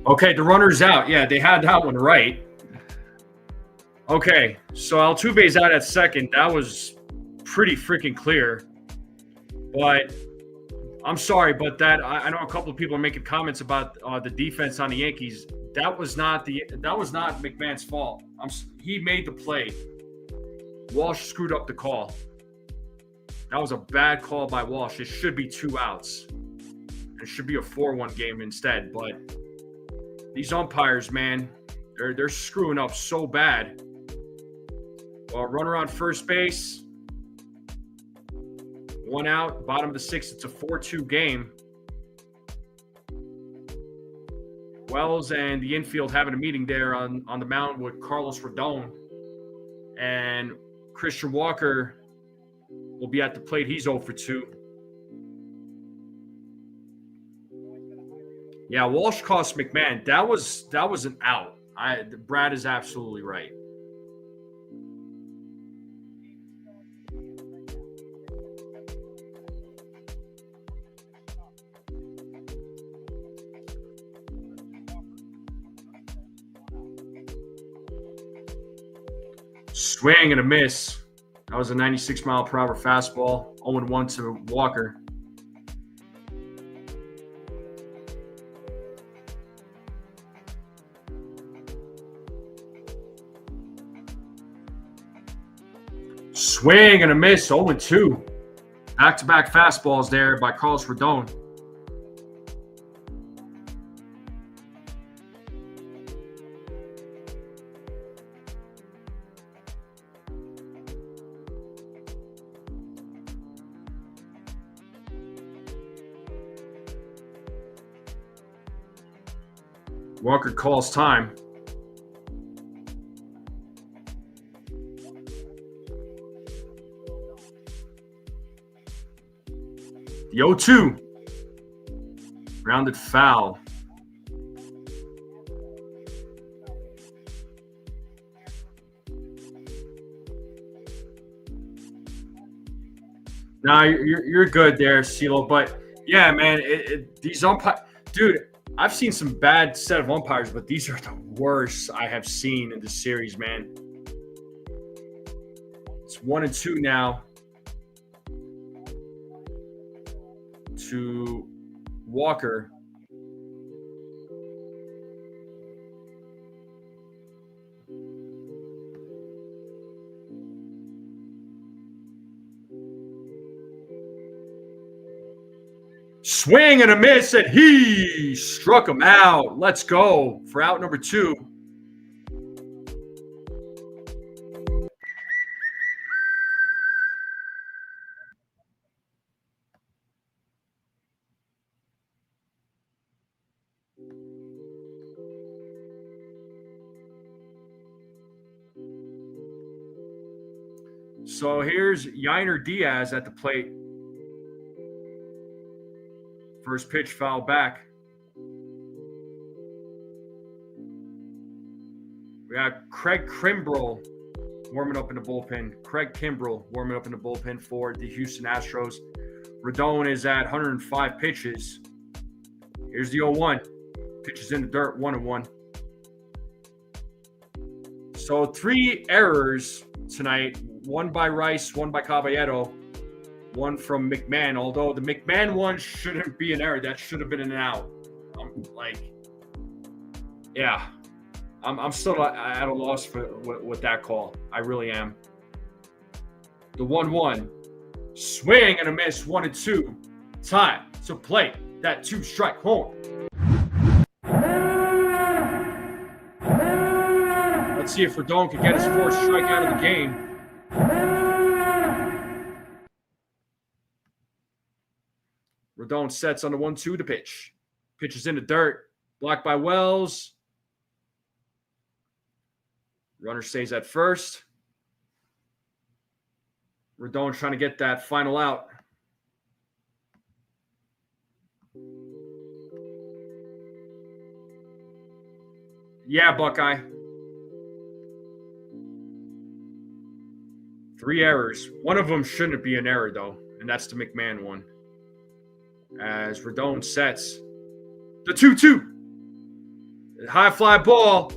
Speaker 1: okay, the runner's out. Yeah, they had that one right. Okay, so Altuve's out at second. That was pretty freaking clear. But I'm sorry, but I know a couple of people are making comments about the defense on the Yankees. That was not McMahon's fault. He made the play. Walsh screwed up the call. That was a bad call by Walsh. It should be 2 outs. It should be a 4-1 game instead. But these umpires, man, they're screwing up so bad. Well, runner on first base. 1 out, bottom of the 6th. It's a 4-2 game. Wells and the infield having a meeting there on the mound with Carlos Rodon. And Christian Walker will be at the plate. He's 0 for 2. Yeah, Walsh cost McMahon. That was an out. Brad is absolutely right. Swing and a miss. That was a 96-mile-per-hour fastball. 0-1 to Walker. Swing and a miss. 0-2. Back-to-back fastballs there by Carlos Rodon. Walker calls time. The 0-2. Rounded foul. No, you're good there, CeeLo. But yeah, man, these umpires, dude. I've seen some bad set of umpires, but these are the worst I have seen in the series, man. It's 1-2 now to Walker. Swing and a miss, and he struck him out. Let's go for out number 2. So here's Yainer Diaz at the plate. First pitch, foul back. We got Craig Kimbrell warming up in the bullpen. Craig Kimbrell warming up in the bullpen for the Houston Astros. Rodon is at 105 pitches. Here's the 0-1. Pitches in the dirt, 1-1. So 3 errors tonight. 1 by Rice, 1 by Caballero, 1 from McMahon. Although the McMahon one shouldn't be an error. That should have been an out. I'm still at a loss with that call. I really am. The 1-1. Swing and a miss, 1-2. Time to play that 2-strike home. Let's see if Rodon can get his 4th strikeout of the game. Rodon sets on the 1-2 to pitch. Pitches in the dirt. Blocked by Wells. Runner stays at first. Rodon trying to get that final out. Yeah, Buckeye. 3 errors. One of them shouldn't be an error, though, and that's the McMahon one. As Rodon sets the 2-2. High fly ball.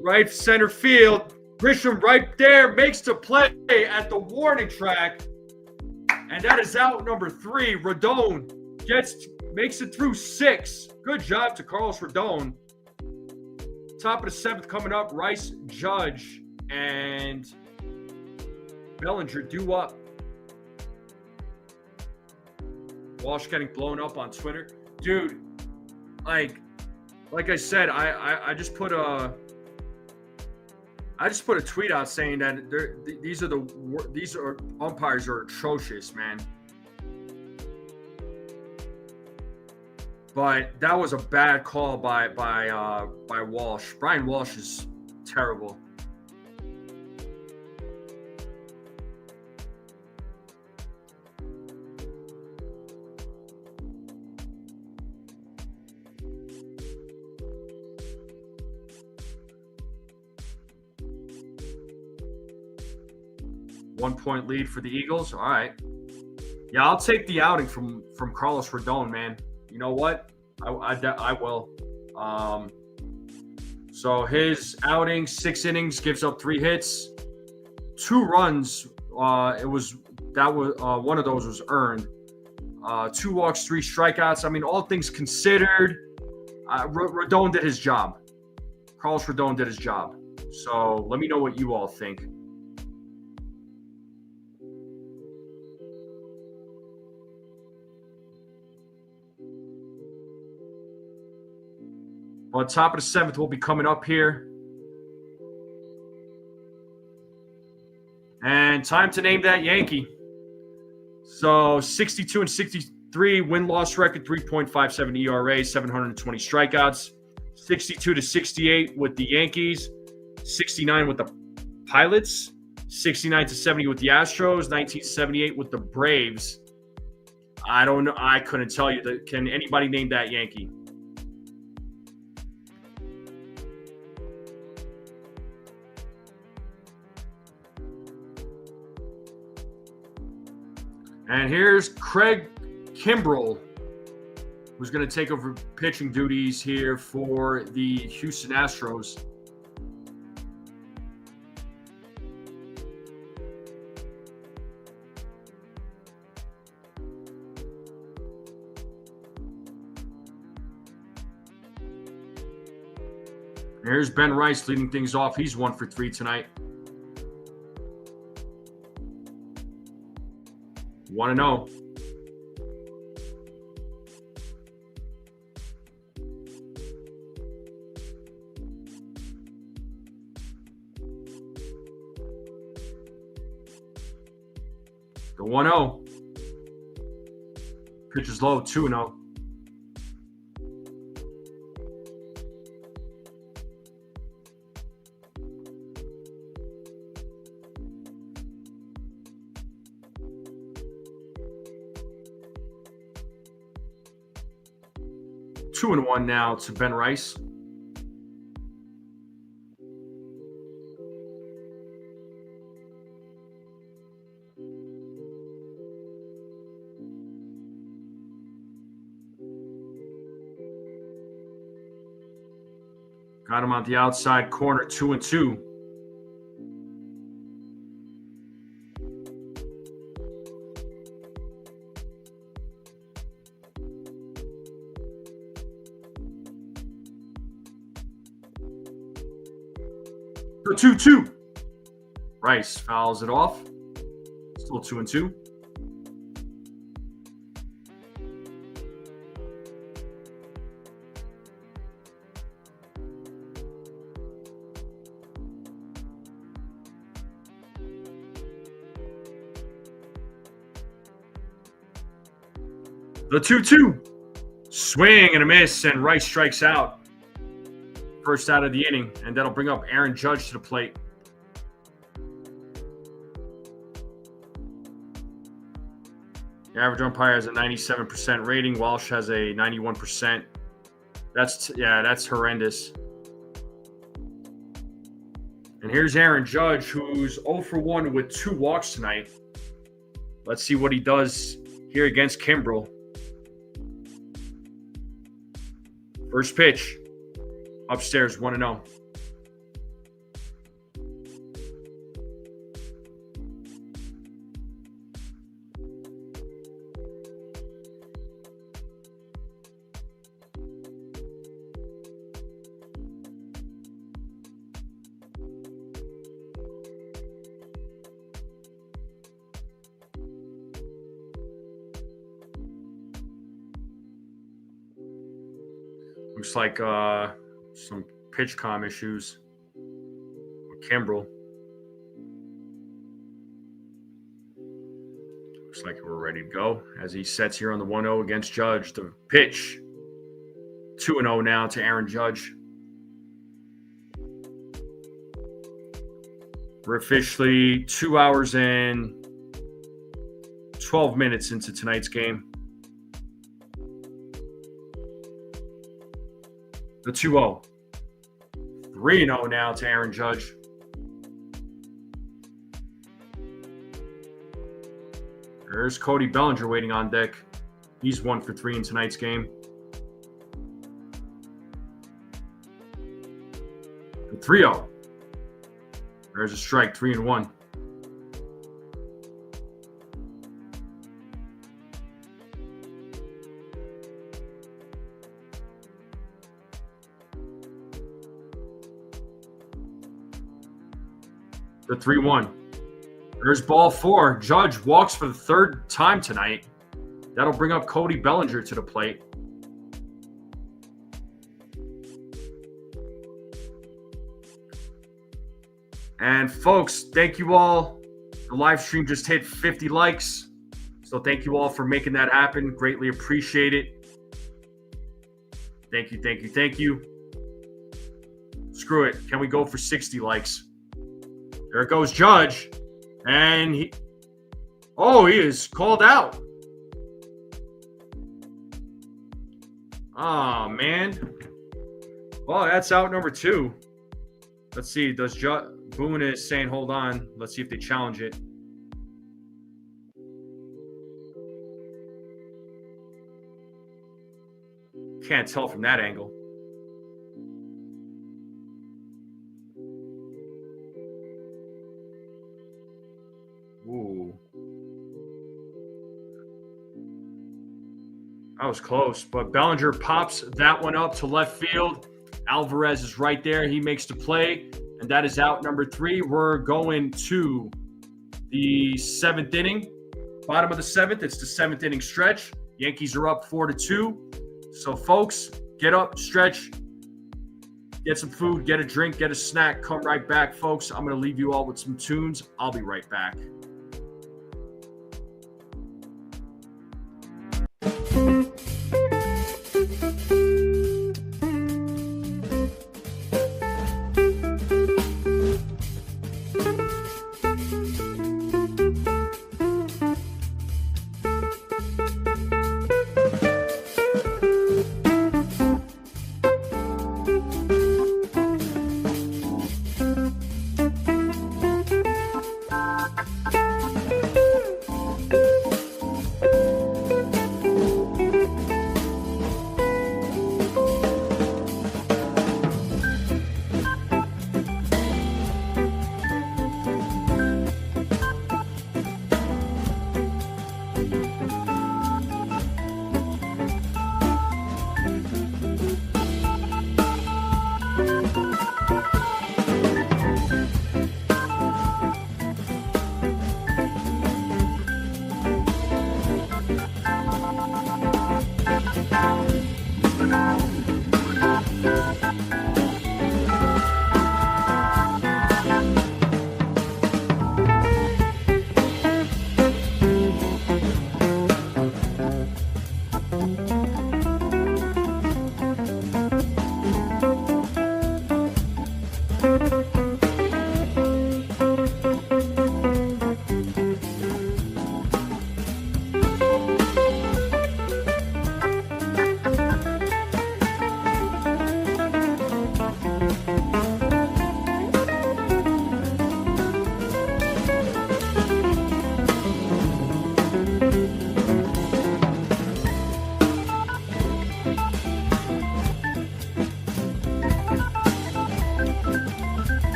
Speaker 1: Right center field. Grisham right there makes the play at the warning track. And that is out number 3. Rodon makes it through 6. Good job to Carlos Rodon. Top of the 7th coming up. Rice, Judge, and Bellinger due up. Walsh getting blown up on Twitter. Dude, like I said, I just put a tweet out saying that these umpires are atrocious, man. But that was a bad call by Walsh. Brian Walsh is terrible. One-point lead for the Eagles. All right. Yeah, I'll take the outing from Carlos Rodon, man. You know what? I will. So his outing, 6 innings, gives up 3 hits, 2 runs. One of those was earned. 2 walks, 3 strikeouts. I mean, all things considered, Rodon did his job. Carlos Rodon did his job. So let me know what you all think. Well, top of the 7th will be coming up here. And time to name that Yankee. So 62 and 63 win-loss record, 3.57 ERA, 720 strikeouts. 62 to 68 with the Yankees. 69 with the Pilots. 69 to 70 with the Astros. 1978 with the Braves. I don't know. I couldn't tell you. Can anybody name that Yankee? And here's Craig Kimbrell, who's going to take over pitching duties here for the Houston Astros. Here's Ben Rice leading things off. He's 1 for 3 tonight. 1-0. The 1-0. Pitch is low, 2-0. Two and 1 now to Ben Rice. Got him on the outside corner, 2-2. The 2-2. Rice fouls it off. Still 2-2. The 2-2. Swing and a miss, and Rice strikes out. First out of the inning, and that'll bring up Aaron Judge to the plate. The average umpire has a 97% rating. Walsh has a 91%. That's horrendous. And here's Aaron Judge, who's 0 for 1 with 2 walks tonight. Let's see what he does here against Kimbrel. First pitch. Upstairs, 1-0. Looks like some pitch comm issues with Kimbrel. Looks like we're ready to go as he sets here on the 1-0 against Judge. The pitch, 2-0 now to Aaron Judge. We're officially 2 hours and 12 minutes into tonight's game. The 2-0. 3-0 now to Aaron Judge. There's Cody Bellinger waiting on deck. He's 1 for 3 in tonight's game. The 3-0. There's a strike, 3-1. The 3-1. There's ball 4. Judge walks for the 3rd time tonight. That'll bring up Cody Bellinger to the plate. And folks, thank you all. The live stream just hit 50 likes. So thank you all for making that happen. Greatly appreciate it. Thank you, thank you, thank you. Screw it. Can we go for 60 likes? There goes Judge, and he is called out. Oh, man. Well, that's out number 2. Let's see. Boone is saying, hold on. Let's see if they challenge it. Can't tell from that angle. Ooh. That was close, but Bellinger pops that one up to left field. Alvarez is right there. He makes the play, and that is out number 3. We're going to the 7th inning. Bottom of the 7th. It's the 7th inning stretch. Yankees are up 4-2. So, folks, get up, stretch, get some food, get a drink, get a snack. Come right back, folks. I'm going to leave you all with some tunes. I'll be right back.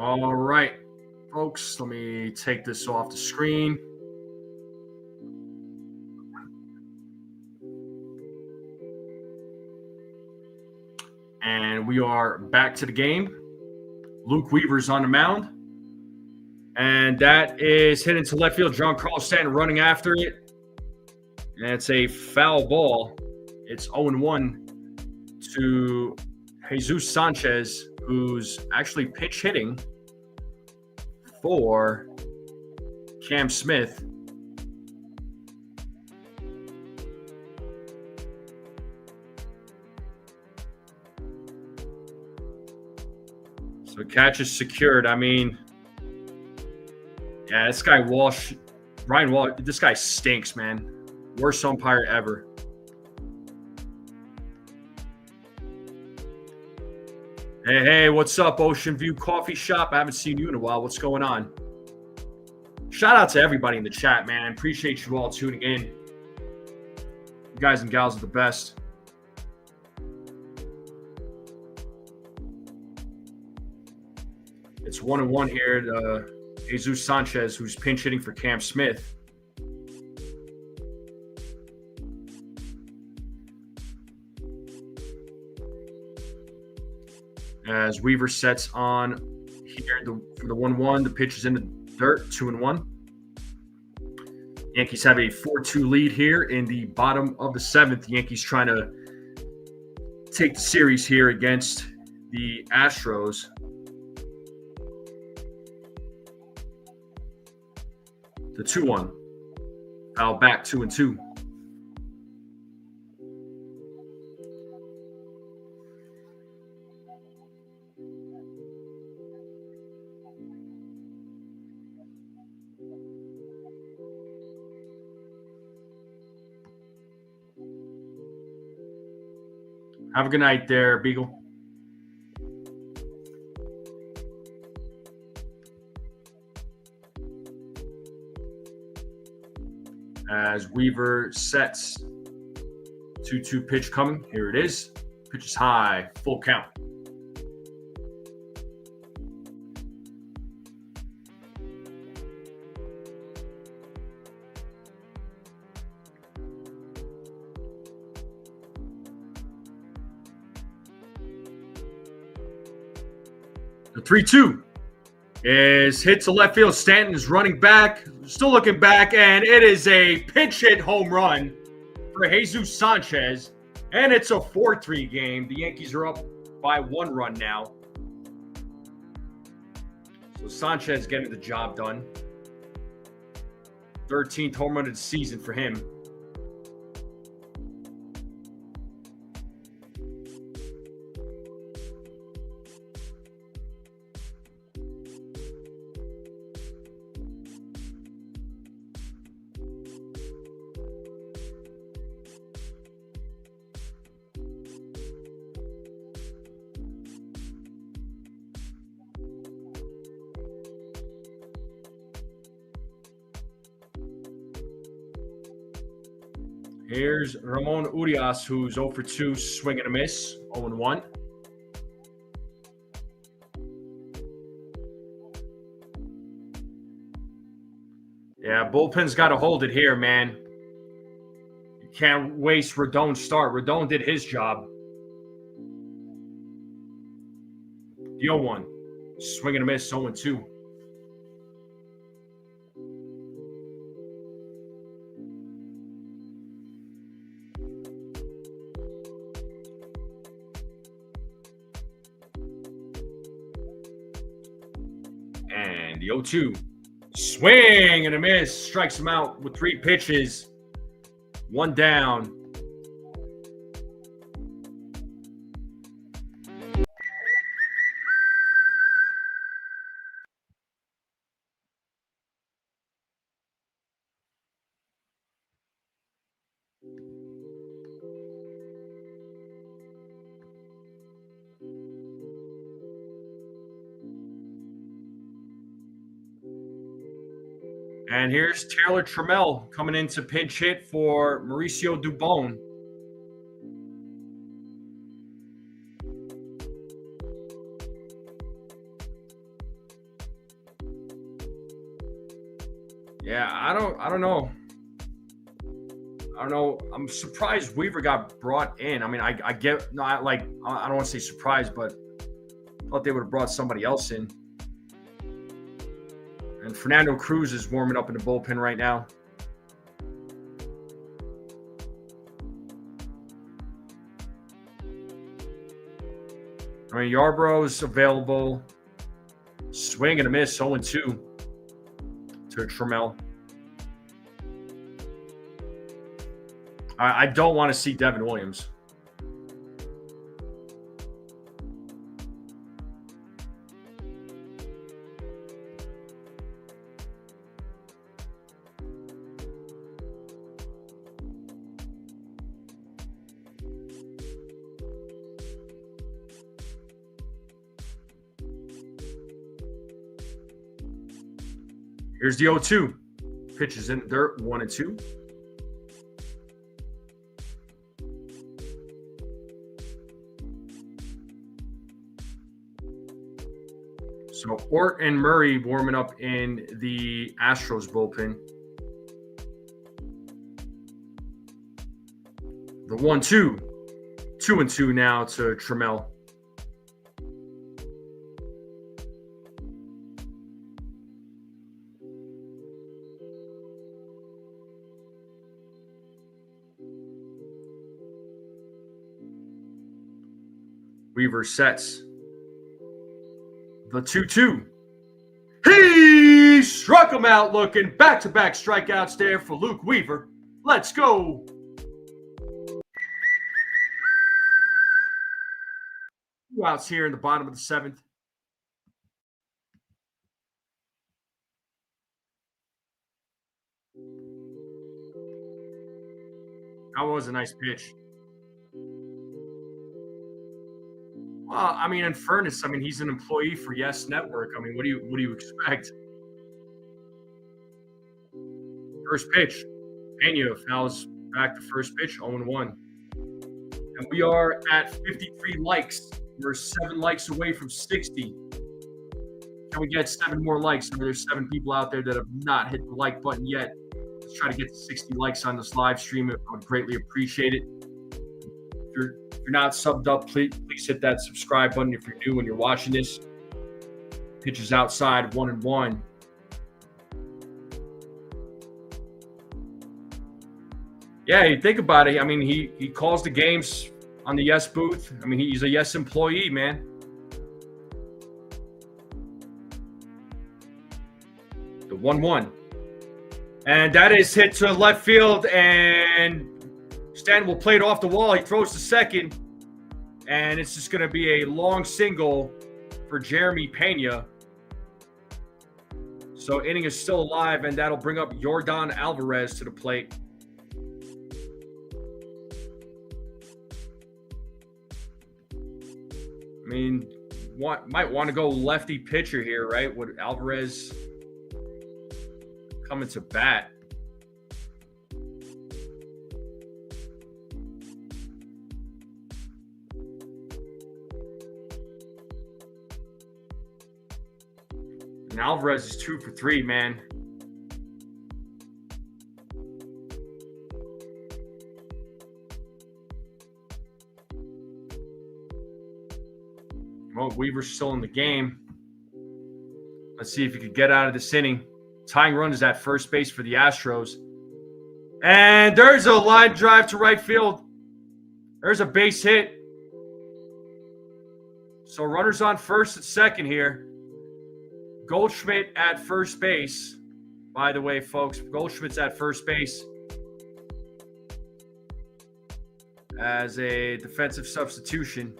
Speaker 1: All right, folks, let me take this off the screen. And we are back to the game. Luke Weaver's on the mound. And that is hit into left field. John Carl Stanton running after it. And it's a foul ball. It's 0-1 to Jesus Sanchez, who's actually pitch hitting for Cam Smith. So catch is secured. I mean, yeah, this guy Ryan Walsh, this guy stinks, man. Worst umpire ever. Hey, what's up, Ocean View Coffee Shop? I haven't seen you in a while. What's going on? Shout out to everybody in the chat, man. Appreciate you all tuning in. You guys and gals are the best. It's 1-1 here to Jesus Sanchez, who's pinch hitting for Cam Smith. As Weaver sets on here for the 1-1, the pitch is in the dirt, 2-1. Yankees have a 4-2 lead here in the bottom of the seventh. The Yankees trying to take the series here against the Astros. The 2-1. Foul back, 2-2. Have a good night there, Beagle. As Weaver sets, 2-2 pitch coming. Here it is. Pitch is high, full count. The 3-2 is hit to left field. Stanton is running back, still looking back, and it is a pinch hit home run for Jesus Sanchez. And it's a 4-3 game. The Yankees are up by 1 run now. So Sanchez getting the job done. 13th home run of the season for him. Here's Ramon Urias, who's 0 for 2, swing and a miss, 0-1. Yeah, bullpen's got to hold it here, man. You can't waste Rodon's start. Rodon did his job. The 0-1, swing and a miss, 0-2. And the 0-2, swing and a miss, strikes him out with 3 pitches, 1 down. And here's Taylor Trammell coming in to pinch hit for Mauricio Dubon. Yeah, I don't know. I don't know. I'm surprised Weaver got brought in. I mean, I get no, I don't want to say surprised, but I thought they would have brought somebody else in. And Fernando Cruz is warming up in the bullpen right now. I mean, Yarborough's available. Swing and a miss, 0-2 to Trammell. I don't want to see Devin Williams. Here's the 0-2. Pitches in the dirt, 1-2. So Ort and Murray warming up in the Astros bullpen. The 1-2. 2-2 now to Trammell. Weaver sets the 2-2. He struck him out looking. Back-to-back strikeouts there for Luke Weaver. Let's go. Two outs here in the bottom of the seventh. That was a nice pitch. Well, I mean, in fairness, I mean, he's an employee for Yes Network. I mean, what do you expect? First pitch. Pena fouls back to first pitch, 0-1. And we are at 53 likes. We're 7 likes away from 60. Can we get 7 more likes? I mean, there's 7 people out there that have not hit the like button yet. Let's try to get to 60 likes on this live stream. I would greatly appreciate it. If you're not subbed up, please hit that subscribe button if you're new and you're watching this. Pitches outside, 1-1. Yeah, you think about it. I mean, he calls the games on the Yes booth. I mean, he's a Yes employee, man. The 1-1. And that is hit to left field, and Stan will play it off the wall. He throws to second, and it's just going to be a long single for Jeremy Pena. So inning is still alive, and that'll bring up Yordan Alvarez to the plate. I mean, might want to go lefty pitcher here, right? Would Alvarez coming to bat? And Alvarez is 2 for 3, man. Well, Weaver's still in the game. Let's see if he could get out of this inning. Tying run is at first base for the Astros. And there's a line drive to right field. There's a base hit. So runners on first and second here. Goldschmidt at first base. By the way, folks, Goldschmidt's at first base as a defensive substitution.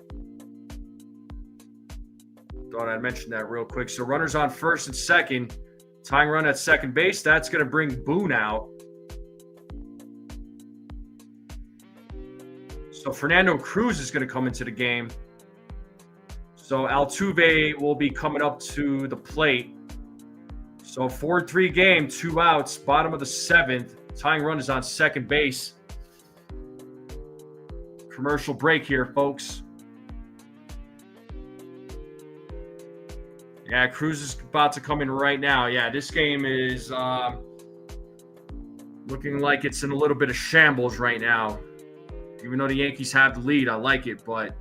Speaker 1: Thought I'd mention that real quick. So runners on first and second. Tying run at second base. That's going to bring Boone out. So Fernando Cruz is going to come into the game. So Altuve will be coming up to the plate. So 4-3 game, 2 outs, bottom of the 7th. Tying run is on second base. Commercial break here, folks. Yeah, Cruz is about to come in right now. Yeah, this game is Looking like it's in a little bit of shambles right now. Even though the Yankees have the lead, I like it, but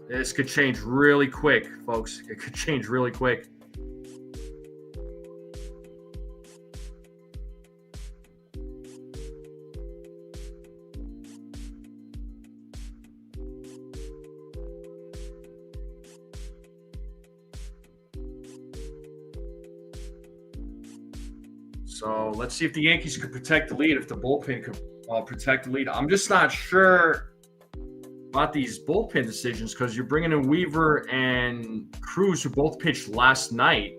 Speaker 1: this could change really quick, folks. It could change really quick. So let's see if the Yankees could protect the lead, if the bullpen could protect the lead. I'm just not sure about these bullpen decisions because you're bringing in Weaver and Cruz, who both pitched last night.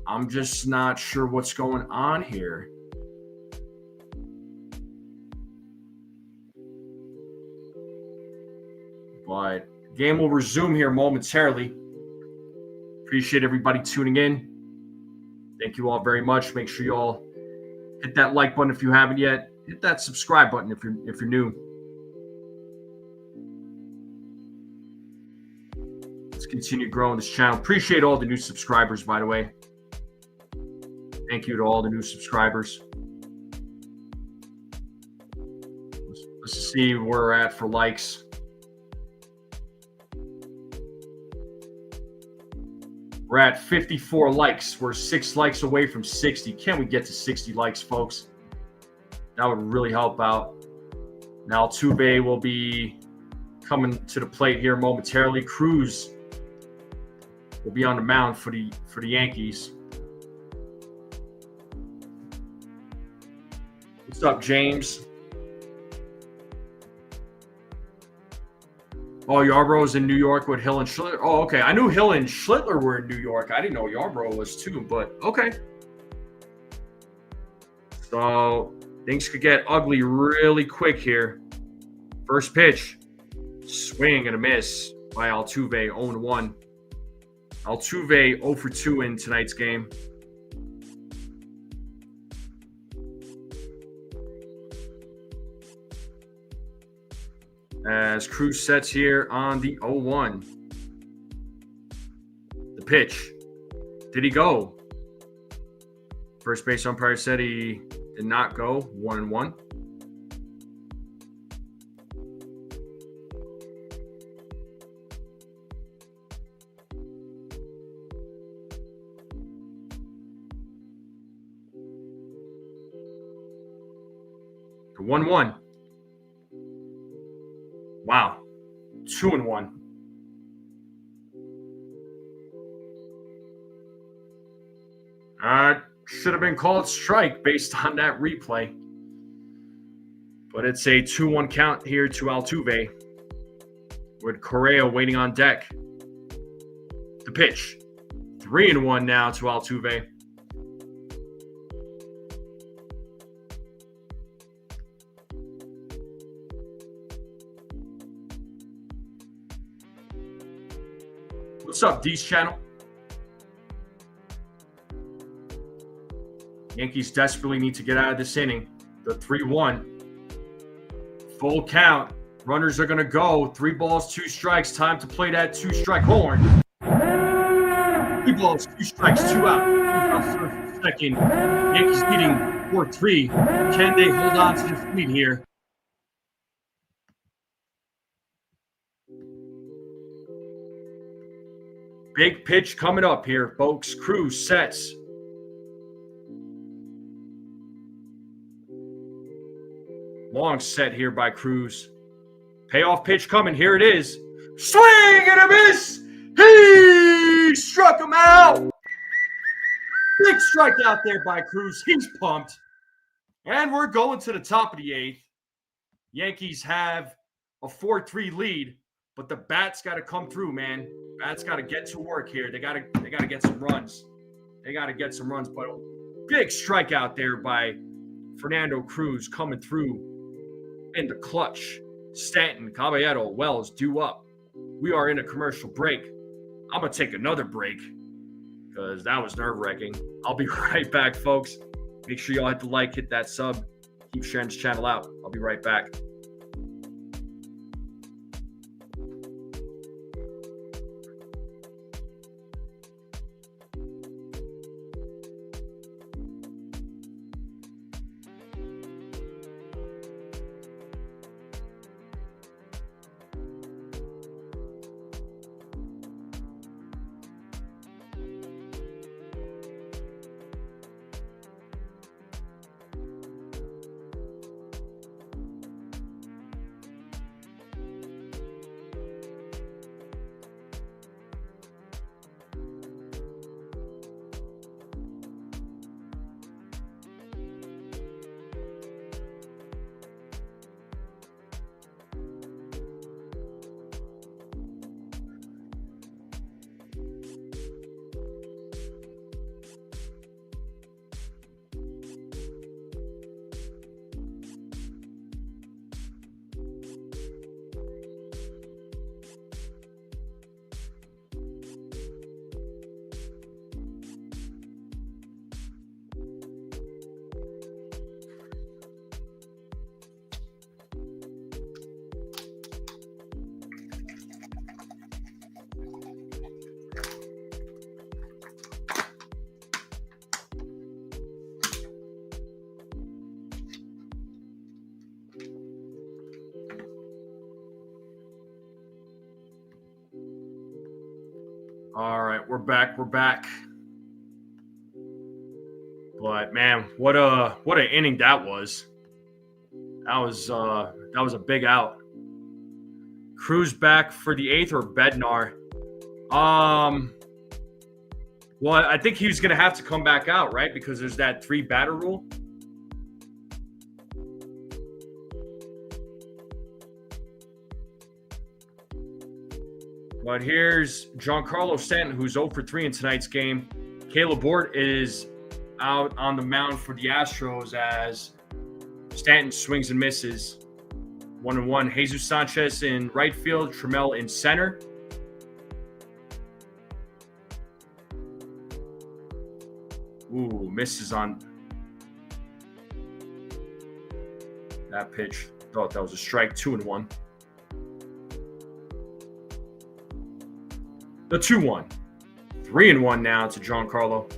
Speaker 1: I'm just not sure what's going on here. But game will resume here momentarily. Appreciate everybody tuning in. Thank you all very much. Make sure you all hit that like button if you haven't yet. Hit that subscribe button if you're new. Let's continue growing this channel. Appreciate all the new subscribers, by the way. Thank you to all the new subscribers. Let's see where we're at for likes. We're at 54 likes. We're 6 likes away from 60. Can we get to 60 likes, folks? That would really help out. Now, Altuve will be coming to the plate here momentarily. Cruz will be on the mound for the Yankees. What's up, James? Oh, Yarborough's in New York with Hill and Schlittler. Oh, okay. I knew Hill and Schlittler were in New York. I didn't know Yarborough was too, but okay. So things could get ugly really quick here. First pitch. Swing and a miss by Altuve, 0-1. Altuve 0 for 2 in tonight's game. As Cruz sets here on the 0-1. The pitch. Did he go? First base umpire said he did not go. 1-1. The 1-1. Wow. 2-1. Should have been called strike based on that replay. But it's a 2-1 count here to Altuve, with Correa waiting on deck. The pitch. 3-1 now to Altuve. What's up, D's channel? Yankees desperately need to get out of this inning. The 3-1. Full count. Runners are going to go. 3 balls, 2 strikes. Time to play that 2-strike horn. 3 balls, 2 strikes, 2 out. Second. Yankees leading 4-3. Can they hold on to the lead here? Big pitch coming up here, folks. Cruz sets. Long set here by Cruz. Payoff pitch coming. Here it is. Swing and a miss. He struck him out. Big strikeout there by Cruz. He's pumped. And we're going to the top of the 8th. Yankees have a 4-3 lead. But the bats got to come through, man. Bats got to get to work here. They got to get some runs. They got to get some runs. But a big strikeout there by Fernando Cruz coming through in the clutch. Stanton, Caballero, Wells due up. We are in a commercial break. I'm going to take another break because that was nerve-wracking. I'll be right back, folks. Make sure y'all hit the like, hit that sub. Keep sharing this channel out. I'll be right back. All right, we're back. But man, what an inning that was. That was a big out. Cruz back for the 8th or Bednar? Well, I think he was going to have to come back out, right? Because there's that 3-batter rule. But here's Giancarlo Stanton, who's 0 for 3 in tonight's game. Caleb Bort is out on the mound for the Astros as Stanton swings and misses. 1-1. Jesus Sanchez in right field, Trammell in center. Ooh, misses on that pitch. Thought that was a strike. 2-1. The 2-1. 3-1 now to Giancarlo.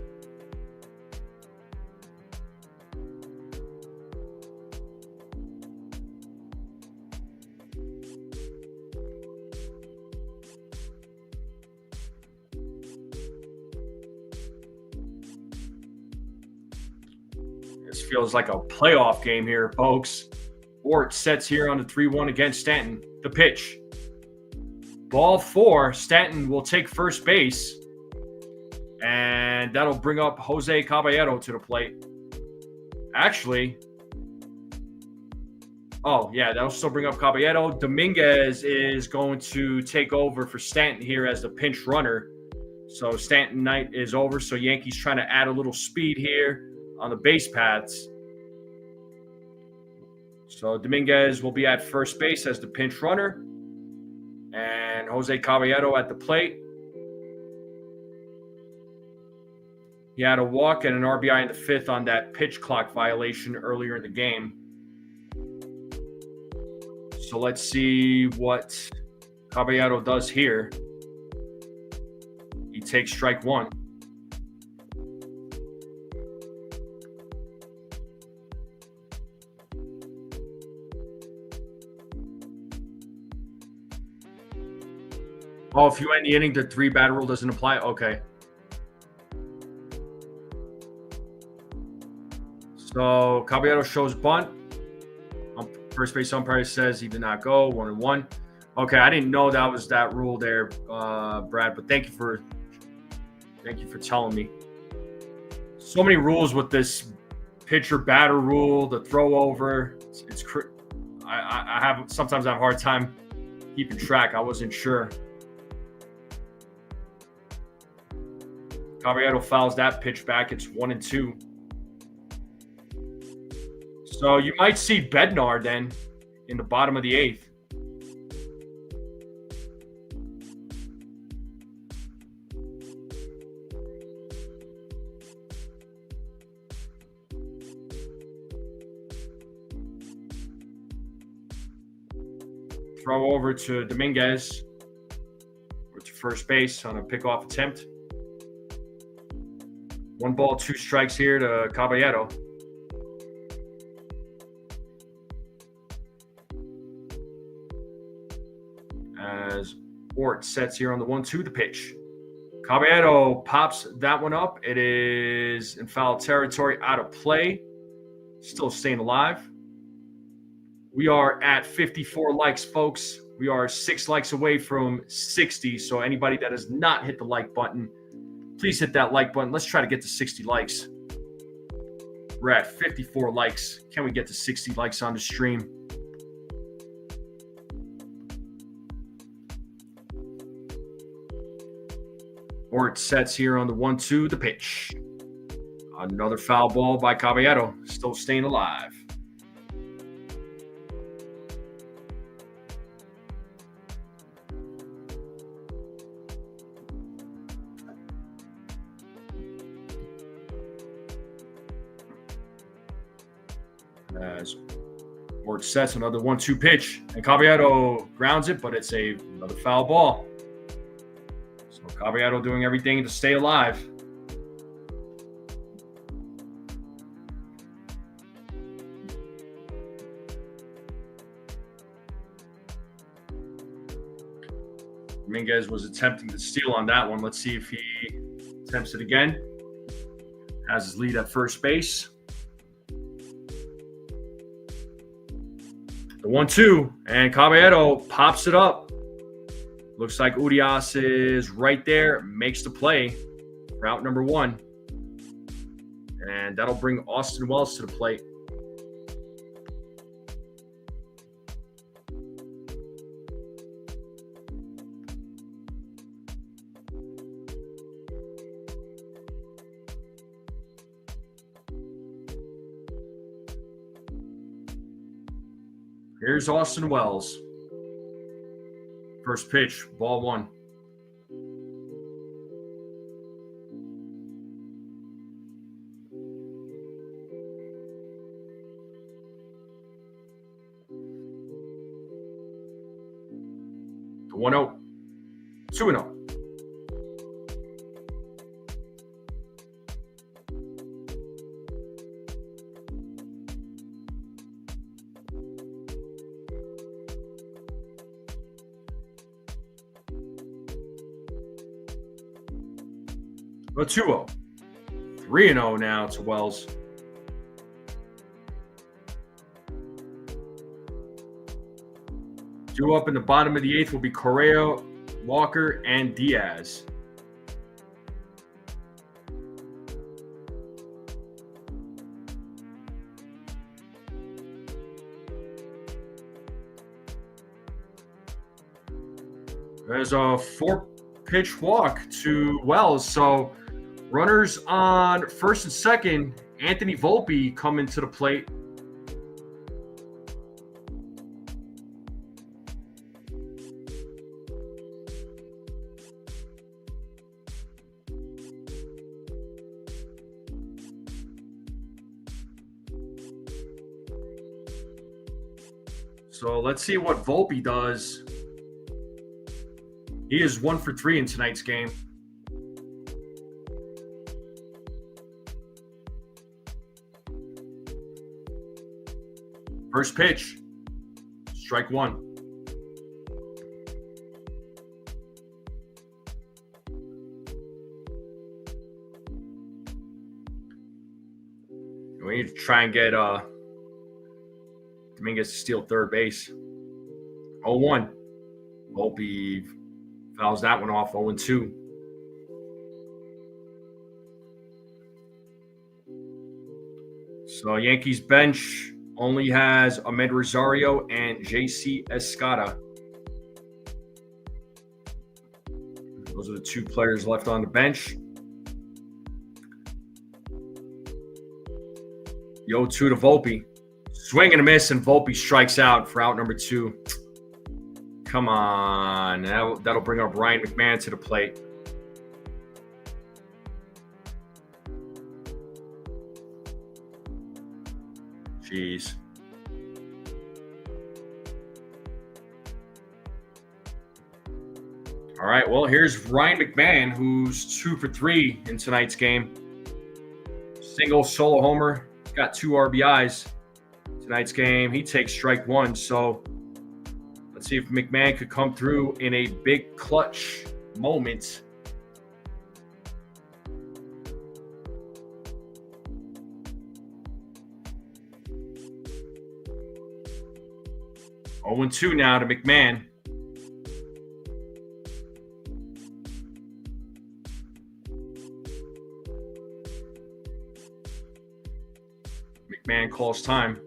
Speaker 1: This feels like a playoff game here, folks. Ort sets here on the 3-1 against Stanton. The pitch. Ball 4. Stanton will take first base. And that'll bring up Jose Caballero to the plate. Actually, that'll still bring up Caballero. Dominguez is going to take over for Stanton here as the pinch runner. So Stanton night is over. So Yankees trying to add a little speed here on the base paths. So Dominguez will be at first base as the pinch runner. And Jose Caballero at the plate. He had a walk and an RBI in the 5th on that pitch clock violation earlier in the game. So let's see what Caballero does here. He takes strike 1. Oh, if you end the inning, the 3-batter rule doesn't apply? Okay. So Caballero shows bunt. First base umpire says he did not go. 1-1. Okay, I didn't know that was that rule there, Brad. But thank you for telling me. So many rules with this pitcher batter rule, the throw over. Sometimes I have a hard time keeping track. I wasn't sure. Caballero fouls that pitch back. It's 1-2. So you might see Bednar then in the bottom of the 8th. Throw over to Dominguez or to first base on a pickoff attempt. 1 ball, 2 strikes here to Caballero. As Ort sets here on the 1-2, the pitch. Caballero pops that one up. It is in foul territory, out of play. Still staying alive. We are at 54 likes, folks. We are 6 likes away from 60. So anybody that has not hit the like button, please hit that like button. Let's try to get to 60 likes. We're at 54 likes. Can we get to 60 likes on the stream? Ort sets here on the 1-2, the pitch. Another foul ball by Caballero, still staying alive. As Ort sets another 1-2 pitch, and Caballero grounds it, but it's another foul ball. So Caballero doing everything to stay alive. Dominguez was attempting to steal on that one. Let's see if he attempts it again. Has his lead at first base. The 1-2, and Caballero pops it up. Looks like Urias is right there, makes the play for out number 1. And that'll bring Austin Wells to the plate. Here's Austin Wells. First pitch, ball 1. The 1-0. 2-0. A 2-0. 3-0 now to Wells. Due up in the bottom of the 8th will be Correa, Walker, and Diaz. There's a 4-pitch walk to Wells, so runners on first and second. Anthony Volpe coming to the plate. So let's see what Volpe does. He is 1 for 3 in tonight's game. First pitch, strike 1. We need to try and get Dominguez to steal third base. 0-1. Volpe fouls that one off. 0-2. So Yankees bench only has Ahmed Rosario and J.C. Escada. Those are the 2 players left on the bench. The 0-2 to Volpe. Swing and a miss, and Volpe strikes out for out number 2. Come on. That'll bring up Ryan McMahon to the plate. Jeez. All right, well, here's Ryan McMahon, who's 2 for 3 in tonight's game. Single, solo homer. He's got 2 RBIs. Tonight's game, he takes strike 1. So let's see if McMahon could come through in a big clutch moment. Oh, 0-2 now to McMahon. McMahon calls time.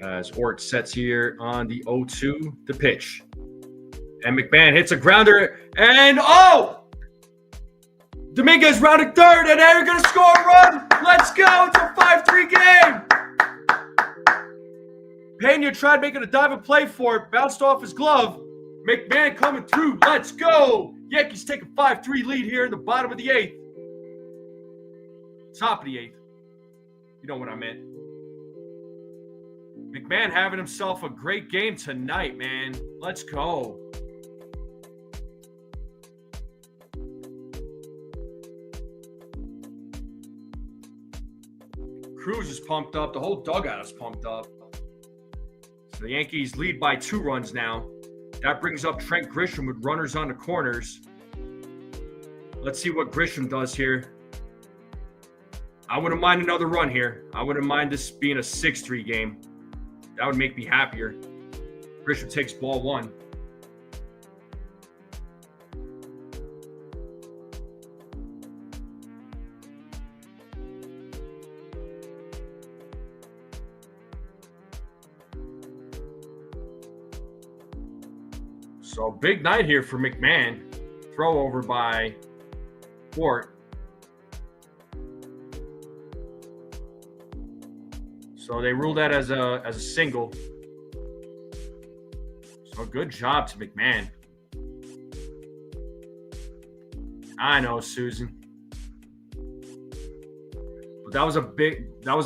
Speaker 1: As Ort sets here on the 0-2 to pitch. And McMahon hits a grounder. And Dominguez rounded third, and they're going to score a run. Let's go. It's a 5-3 game. Pena tried making a diving play for it. Bounced off his glove. McMahon coming through. Let's go. Yankees take a 5-3 lead here in the bottom of the 8th. Top of the 8th. You know what I meant. McMahon having himself a great game tonight, man. Let's go. Cruz is pumped up. The whole dugout is pumped up. So the Yankees lead by 2 runs now. That brings up Trent Grisham with runners on the corners. Let's see what Grisham does here. I wouldn't mind another run here. I wouldn't mind this being a 6-3 game. That would make me happier. Grisham takes ball 1. So big night here for McMahon. Throw over by Fort. So they ruled that as a single. So good job to McMahon. I know, Susan. But that was a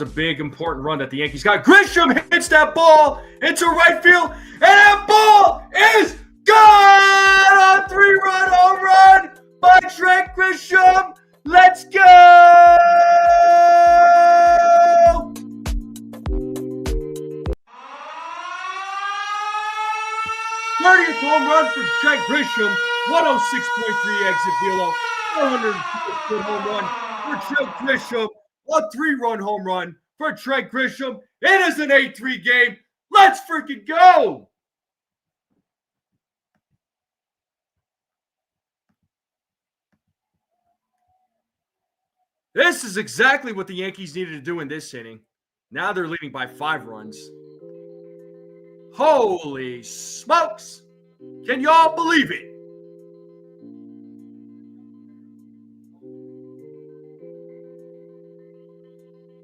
Speaker 1: big important run that the Yankees got. Grisham hits that ball into right field, and that ball is gone! A 3-run home run by Trent Grisham. Let's go! 30th home run for Trent Grisham. 106.3 exit velo. 400-foot home run for Trent Grisham. A 3-run home run for Trent Grisham. It is an 8-3 game. Let's freaking go! This is exactly what the Yankees needed to do in this inning. Now they're leading by 5 runs. Holy smokes! Can y'all believe it?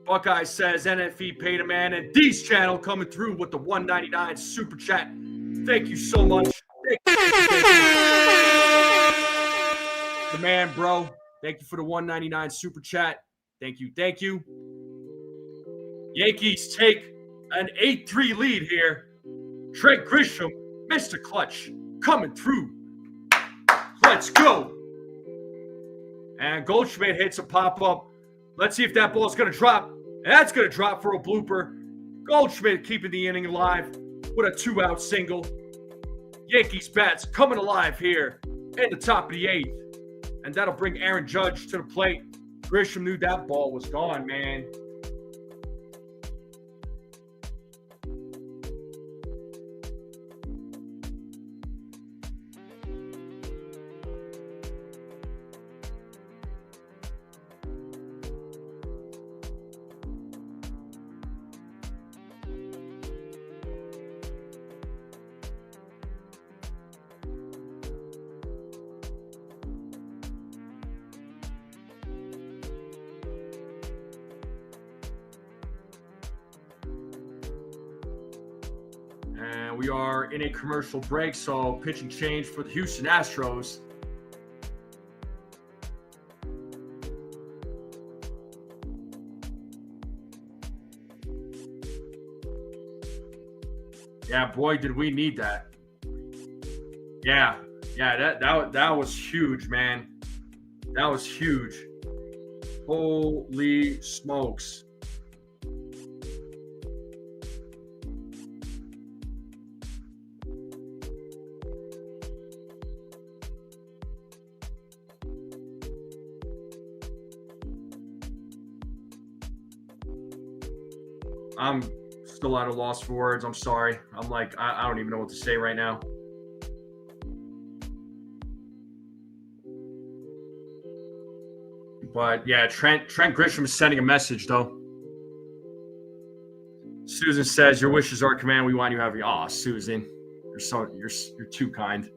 Speaker 1: Buckeye says NFE paid a man, and D's channel coming through with the 199 super chat. Thank you so much. Thank you. The man, bro. Thank you for the 199 super chat. Thank you. Thank you. Yankees take an 8-3 lead here. Trent Grisham, Mr. Clutch, coming through. Let's go. And Goldschmidt hits a pop-up. Let's see if that ball's going to drop. And that's going to drop for a blooper. Goldschmidt keeping the inning alive with a 2-out single. Yankees bats coming alive here in the top of the 8th. And that'll bring Aaron Judge to the plate. Grisham knew that ball was gone, man. And we are in a commercial break, so pitching change for the Houston Astros. Yeah, boy, did we need that. Yeah, that was huge, man. That was huge. Holy smokes. I'm still at a loss for words. I'm sorry. I'm like, I don't even know what to say right now. But yeah, Trent Grisham is sending a message though. Susan says, "Your wishes are command. We want you to have your." Aw, Susan, you're too kind.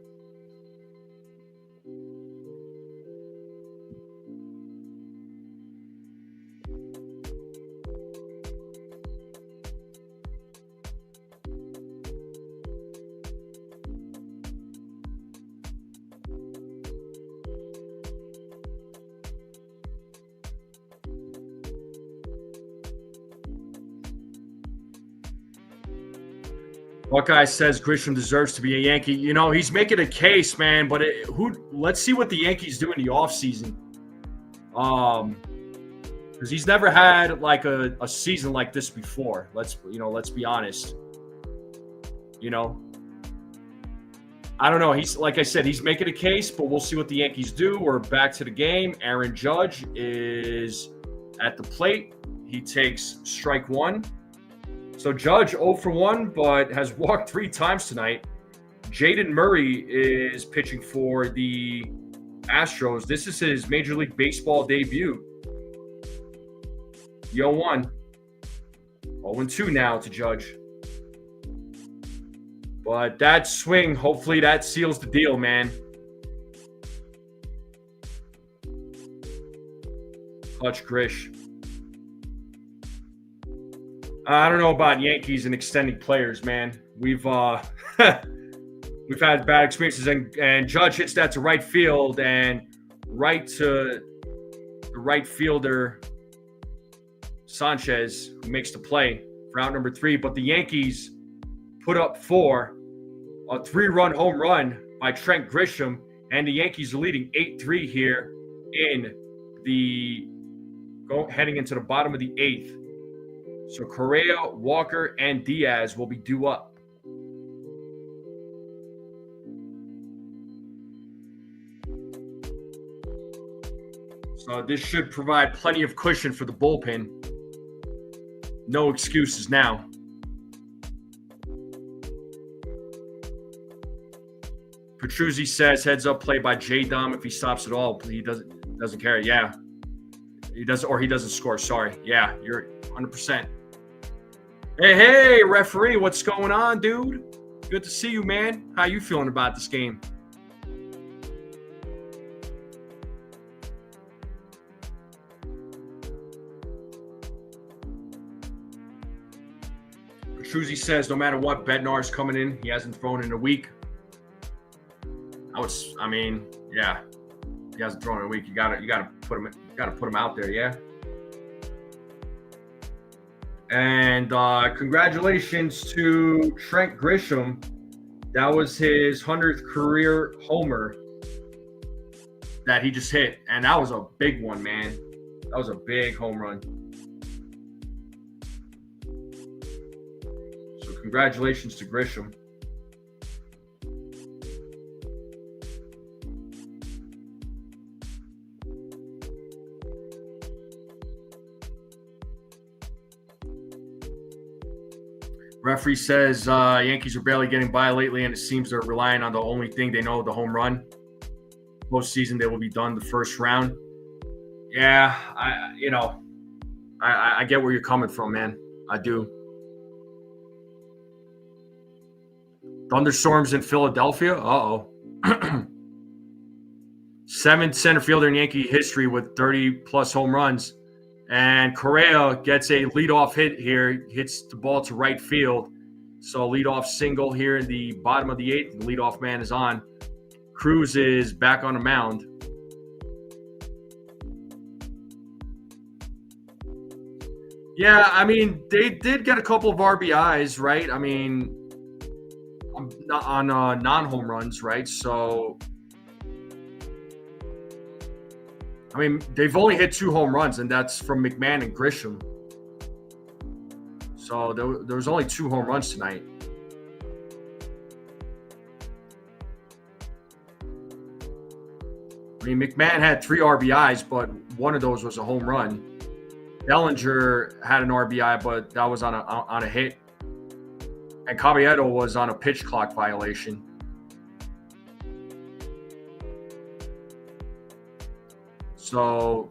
Speaker 1: Buckeye says Grisham deserves to be a Yankee. You know, he's making a case, man, but let's see what the Yankees do in the offseason. because he's never had like a season like this before. Let's be honest. I don't know. He's, like I said, he's making a case, but we'll see what the Yankees do. We're back to the game. Aaron Judge is at the plate. He takes strike one. So Judge 0 for 1, but has walked 3 times tonight. Jaden Murray is pitching for the Astros. This is his Major League Baseball debut. 0-1. 0-2 now to Judge. But that swing, hopefully that seals the deal, man. Clutch Grish. I don't know about Yankees and extending players, man. We've we've had bad experiences, and Judge hits that to right field and right to the right fielder Sanchez, who makes the play for out number 3. But the Yankees put up 4. A 3-run home run by Trent Grisham, and the Yankees are leading 8-3 here in the heading into the bottom of the 8th. So Correa, Walker, and Diaz will be due up. So this should provide plenty of cushion for the bullpen. No excuses now. Petruzzi says heads up play by J Dom if he stops at all. He doesn't care. Yeah. He doesn't score. Sorry. Yeah, you're 100%. Hey, referee, what's going on, dude? Good to see you, man. How you feeling about this game? Petruzzi says no matter what, Bednar's coming in. He hasn't thrown in a week. Yeah. He hasn't thrown in a week. You gotta put him out there, yeah. And congratulations to Trent Grisham. That was his 100th career homer that he just hit, and that was a big one, man. That was a big home run. So congratulations to Grisham. Referee says Yankees are barely getting by lately, and it seems they're relying on the only thing they know, the home run. Postseason, they will be done the first round. Yeah, I get where you're coming from, man. I do. Thunderstorms in Philadelphia? Uh-oh. 7th center fielder in Yankee history with 30-plus home runs. And Correa gets a leadoff hit here, hits the ball to right field. So leadoff single here in the bottom of the 8th. The leadoff man is on. Cruz is back on the mound. Yeah, I mean, they did get a couple of RBIs, right? I mean, on non-home runs, right? So, I mean, they've only hit 2 home runs, and that's from McMahon and Grisham. So there was only 2 home runs tonight. I mean, McMahon had 3 RBIs, but one of those was a home run. Bellinger had an RBI, but that was on a hit. And Caballero was on a pitch clock violation. So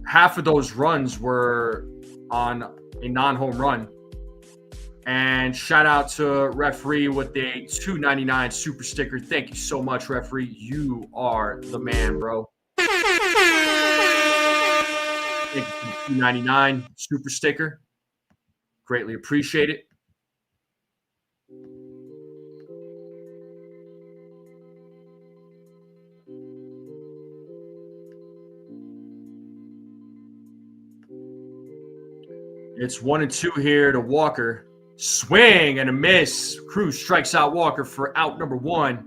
Speaker 1: half of those runs were on a non-home run. And shout out to referee with a $2.99 super sticker. Thank you so much, referee. You are the man, bro. Thank you for the $2.99 super sticker. Greatly appreciate it. It's 1-2 here to Walker. Swing and a miss. Cruz strikes out Walker for out number 1.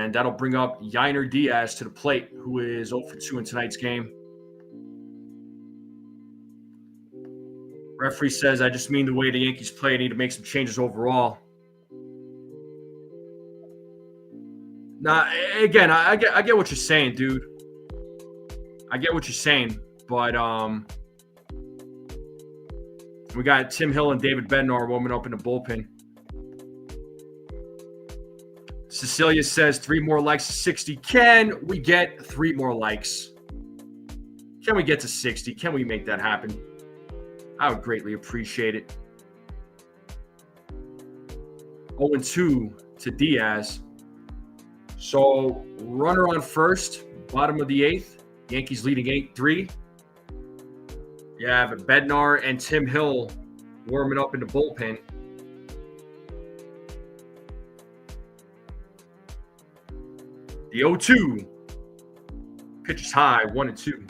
Speaker 1: And that'll bring up Yainer Diaz to the plate, who is 0 for 2 in tonight's game. Referee says, I just mean the way the Yankees play. I need to make some changes overall. Now, again, I get what you're saying, dude. I get what you're saying, but we got Tim Hill and David Bednar warming up in the bullpen. Cecilia says 3 more likes to 60. Can we get 3 more likes? Can we get to 60? Can we make that happen? I would greatly appreciate it. 0-2 to Diaz. So, runner on first, bottom of the 8th. Yankees leading 8-3. You have Bednar and Tim Hill warming up in the bullpen. The 0-2. Pitch is high, 1-2.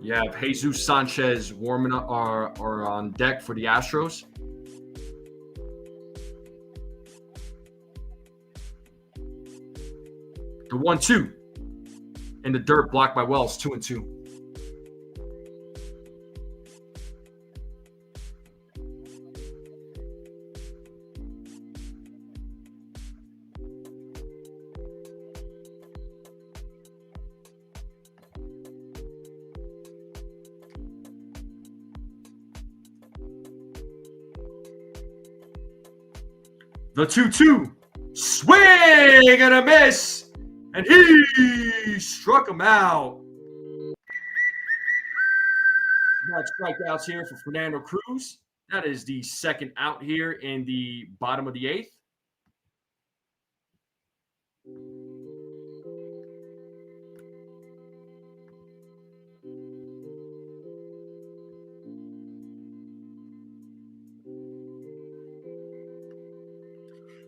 Speaker 1: You have Jesus Sanchez warming up or on deck for the Astros. The 1-2 in the dirt, blocked by Wells, 2-2. The 2-2, swing and a miss, and he struck him out. Got strikeouts here for Fernando Cruz. That is the second out here in the bottom of the 8th.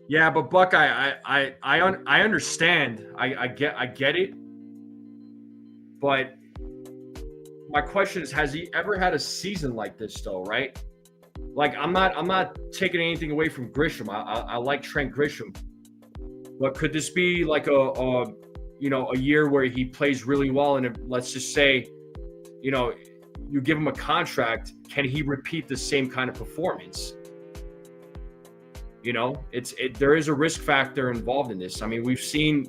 Speaker 1: Yeah, but Buck, I understand. I get it. But my question is, has he ever had a season like this though, right? Like I'm not taking anything away from Grisham. I like Trent Grisham. But could this be like a year where he plays really well, and let's just say, you give him a contract, can he repeat the same kind of performance? There is a risk factor involved in this. I mean, we've seen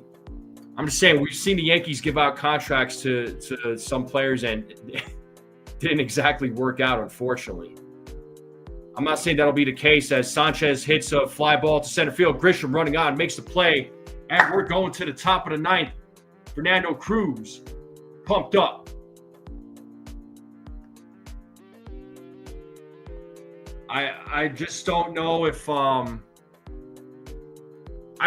Speaker 1: the Yankees give out contracts to some players and it didn't exactly work out, unfortunately. I'm not saying that'll be the case as Sanchez hits a fly ball to center field. Grisham running on, makes the play, and we're going to the top of the 9th. Fernando Cruz pumped up. I just don't know if I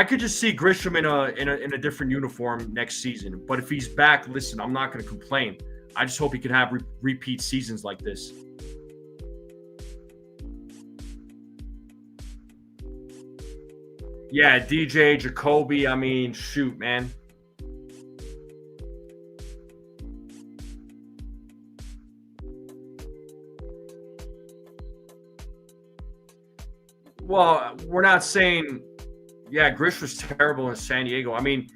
Speaker 1: could just see Grisham in a different uniform next season. But if he's back, listen, I'm not going to complain. I just hope he can have repeat seasons like this. Yeah, DJ, Jacoby, I mean, shoot, man. Well, we're not saying, yeah, Grish was terrible in San Diego. I mean,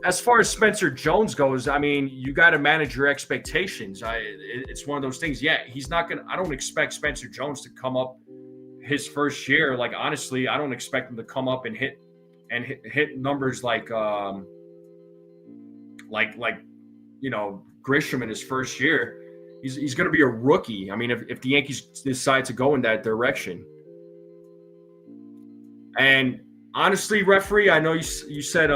Speaker 1: as far as Spencer Jones goes, I mean, you got to manage your expectations. It's one of those things. Yeah, he's not going to – I don't expect Spencer Jones to come up his first year. Like, honestly, I don't expect him to come up and hit numbers like Grisham in his first year. He's going to be a rookie. I mean, if the Yankees decide to go in that direction. And honestly, referee, I know you said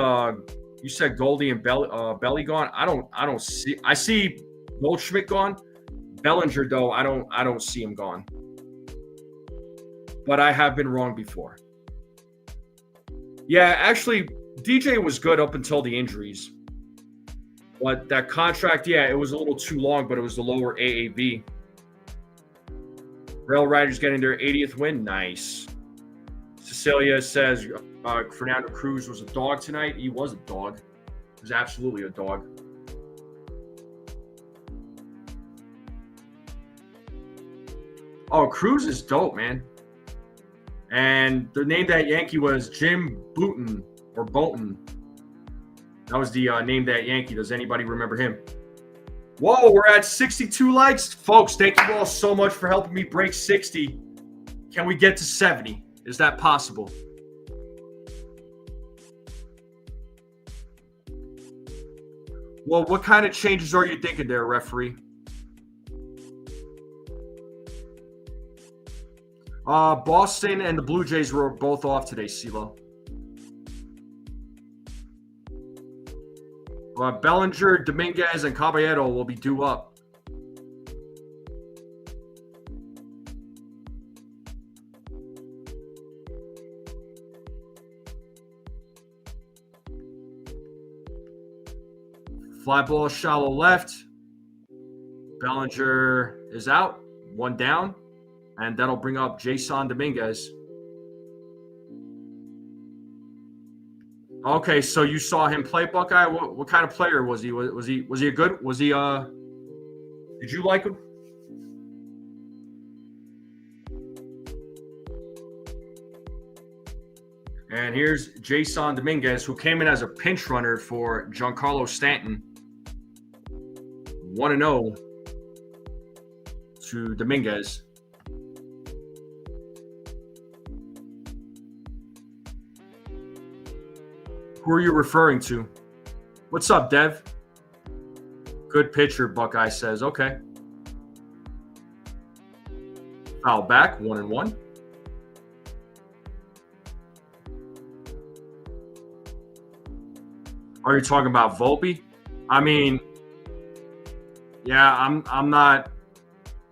Speaker 1: Goldie and Belly gone. I don't see. I see Goldschmidt gone. Bellinger though, I don't see him gone. But I have been wrong before. Yeah, actually, DJ was good up until the injuries. But that contract, yeah, it was a little too long, but it was the lower AAV. Rail Riders getting their 80th win. Nice. Cecilia says Fernando Cruz was a dog tonight. He was a dog. He was absolutely a dog. Oh, Cruz is dope, man. And the name that Yankee was Jim Bouton or Bolton. That was the name that Yankee. Does anybody remember him? Whoa, we're at 62 likes. Folks, thank you all so much for helping me break 60. Can we get to 70? Is that possible? Well, what kind of changes are you thinking there, referee? Boston and the Blue Jays were both off today, CeeLo. Bellinger, Dominguez, and Caballero will be due up. Fly ball shallow left. Bellinger is out. One down. And that'll bring up Jason Dominguez. Okay, so you saw him play, Buckeye. What kind of player was he? Was he a good? Was he did you like him? And here's Jason Dominguez, who came in as a pinch runner for Giancarlo Stanton. 1-0 to Dominguez. Who are you referring to? What's up, Dev? Good pitcher, Buckeye says. Okay. Foul back, 1-1. Are you talking about Volpe? I mean, yeah, I'm not.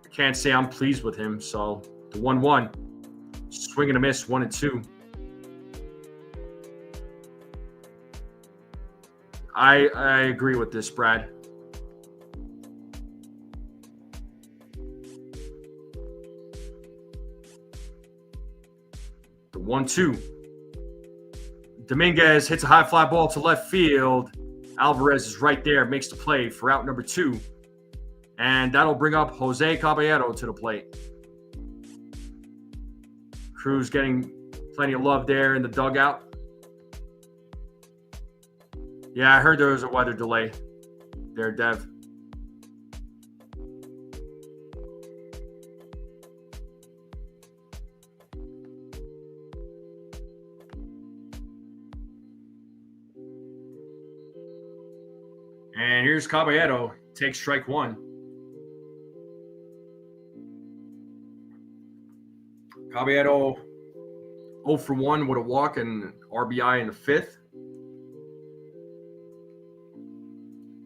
Speaker 1: I can't say I'm pleased with him. So the 1-1, swing and a miss, 1-2. I agree with this, Brad. The 1-2. Dominguez hits a high fly ball to left field. Alvarez is right there, makes the play for out number 2. And that'll bring up Jose Caballero to the plate. Cruz getting plenty of love there in the dugout. Yeah, I heard there was a weather delay there, Dev. And here's Caballero, takes strike 1. Caballero 0 for 1 with a walk and RBI in the 5th.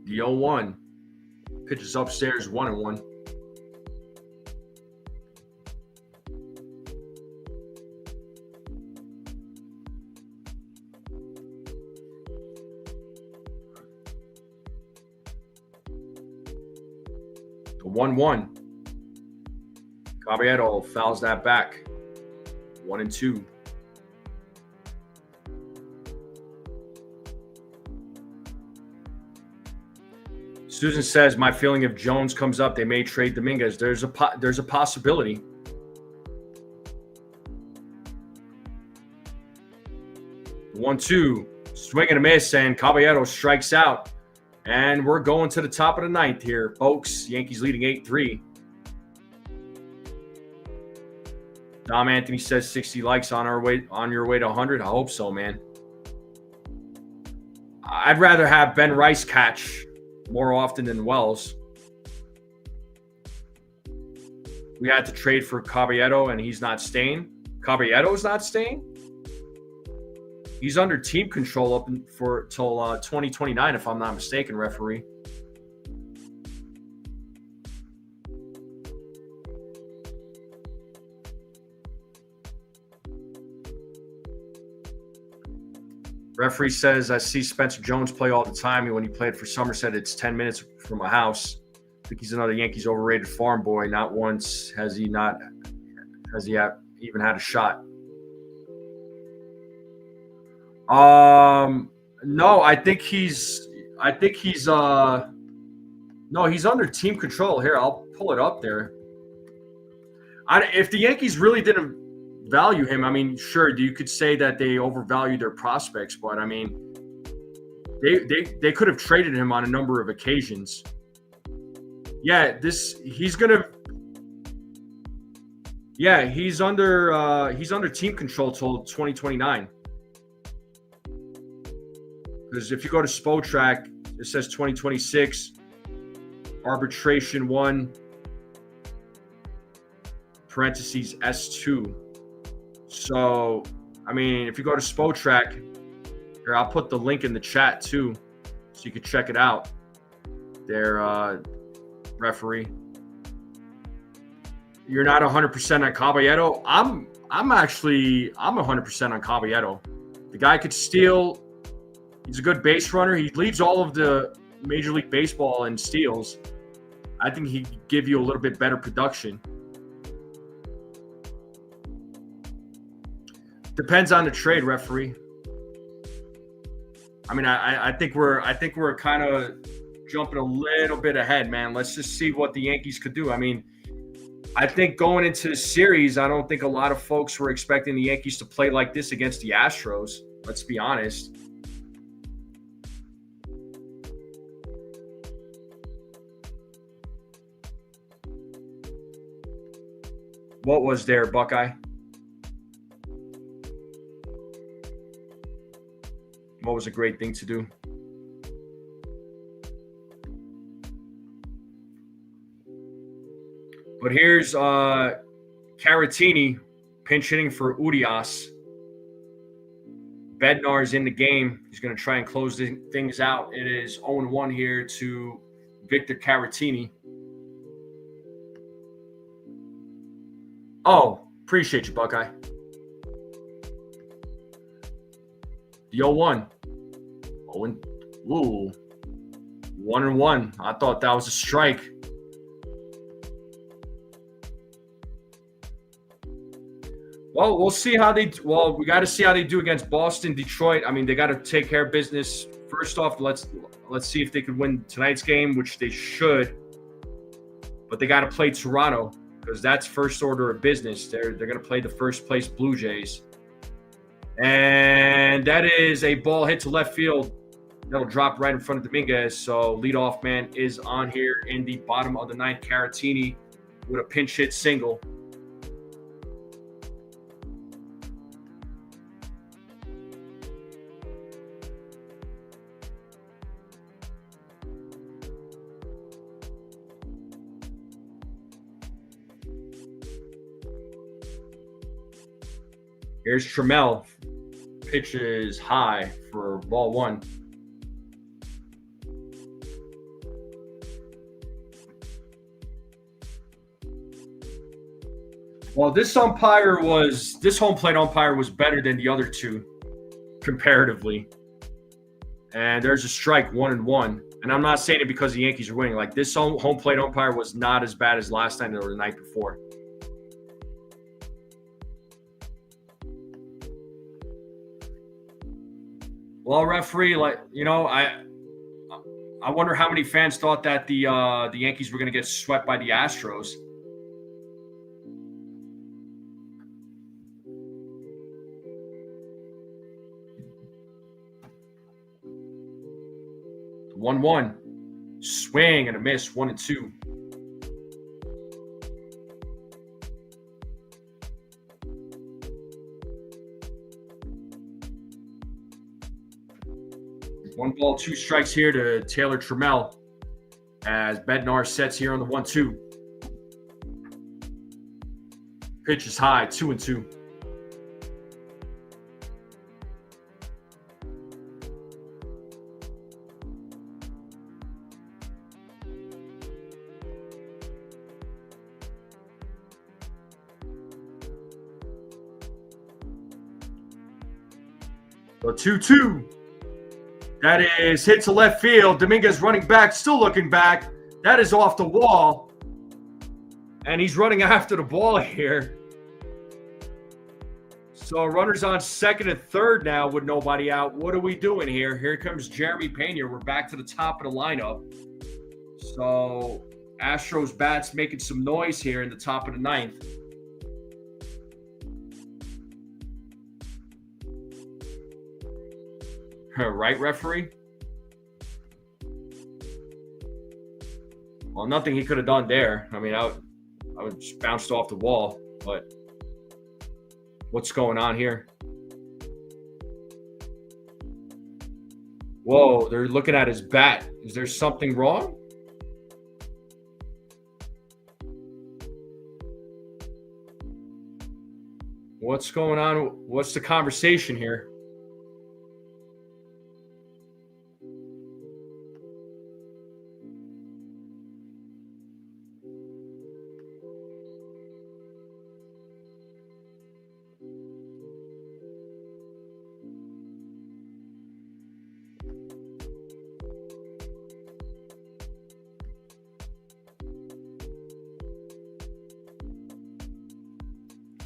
Speaker 1: The 0-1 pitches upstairs, 1-1. The 1-1. Caballero fouls that back. 1-2. Susan says, my feeling if Jones comes up, they may trade Dominguez. There's a possibility. The 1-2, swing and a miss, and Caballero strikes out. And we're going to the top of the 9th here, folks. Yankees leading 8-3. Dom Anthony says 60 likes on your way to 100. I hope so, man. I'd rather have Ben Rice catch more often than Wells. We had to trade for Caballero, and he's not staying. Caballero's not staying? He's under team control up for till 2029, if I'm not mistaken, referee. Referee says, I see Spencer Jones play all the time. And when he played for Somerset, it's 10 minutes from my house. I think he's another Yankees overrated farm boy. Not once has he even had a shot. No, I think he's no, he's under team control. Here, I'll pull it up there. If the Yankees really didn't value him, I mean, sure, you could say that they overvalued their prospects, but I mean, they could have traded him on a number of occasions. Yeah, he's under team control till 2029. Because if you go to Spotrac, it says 2026, arbitration 1, parentheses S2. So, I mean, if you go to Spotrac, here, I'll put the link in the chat too, so you can check it out. Their referee. You're not 100% on Caballero. I'm 100% on Caballero. The guy could steal. He's a good base runner. He leads all of the Major League Baseball in steals. I think he could give you a little bit better production. Depends on the trade, referee. I mean, I think we're kind of jumping a little bit ahead, man. Let's just see what the Yankees could do. I mean, I think going into the series, I don't think a lot of folks were expecting the Yankees to play like this against the Astros. Let's be honest. What was there, Buckeye? What was a great thing to do? But here's Caratini pinch hitting for Urias. Bednar's in the game. He's going to try and close things out. It is 0-1 here to Victor Caratini. Oh, appreciate you, Buckeye. The 0-1. Ooh. 1-1. I thought that was a strike. Well, we'll see how they. Well, we got to see how they do against Boston, Detroit. I mean, they got to take care of business. First off, let's see if they could win tonight's game, which they should. But they got to play Toronto because that's first order of business. They're going to play the first place Blue Jays, and that is a ball hit to left field. That'll drop right in front of Dominguez. So leadoff man is on here in the bottom of the ninth. Caratini with a pinch hit single. Here's Trammell. Pitches high for ball one. Well, this home plate umpire was better than the other two comparatively. And there's a strike, 1-1. And I'm not saying it because the Yankees are winning. Like, this home plate umpire was not as bad as last night or the night before. Well, referee, I wonder how many fans thought that the Yankees were going to get swept by the Astros. The 1-1. Swing and a miss, 1-2. One ball, two strikes here to Taylor Trammell as Bednar sets here on the 1-2. Pitch is high, 2-2. So 2-2. That is hit to left field. Dominguez running back, still looking back. That is off the wall. And he's running after the ball here. So runners on second and third now with nobody out. What are we doing here? Here comes Jeremy Pena. We're back to the top of the lineup. So Astros bats making some noise here in the top of the ninth. Right, referee? Well, nothing he could have done there. I mean, I would just bounced off the wall, but what's going on here? Whoa, they're looking at his bat. Is there something wrong? What's going on? What's the conversation here?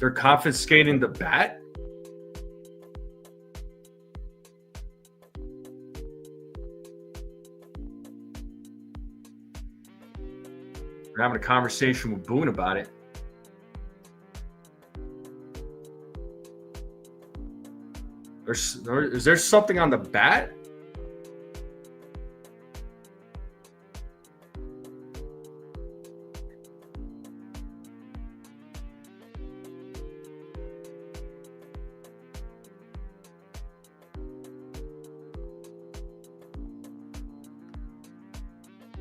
Speaker 1: They're confiscating the bat? They're having a conversation with Boone about it. Is there something on the bat?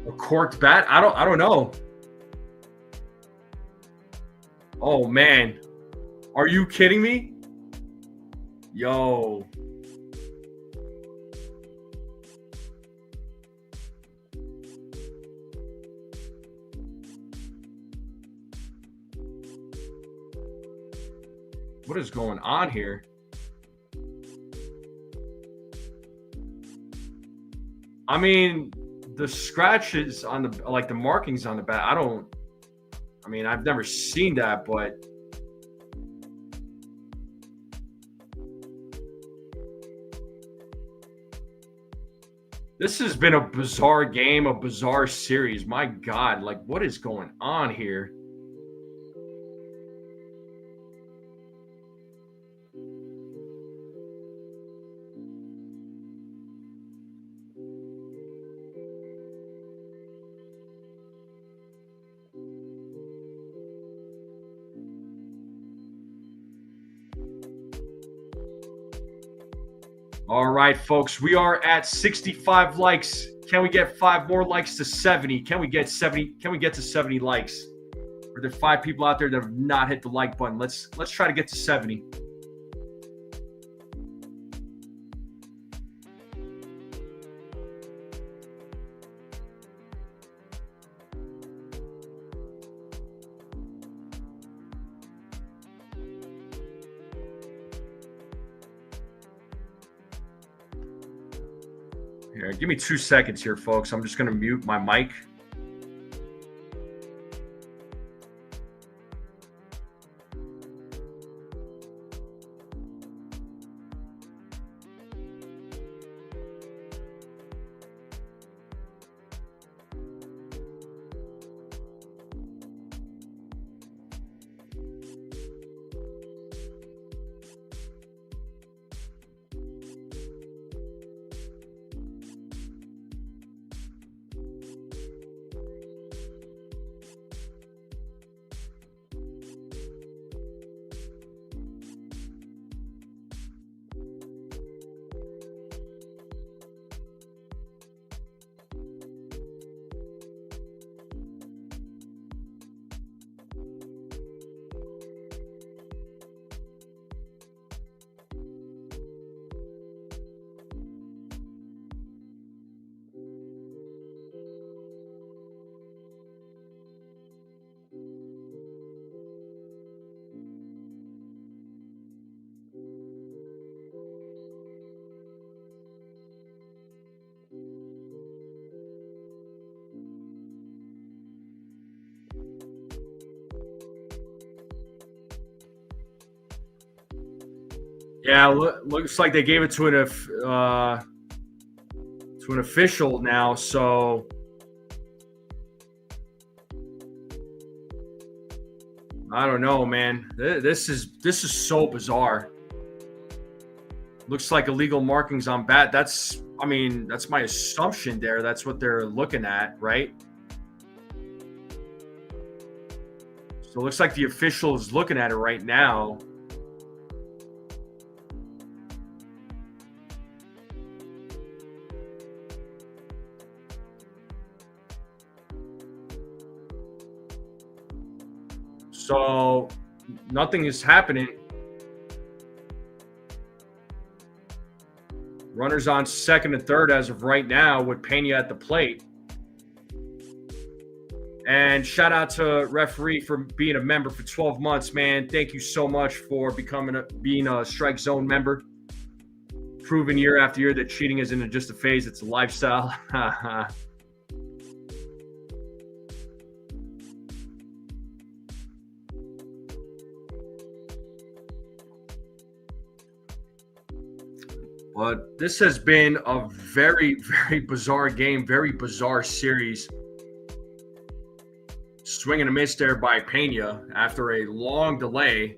Speaker 1: A corked bat? I don't know. Oh man. Are you kidding me? Yo. What is going on here? I mean, the scratches on the markings on the bat, I've never seen that, but this has been a bizarre game, a bizarre series. My God, what is going on here? All right, folks, we are at 65 likes. Can we get 5 more likes to 70? Can we get 70? Can we get to 70 likes? Are there 5 people out there that have not hit the like button? Let's try to get to 70. Here, give me 2 seconds here, folks. I'm just going to mute my mic. Yeah, looks like they gave it to an official now. So I don't know, man. This is so bizarre. Looks like illegal markings on bat. That's my assumption there. That's what they're looking at, right? So it looks like the official is looking at it right now. So nothing is happening. Runners on second and third as of right now with Pena at the plate. And shout out to referee for being a member for 12 months, man. Thank you so much for being a strike zone member. Proven year after year that cheating isn't just a phase, it's a lifestyle. But this has been a very, very bizarre game, very bizarre series. Swing and a miss there by Pena after a long delay.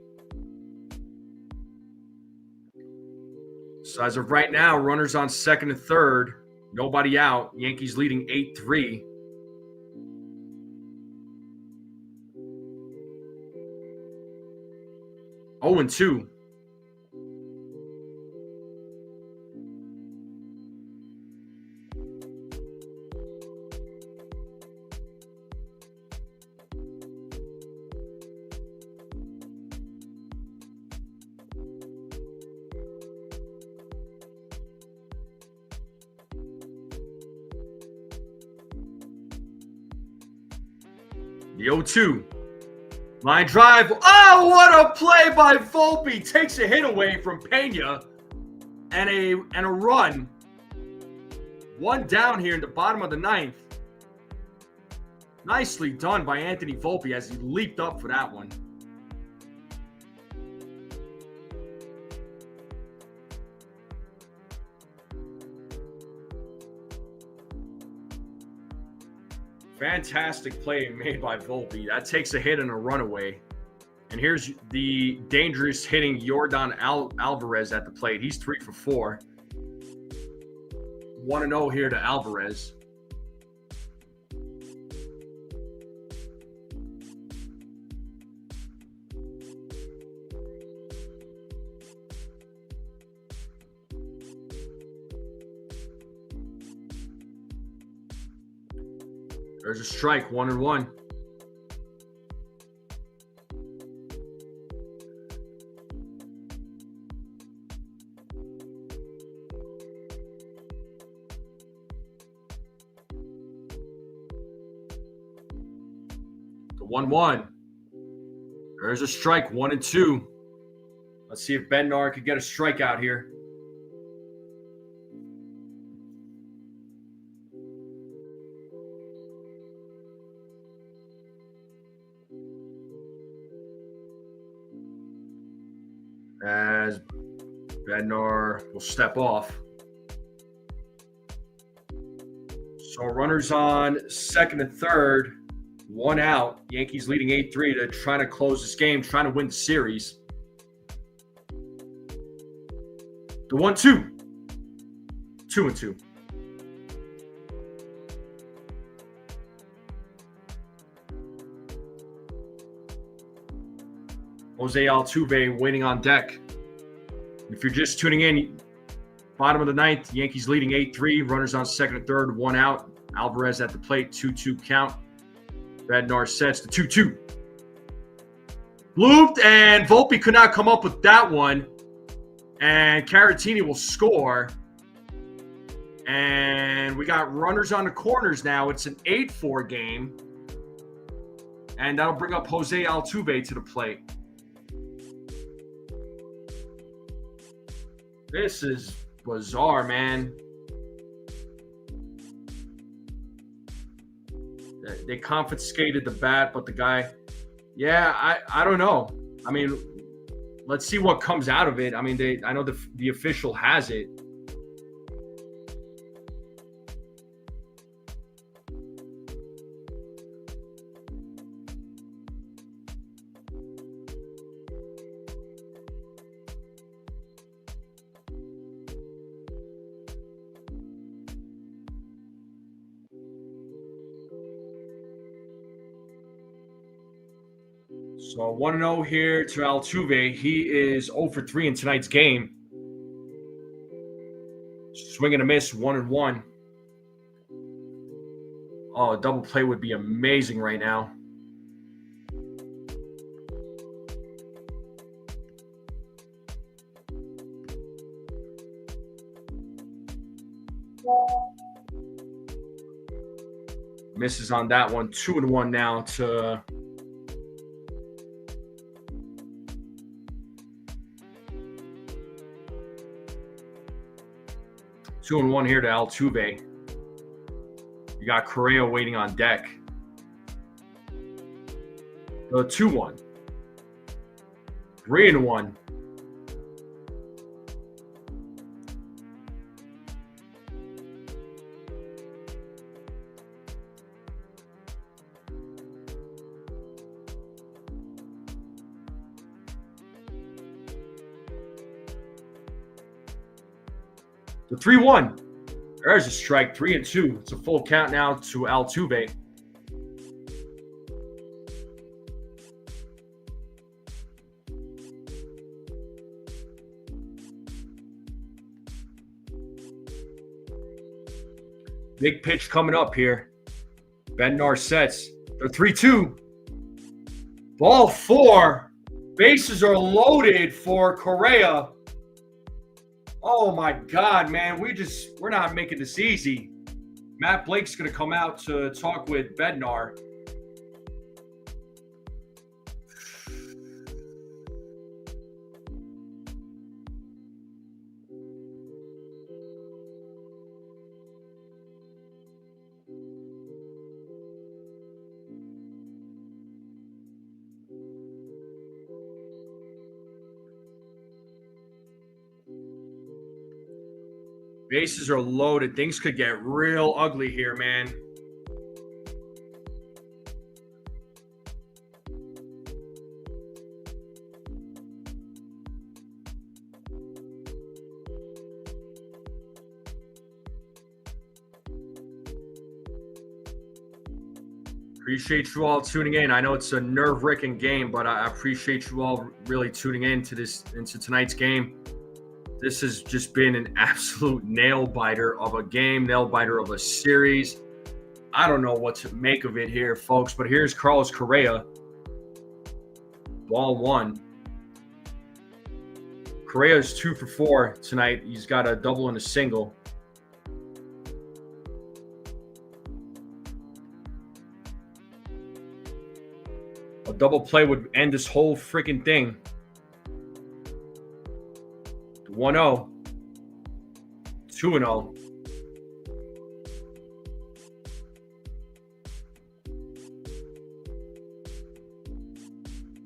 Speaker 1: So as of right now, runners on second and third, nobody out. Yankees leading 8-3. Oh, and 2. The 0-2. Line drive. Oh, what a play by Volpe. Takes a hit away from Pena. And a run. One down here in the bottom of the ninth. Nicely done by Anthony Volpe as he leaped up for that one. Fantastic play made by Volpe. That takes a hit and a runaway. And here's the dangerous hitting Yordan Alvarez at the plate. He's 3 for 4. 1-0 here to Alvarez. There's a strike, 1-1. The 1-1. There's a strike, 1-2. Let's see if Bednar could get a strikeout here. As Bednar will step off. So runners on second and third, 1 out. Yankees leading 8-3 to try to close this game, trying to win the series. The 1-2. 2-2. Jose Altuve waiting on deck. If you're just tuning in, bottom of the ninth, Yankees leading 8-3. Runners on second and third, 1 out. Alvarez at the plate, 2-2 count. Bednar sets the 2-2. Looped, and Volpe could not come up with that one. And Caratini will score. And we got runners on the corners now. It's an 8-4 game. And that'll bring up Jose Altuve to the plate. This is bizarre, man. They confiscated the bat, but the guy, yeah, I don't know. I mean, let's see what comes out of it. I mean, I know the official has it. So 1-0 here to Altuve. He is 0 for 3 in tonight's game. Swing and a miss, 1-1. Oh, a double play would be amazing right now. Misses on that one. 2-1 now to two and one here to Altuve. You got Correa waiting on deck. The 2-1. 3-1. The 3-1. There's a strike. 3-2. It's a full count now to Altuve. Big pitch coming up here. Bednar sets. The 3-2. Ball 4. Bases are loaded for Correa. Oh my God, man. We're not making this easy. Matt Blake's going to come out to talk with Bednar. Bases are loaded. Things could get real ugly here, man. Appreciate you all tuning in. I know it's a nerve-wracking game, but I appreciate you all really tuning into tonight's game. This has just been an absolute nail-biter of a game, nail-biter of a series. I don't know what to make of it here, folks, but here's Carlos Correa. Ball 1. Correa's 2 for 4 tonight. He's got a double and a single. A double play would end this whole freaking thing. 1-0. 2-0.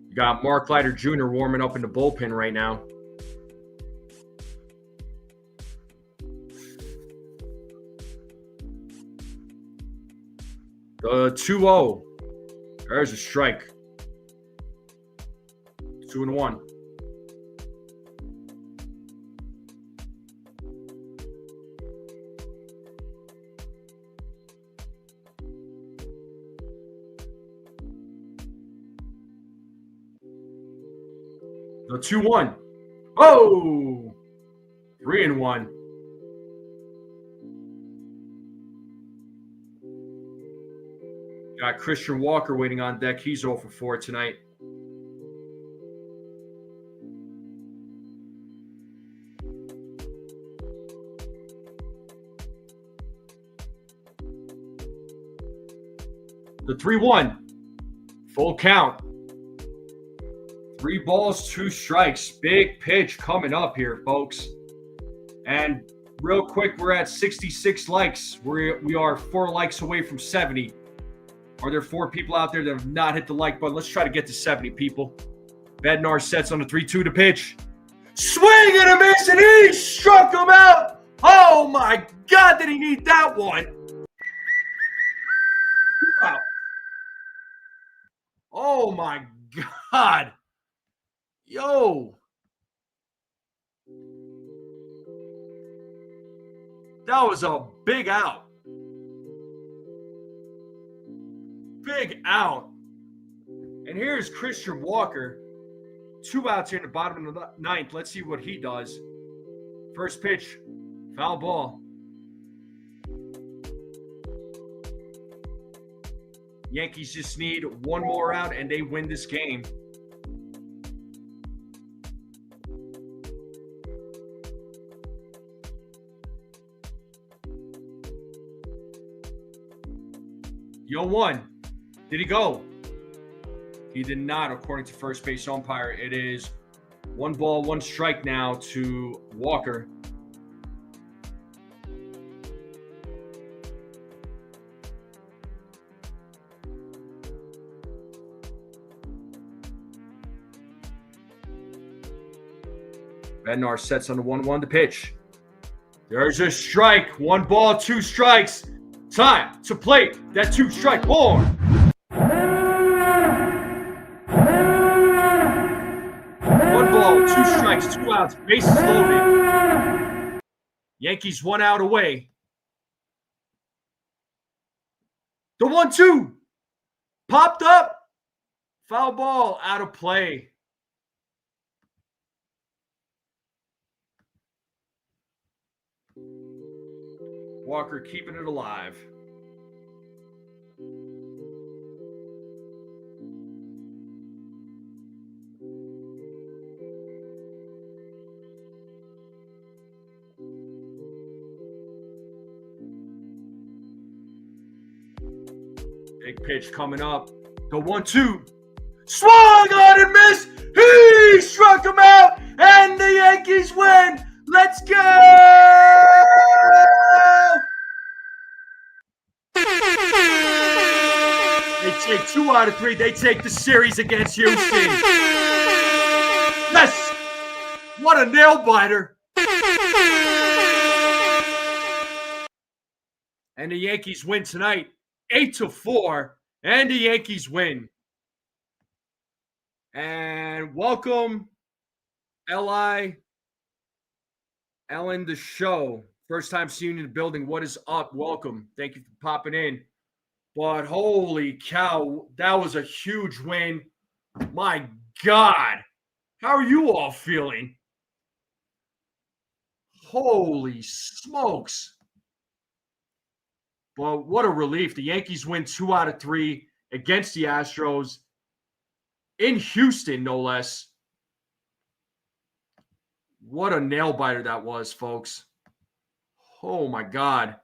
Speaker 1: You got Mark Leiter Jr. warming up in the bullpen right now. The 2-0. There's a strike. 2-1. The 2-1. Oh! 3-1. Got Christian Walker waiting on deck. He's 0 for 4 tonight. The 3-1. Full count. 3 balls, 2 strikes. Big pitch coming up here, folks. And real quick, we're at 66 likes. We are 4 likes away from 70. Are there 4 people out there that have not hit the like button? Let's try to get to 70 people. Bednar sets on the 3-2 to pitch. Swing and a miss, and he struck him out. Oh my God, did he need that one? Wow. Oh my God. Yo. That was a big out. Big out. And here's Christian Walker. 2 outs here in the bottom of the ninth. Let's see what he does. First pitch, foul ball. Yankees just need one more out and they win this game. Yo, one. Did he go? He did not, according to first base umpire. It is 1 ball, 1 strike now to Walker. Bednar sets on the 1-1 to pitch. There's a strike. 1 ball, 2 strikes. Time to play that 2-strike board. 1 ball, 2 strikes, 2 outs, bases loaded. Yankees 1 out away. The 1-2 popped up. Foul ball out of play. Walker keeping it alive. Big pitch coming up. The 1-2. Swung on and missed. He struck him out. And the Yankees win. Let's go. They take 2 out of 3. They take the series against Houston. Yes. What a nail biter. And the Yankees win tonight. 8-4, and the Yankees win. And welcome, Ellen, the show. First time seeing you in the building. What is up? Welcome. Thank you for popping in. But holy cow, that was a huge win. My God. How are you all feeling? Holy smokes. Well, what a relief. The Yankees win 2 out of 3 against the Astros in Houston, no less. What a nail biter that was, folks. Oh, my God.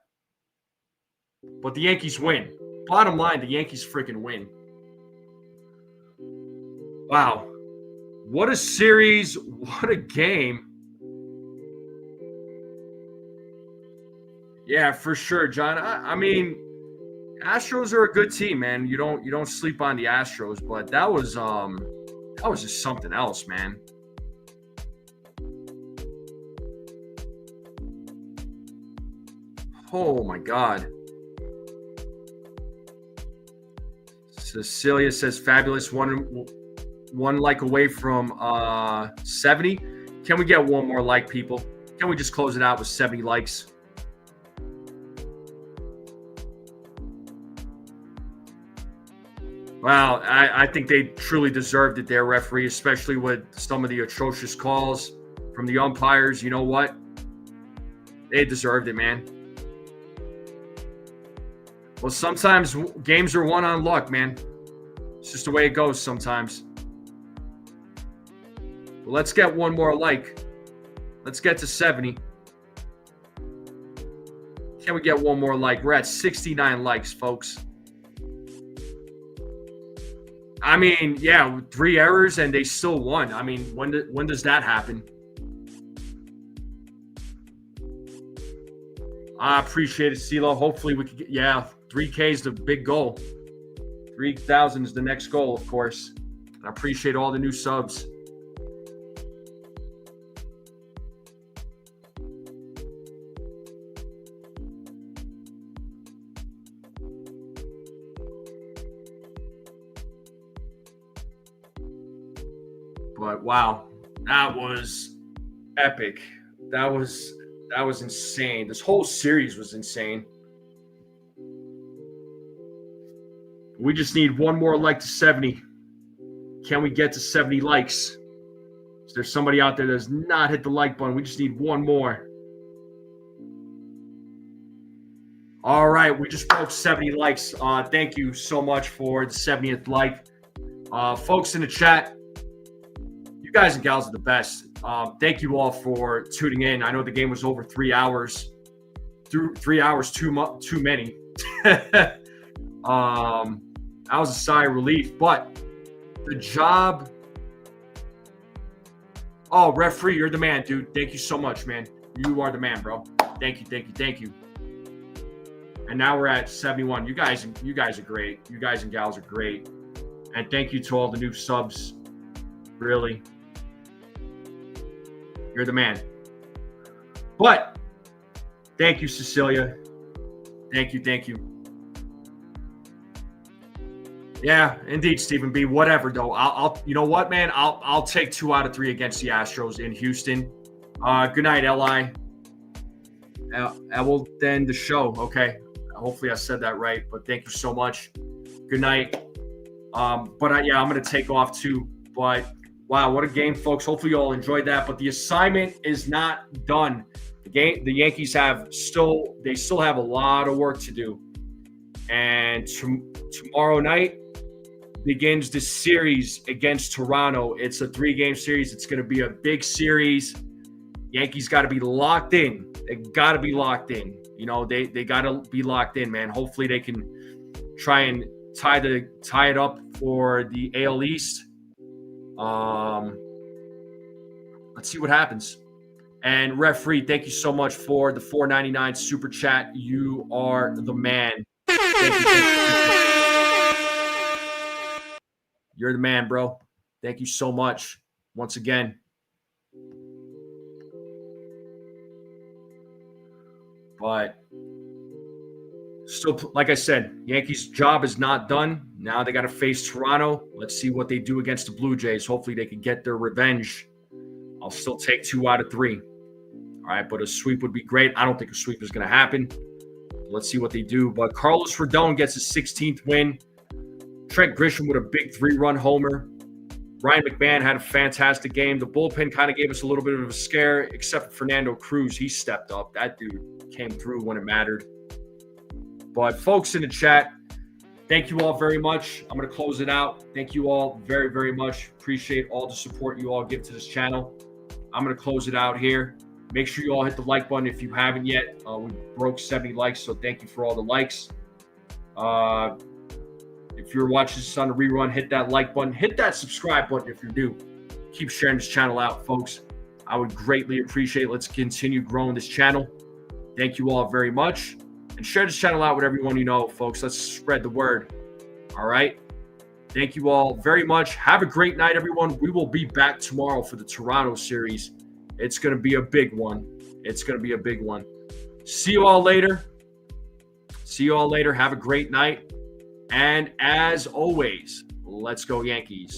Speaker 1: But the Yankees win. Bottom line, the Yankees freaking win. Wow. What a series. What a game. Yeah, for sure, John. I mean, Astros are a good team, man. You don't sleep on the Astros, but that was just something else, man. Oh my God. Cecilia says fabulous. One like away from 70. Can we get one more like, people? Can we just close it out with 70 likes? Wow, I think they truly deserved it there, referee, especially with some of the atrocious calls from the umpires. You know what? They deserved it, man. Well, sometimes games are won on luck, man. It's just the way it goes sometimes. Well, let's get one more like. Let's get to 70. Can we get one more like? We're at 69 likes, folks. I mean, yeah, 3 errors and they still won. I mean, when does that happen? I appreciate it, CeeLo. Hopefully we could get, 3K is the big goal. 3,000 is the next goal, of course. I appreciate all the new subs. But wow, that was epic. That was insane. This whole series was insane. We just need one more like to 70. Can we get to 70 likes? Is there somebody out there that has not hit the like button? We just need one more. All right, we just broke 70 likes. Thank you so much for the 70th like. Folks in the chat, you guys and gals are the best. Thank you all for tuning in. I know the game was over 3 hours. 3 hours too many. That was a sigh of relief, but the job. Oh, referee, you're the man, dude. Thank you so much, man. You are the man, bro. Thank you. And now we're at 71. You guys are great. You guys and gals are great. And thank you to all the new subs. Really. You're the man. But thank you, Cecilia. Thank you. Yeah, indeed, Stephen B. Whatever, though. I'll you know what, man? I'll take 2 out of 3 against the Astros in Houston. Good night, Li. I will end the show. Okay. Hopefully I said that right, but thank you so much. Good night. I'm going to take off too. But wow, what a game, folks. Hopefully you all enjoyed that. But the assignment is not done. The Yankees still have a lot of work to do. And tomorrow night begins the series against Toronto. It's a 3-game series. It's going to be a big series. Yankees got to be locked in. They got to be locked in. You know, they got to be locked in, man. Hopefully they can try and tie it up for the AL East. Let's see what happens. And referee, thank you so much for the $4.99 super chat. You are the man. Thank you. You're the man, bro. Thank you so much once again. But still, like I said, Yankees' job is not done. Now they got to face Toronto. Let's see what they do against the Blue Jays. Hopefully they can get their revenge. I'll still take 2 out of 3. All right, but a sweep would be great. I don't think a sweep is going to happen. Let's see what they do. But Carlos Rodon gets his 16th win. Trent Grisham with a big 3-run homer. Ryan McMahon had a fantastic game. The bullpen kind of gave us a little bit of a scare, except for Fernando Cruz. He stepped up. That dude came through when it mattered. But folks in the chat, thank you all very much. I'm going to close it out. Thank you all very, very much. Appreciate all the support you all give to this channel. I'm going to close it out here. Make sure you all hit the like button if you haven't yet. We broke 70 likes, so thank you for all the likes. If you're watching this on a rerun, hit that like button. Hit that subscribe button if you're new. Keep sharing this channel out, folks. I would greatly appreciate it. Let's continue growing this channel. Thank you all very much. And share this channel out with everyone you know, folks. Let's spread the word. All right. Thank you all very much. Have a great night, everyone. We will be back tomorrow for the Toronto series. It's going to be a big one. It's going to be a big one. See you all later. Have a great night. And as always, let's go Yankees.